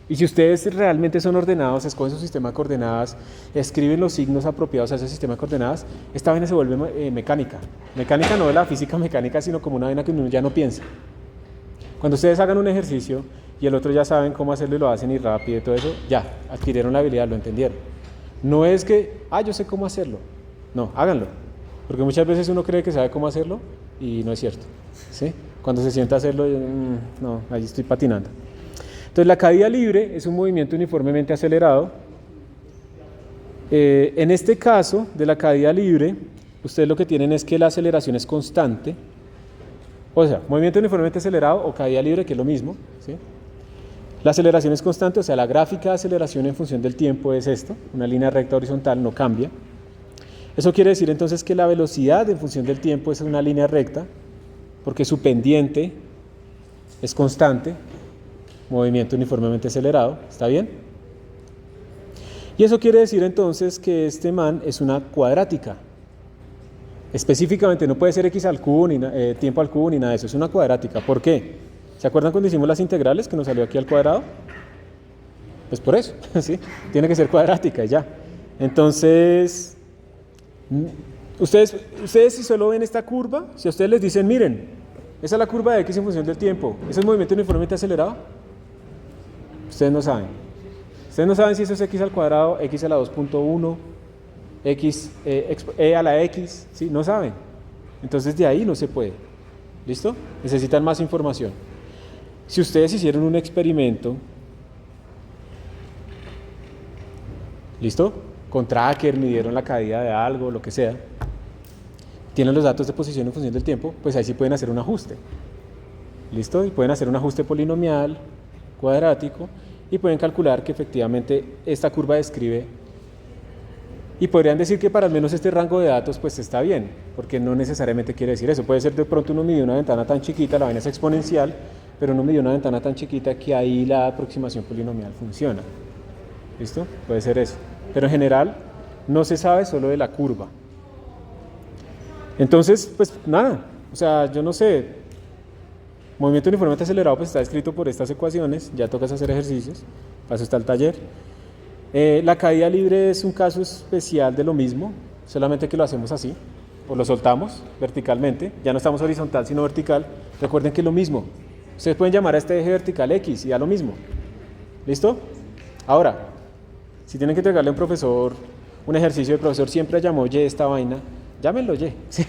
Speaker 1: Y si ustedes realmente son ordenados, escogen su sistema de coordenadas, escriben los signos apropiados a ese sistema de coordenadas, esta vaina se vuelve mecánica. Mecánica no de la física mecánica, sino como una vaina que uno ya no piensa. Cuando ustedes hagan un ejercicio y el otro ya saben cómo hacerlo y lo hacen y rápido y todo eso, ya, adquirieron la habilidad, lo entendieron. No es que, yo sé cómo hacerlo. No, háganlo. Porque muchas veces uno cree que sabe cómo hacerlo y no es cierto, ¿sí? Cuando se sienta a hacerlo, no, ahí estoy patinando. Entonces, la caída libre es un movimiento uniformemente acelerado. En este caso de la caída libre, ustedes lo que tienen es que la aceleración es constante. O sea, movimiento uniformemente acelerado o caída libre, que es lo mismo, ¿sí? La aceleración es constante, o sea, la gráfica de aceleración en función del tiempo es esto, una línea recta horizontal, no cambia. Eso quiere decir entonces que la velocidad en función del tiempo es una línea recta, porque su pendiente es constante. Movimiento uniformemente acelerado, ¿está bien? Y eso quiere decir entonces que este man es una cuadrática. Específicamente no puede ser x al cubo, ni tiempo al cubo, ni nada de eso, es una cuadrática. ¿Por qué? ¿Se acuerdan cuando hicimos las integrales que nos salió aquí al cuadrado? Pues por eso, ¿sí? Tiene que ser cuadrática y ya. Entonces, ustedes si solo ven esta curva, si a ustedes les dicen, miren, esa es la curva de x en función del tiempo, ¿ese es movimiento uniformemente acelerado? Ustedes no saben. Ustedes no saben si eso es x al cuadrado, x a la 2.1, x, e a la x, ¿sí? No saben. Entonces de ahí no se puede. ¿Listo? Necesitan más información. Si ustedes hicieron un experimento, ¿listo? Con tracker, midieron la caída de algo, lo que sea, tienen los datos de posición en función del tiempo, pues ahí sí pueden hacer un ajuste. ¿Listo? Y pueden hacer un ajuste polinomial, cuadrático, y pueden calcular que efectivamente esta curva describe, y podrían decir que para al menos este rango de datos pues está bien, porque no necesariamente quiere decir eso. Puede ser de pronto uno midió una ventana tan chiquita, la vaina es exponencial, pero uno midió una ventana tan chiquita que ahí la aproximación polinomial funciona. ¿Listo? Puede ser eso. Pero en general no se sabe solo de la curva. Entonces, pues nada, o sea, yo no sé, movimiento uniformemente acelerado pues está escrito por estas ecuaciones, ya tocas hacer ejercicios, para eso está el taller. La caída libre es un caso especial de lo mismo, solamente que lo hacemos así, o lo soltamos verticalmente, ya no estamos horizontal sino vertical. Recuerden que es lo mismo, ustedes pueden llamar a este eje vertical X y da lo mismo. ¿Listo? Ahora, si tienen que entregarle a un profesor un ejercicio, el profesor siempre llamó Y esta vaina, llámenlo Y, ¿sí?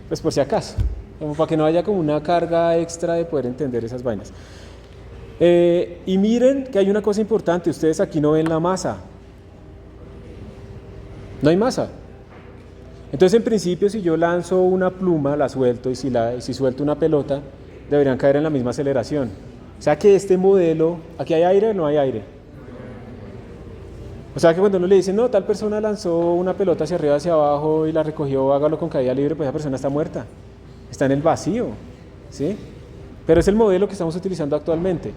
Speaker 1: Pues por si acaso, como para que no haya como una carga extra de poder entender esas vainas. Y miren que hay una cosa importante, ustedes aquí no ven la masa, no hay masa. Entonces en principio si yo lanzo una pluma, la suelto, y si suelto una pelota, deberían caer en la misma aceleración. O sea que este modelo, ¿aquí hay aire o no hay aire? O sea que cuando uno le dice, no, tal persona lanzó una pelota hacia arriba, hacia abajo y la recogió, hágalo con caída libre, pues esa persona está muerta, está en el vacío, ¿sí? Pero es el modelo que estamos utilizando actualmente.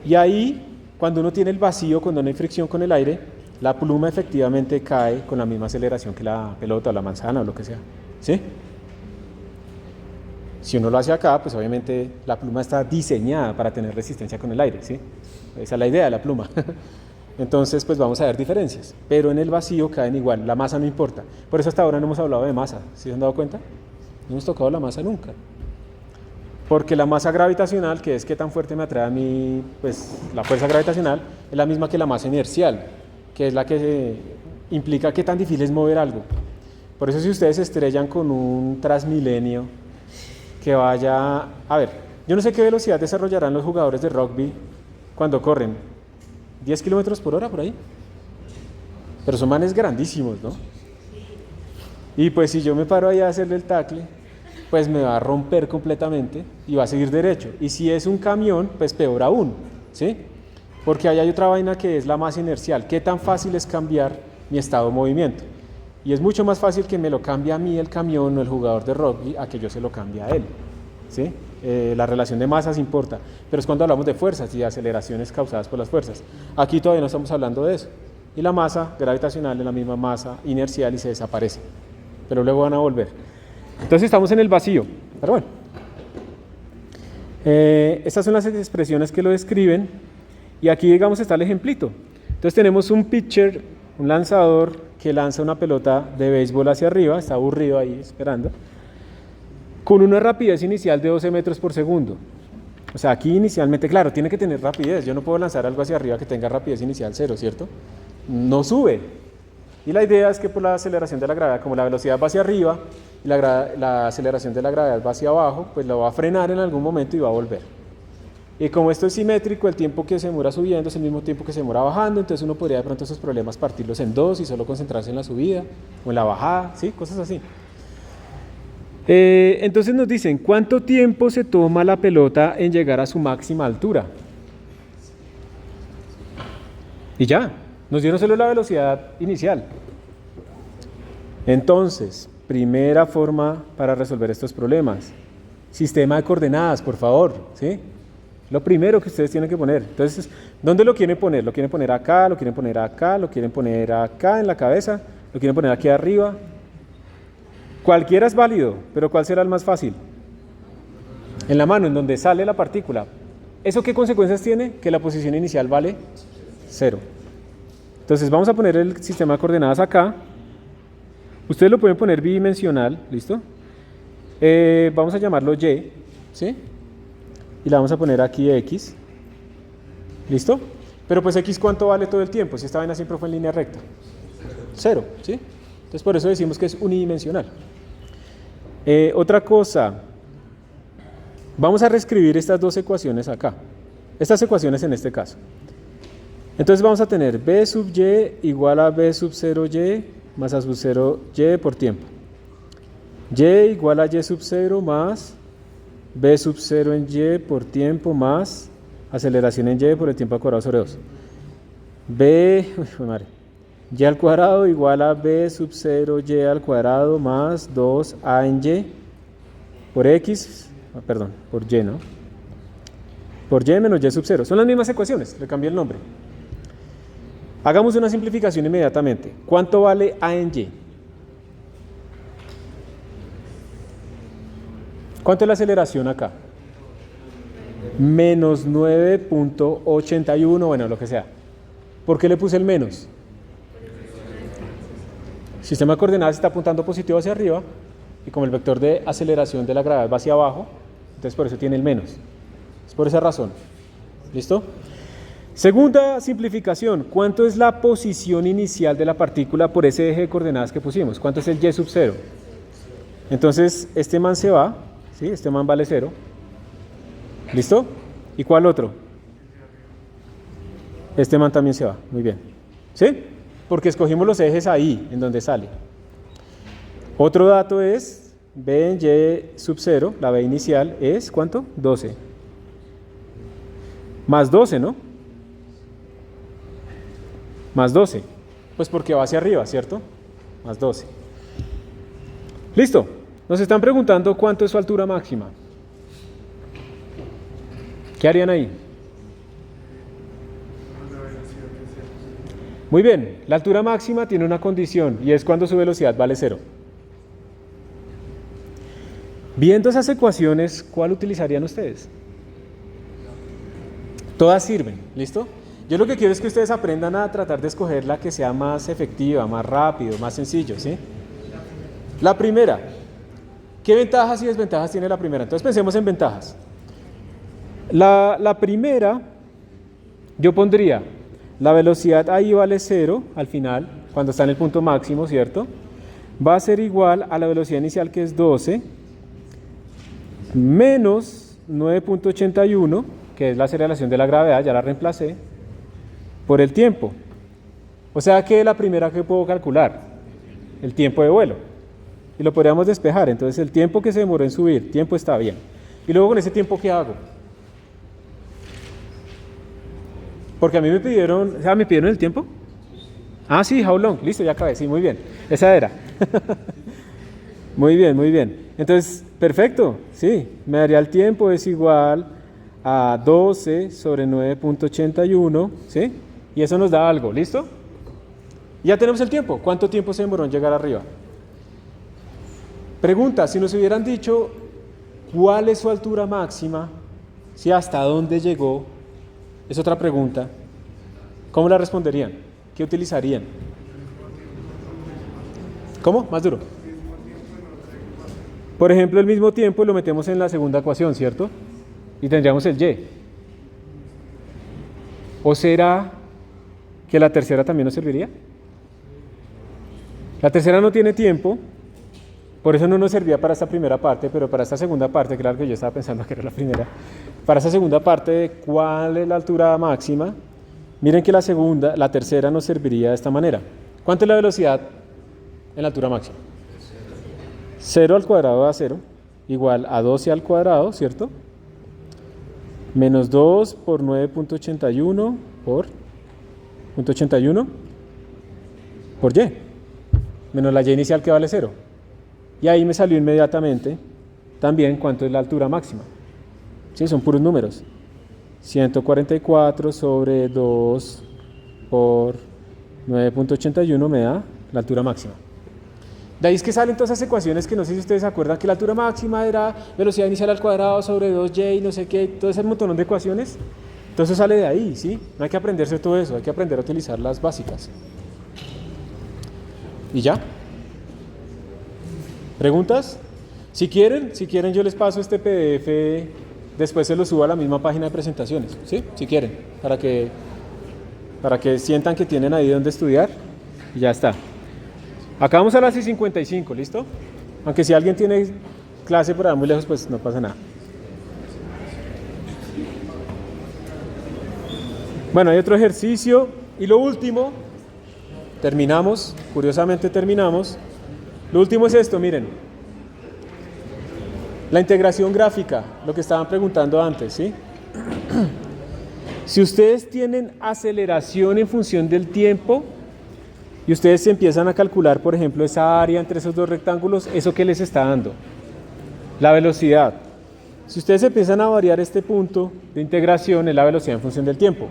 Speaker 1: Y ahí, cuando uno tiene el vacío, cuando no hay fricción con el aire, la pluma efectivamente cae con la misma aceleración que la pelota o la manzana o lo que sea, ¿sí? Si uno lo hace acá, pues obviamente la pluma está diseñada para tener resistencia con el aire, ¿sí? Esa es la idea de la pluma. Entonces, pues vamos a ver diferencias, pero en el vacío caen igual, la masa no importa. Por eso hasta ahora no hemos hablado de masa, ¿sí se han dado cuenta? No hemos tocado la masa nunca. Porque la masa gravitacional, que es qué tan fuerte me atrae a mí, pues la fuerza gravitacional, es la misma que la masa inercial, que es la que implica qué tan difícil es mover algo. Por eso si ustedes se estrellan con un Transmilenio que vaya, a ver, yo no sé qué velocidad desarrollarán los jugadores de rugby cuando corren, 10 kilómetros por hora por ahí, pero son manes grandísimos, ¿no? Y pues si yo me paro ahí a hacerle el tackle, pues me va a romper completamente y va a seguir derecho. Y si es un camión, pues peor aún, ¿sí? Porque ahí hay otra vaina que es la masa inercial. ¿Qué tan fácil es cambiar mi estado de movimiento? Y es mucho más fácil que me lo cambie a mí el camión o el jugador de rugby a que yo se lo cambie a él, ¿sí? La relación de masas importa, pero es cuando hablamos de fuerzas y de aceleraciones causadas por las fuerzas. Aquí todavía no estamos hablando de eso. Y la masa gravitacional es la misma masa inercial y se desaparece, pero luego van a volver. Entonces estamos en el vacío, pero bueno. Estas son las expresiones que lo describen y aquí digamos está el ejemplito. Entonces tenemos un pitcher, un lanzador que lanza una pelota de béisbol hacia arriba, está aburrido ahí esperando, con una rapidez inicial de 12 metros por segundo. O sea, aquí inicialmente, claro, tiene que tener rapidez. Yo no puedo lanzar algo hacia arriba que tenga rapidez inicial 0, ¿cierto? No sube. Y la idea es que por la aceleración de la gravedad, como la velocidad va hacia arriba y la aceleración de la gravedad va hacia abajo, pues lo va a frenar en algún momento y va a volver. Y como esto es simétrico, el tiempo que se demora subiendo es el mismo tiempo que se demora bajando, entonces uno podría de pronto esos problemas partirlos en dos y solo concentrarse en la subida o en la bajada, ¿sí? Cosas así. Entonces nos dicen, ¿cuánto tiempo se toma la pelota en llegar a su máxima altura? Y ya, nos dieron solo la velocidad inicial. Entonces, primera forma para resolver estos problemas, sistema de coordenadas, por favor, ¿sí? Lo primero que ustedes tienen que poner. Entonces, ¿dónde lo quieren poner? ¿Lo quieren poner acá? ¿Lo quieren poner acá? ¿Lo quieren poner acá en la cabeza? ¿Lo quieren poner aquí arriba? Cualquiera es válido, pero ¿cuál será el más fácil? En la mano, en donde sale la partícula. ¿Eso qué consecuencias tiene? Que la posición inicial vale 0. Entonces vamos a poner el sistema de coordenadas acá. Ustedes lo pueden poner bidimensional, ¿listo? Vamos a llamarlo Y, ¿sí? Y le vamos a poner aquí X. ¿Listo? Pero pues X, ¿cuánto vale todo el tiempo? Si esta vaina siempre fue en línea recta. 0, ¿sí? Entonces por eso decimos que es unidimensional. Otra cosa, vamos a reescribir estas dos ecuaciones acá, estas ecuaciones en este caso. Entonces vamos a tener B sub Y igual a B sub 0Y más A sub 0Y por tiempo. Y igual a Y sub 0 más B sub 0 en Y por tiempo más aceleración en Y por el tiempo al cuadrado sobre 2. B, uy, madre, y al cuadrado igual a b sub 0 y al cuadrado más 2a en y por x, perdón, por y, ¿no? Por y menos y sub 0. Son las mismas ecuaciones, le cambié el nombre. Hagamos una simplificación inmediatamente. ¿Cuánto vale a en y? ¿Cuánto es la aceleración acá? Menos 9.81, bueno, lo que sea. ¿Por qué le puse el menos? El sistema de coordenadas está apuntando positivo hacia arriba y como el vector de aceleración de la gravedad va hacia abajo, entonces por eso tiene el menos. Es por esa razón. ¿Listo? Segunda simplificación. ¿Cuánto es la posición inicial de la partícula por ese eje de coordenadas que pusimos? ¿Cuánto es el y sub 0? Entonces este man se va, ¿sí? Este man vale 0. ¿Listo? ¿Y cuál otro? Este man también se va, muy bien. ¿Sí? Porque escogimos los ejes ahí, en donde sale. Otro dato es, b en y sub 0, la b inicial es, ¿cuánto? 12. Más 12, ¿no? Más 12. Pues porque va hacia arriba, ¿cierto? Más 12. Listo. Nos están preguntando cuánto es su altura máxima. ¿Qué harían ahí? Muy bien, la altura máxima tiene una condición y es cuando su velocidad vale 0. Viendo esas ecuaciones, ¿cuál utilizarían ustedes? Todas sirven, ¿listo? Yo lo que quiero es que ustedes aprendan a tratar de escoger la que sea más efectiva, más rápido, más sencillo, ¿sí? La primera, ¿qué ventajas y desventajas tiene la primera? Entonces pensemos en ventajas. La primera, yo pondría la velocidad ahí vale 0 al final, cuando está en el punto máximo, ¿cierto? Va a ser igual a la velocidad inicial que es 12 menos 9.81, que es la aceleración de la gravedad, ya la reemplacé, por el tiempo. O sea que la primera que puedo calcular, el tiempo de vuelo. Y lo podríamos despejar, entonces el tiempo que se demoró en subir, tiempo está bien. Y luego con ese tiempo, ¿qué hago? Porque a mí me pidieron, ¿me pidieron el tiempo? Ah, sí, how long, listo, ya acabé, sí, muy bien, esa era. Muy bien, muy bien. Entonces, perfecto, sí, me daría el tiempo es igual a 12 sobre 9.81, ¿sí? Y eso nos da algo, ¿listo? Ya tenemos el tiempo, ¿cuánto tiempo se demoró en llegar arriba? Pregunta, si nos hubieran dicho cuál es su altura máxima, ¿sí? ¿Hasta dónde llegó? Es otra pregunta. ¿Cómo la responderían? ¿Qué utilizarían? ¿Cómo? Más duro. Por ejemplo, el mismo tiempo lo metemos en la segunda ecuación, ¿cierto? Y tendríamos el y. ¿O será que la tercera también nos serviría? La tercera no tiene tiempo, por eso no nos servía para esta primera parte, pero para esta segunda parte, claro que yo estaba pensando que era la primera, para esta segunda parte de cuál es la altura máxima, miren que la tercera nos serviría de esta manera. ¿Cuánto es la velocidad en la altura máxima? 0 al cuadrado de a0 igual a 12 al cuadrado, ¿cierto? Menos 2 por 9.81 por 0.81 por y, menos la y inicial que vale 0. Y ahí me salió inmediatamente también cuánto es la altura máxima. Sí, son puros números. 144 sobre 2 por 9.81 me da la altura máxima. De ahí es que salen todas esas ecuaciones que no sé si ustedes se acuerdan que la altura máxima era velocidad inicial al cuadrado sobre 2y, no sé qué, todo ese montón de ecuaciones. Todo eso sale de ahí, ¿sí? No hay que aprenderse todo eso, hay que aprender a utilizar las básicas. ¿Y ya? ¿Preguntas? Si quieren yo les paso este PDF, después se lo subo a la misma página de presentaciones, ¿sí? Si quieren, para que sientan que tienen ahí donde estudiar y ya está. Acá vamos a las 55, ¿listo? Aunque si alguien tiene clase por allá muy lejos, pues no pasa nada. Bueno, hay otro ejercicio y lo último, curiosamente terminamos. Lo último es esto, miren. La integración gráfica, lo que estaban preguntando antes, ¿sí? Si ustedes tienen aceleración en función del tiempo y ustedes se empiezan a calcular, por ejemplo, esa área entre esos dos rectángulos, ¿eso qué les está dando? La velocidad. Si ustedes empiezan a variar este punto de integración, es la velocidad en función del tiempo.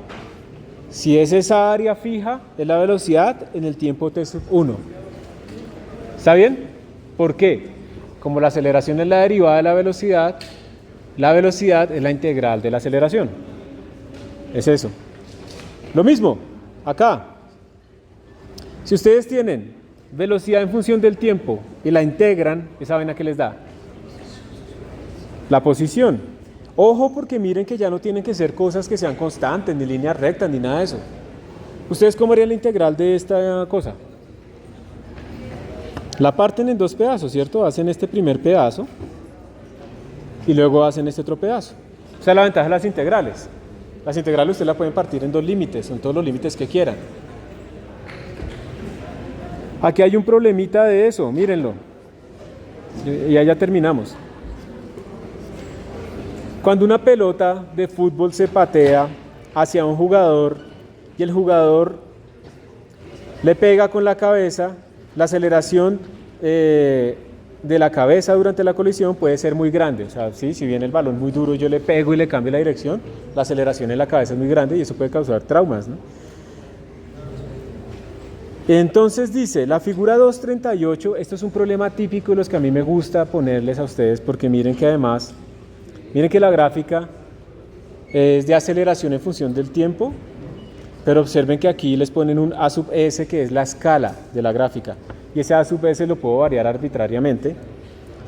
Speaker 1: Si es esa área fija, es la velocidad en el tiempo t sub 1. ¿Está bien? ¿Por qué? Como la aceleración es la derivada de la velocidad es la integral de la aceleración. Es eso. Lo mismo, acá. Si ustedes tienen velocidad en función del tiempo y la integran, ¿esa vaina qué les da? La posición. Ojo, porque miren que ya no tienen que ser cosas que sean constantes, ni líneas rectas, ni nada de eso. ¿Ustedes cómo harían la integral de esta cosa? La parten en dos pedazos, ¿cierto? Hacen este primer pedazo y luego hacen este otro pedazo. O sea, la ventaja de las integrales. Las integrales ustedes la pueden partir en dos límites, son todos los límites que quieran. Aquí hay un problemita de eso, mírenlo. Y ya terminamos. Cuando una pelota de fútbol se patea hacia un jugador y el jugador le pega con la cabeza, la aceleración de la cabeza durante la colisión puede ser muy grande. O sea, ¿sí? Si viene el balón muy duro, yo le pego y le cambio la dirección, la aceleración en la cabeza es muy grande y eso puede causar traumas, ¿no? Entonces dice, la figura 238, esto es un problema típico de los que a mí me gusta ponerles a ustedes porque miren que además, miren que la gráfica es de aceleración en función del tiempo, pero observen que aquí les ponen un A sub S que es la escala de la gráfica y ese A sub S lo puedo variar arbitrariamente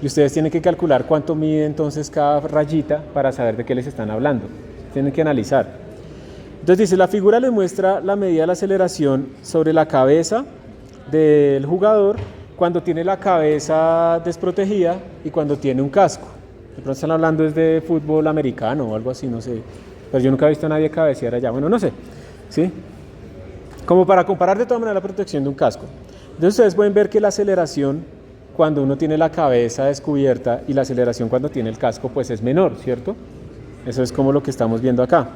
Speaker 1: y ustedes tienen que calcular cuánto mide entonces cada rayita para saber de qué les están hablando, tienen que analizar. Entonces dice, la figura le muestra la medida de la aceleración sobre la cabeza del jugador cuando tiene la cabeza desprotegida y cuando tiene un casco. De pronto están hablando es de fútbol americano o algo así, no sé. Pero yo nunca he visto a nadie cabecear allá. Bueno, no sé. ¿Sí? Como para comparar de todas maneras la protección de un casco. Entonces ustedes pueden ver que la aceleración cuando uno tiene la cabeza descubierta y la aceleración cuando tiene el casco pues es menor, ¿cierto? Eso es como lo que estamos viendo acá.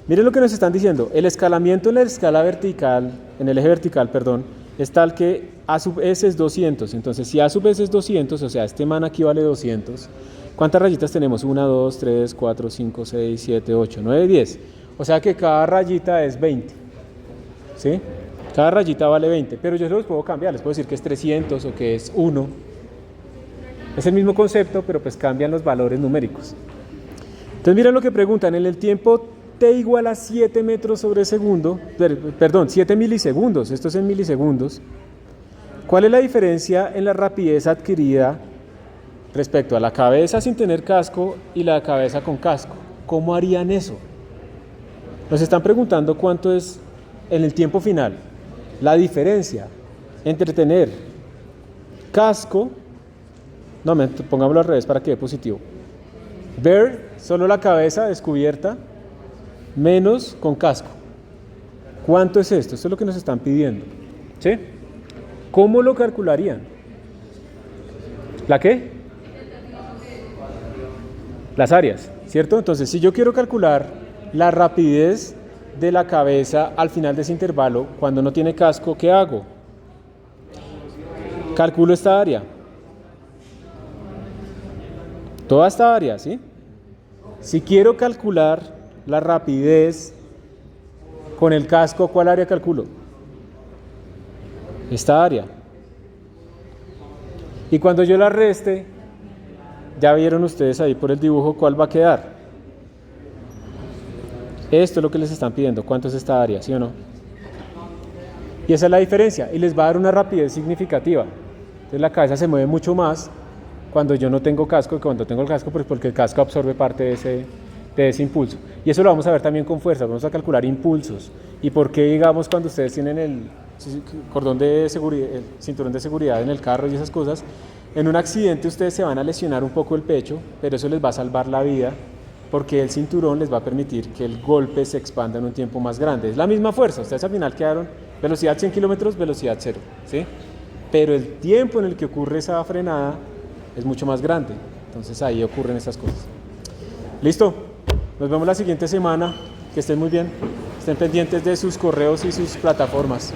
Speaker 1: Miren lo que nos están diciendo, el escalamiento en la escala vertical, en el eje vertical, perdón, es tal que A sub S es 200, entonces si A sub S es 200, o sea, este man aquí vale 200, ¿cuántas rayitas tenemos? 1, 2, 3, 4, 5, 6, 7, 8, 9, 10, o sea que cada rayita es 20, ¿sí? Cada rayita vale 20, pero yo los puedo cambiar, les puedo decir que es 300 o que es 1, es el mismo concepto, pero pues cambian los valores numéricos. Entonces miren lo que preguntan, en el tiempo t igual a 7 metros sobre segundo, perdón, 7 milisegundos, esto es en milisegundos. ¿Cuál es la diferencia en la rapidez adquirida respecto a la cabeza sin tener casco y la cabeza con casco? ¿Cómo harían eso? Nos están preguntando cuánto es en el tiempo final la diferencia entre tener casco, no, pongámoslo al revés para que dé positivo. Ver solo la cabeza descubierta menos con casco. ¿Cuánto es esto? Esto es lo que nos están pidiendo. ¿Sí? ¿Cómo lo calcularían? ¿La qué? Las áreas, ¿cierto? Entonces, si yo quiero calcular la rapidez de la cabeza al final de ese intervalo, cuando no tiene casco, ¿qué hago? Calculo esta área. Toda esta área, ¿sí? Si quiero calcular la rapidez con el casco, ¿cuál área calculo? Esta área. Y cuando yo la reste, ya vieron ustedes ahí por el dibujo cuál va a quedar. Esto es lo que les están pidiendo, cuánto es esta área, ¿sí o no? Y esa es la diferencia, y les va a dar una rapidez significativa. Entonces la cabeza se mueve mucho más cuando yo no tengo casco que cuando tengo el casco, pues porque el casco absorbe parte de ese impulso. Y eso lo vamos a ver también con fuerza, vamos a calcular impulsos. Y por qué, digamos, cuando ustedes tienen el cordón de seguridad, el cinturón de seguridad en el carro y esas cosas, en un accidente ustedes se van a lesionar un poco el pecho, pero eso les va a salvar la vida porque el cinturón les va a permitir que el golpe se expanda en un tiempo más grande. Es la misma fuerza, ustedes al final quedaron velocidad 100 kilómetros, velocidad 0, ¿sí? Pero el tiempo en el que ocurre esa frenada es mucho más grande, entonces ahí ocurren esas cosas. ¿Listo? Nos vemos la siguiente semana Que estén muy bien. Estén pendientes de sus correos y sus plataformas.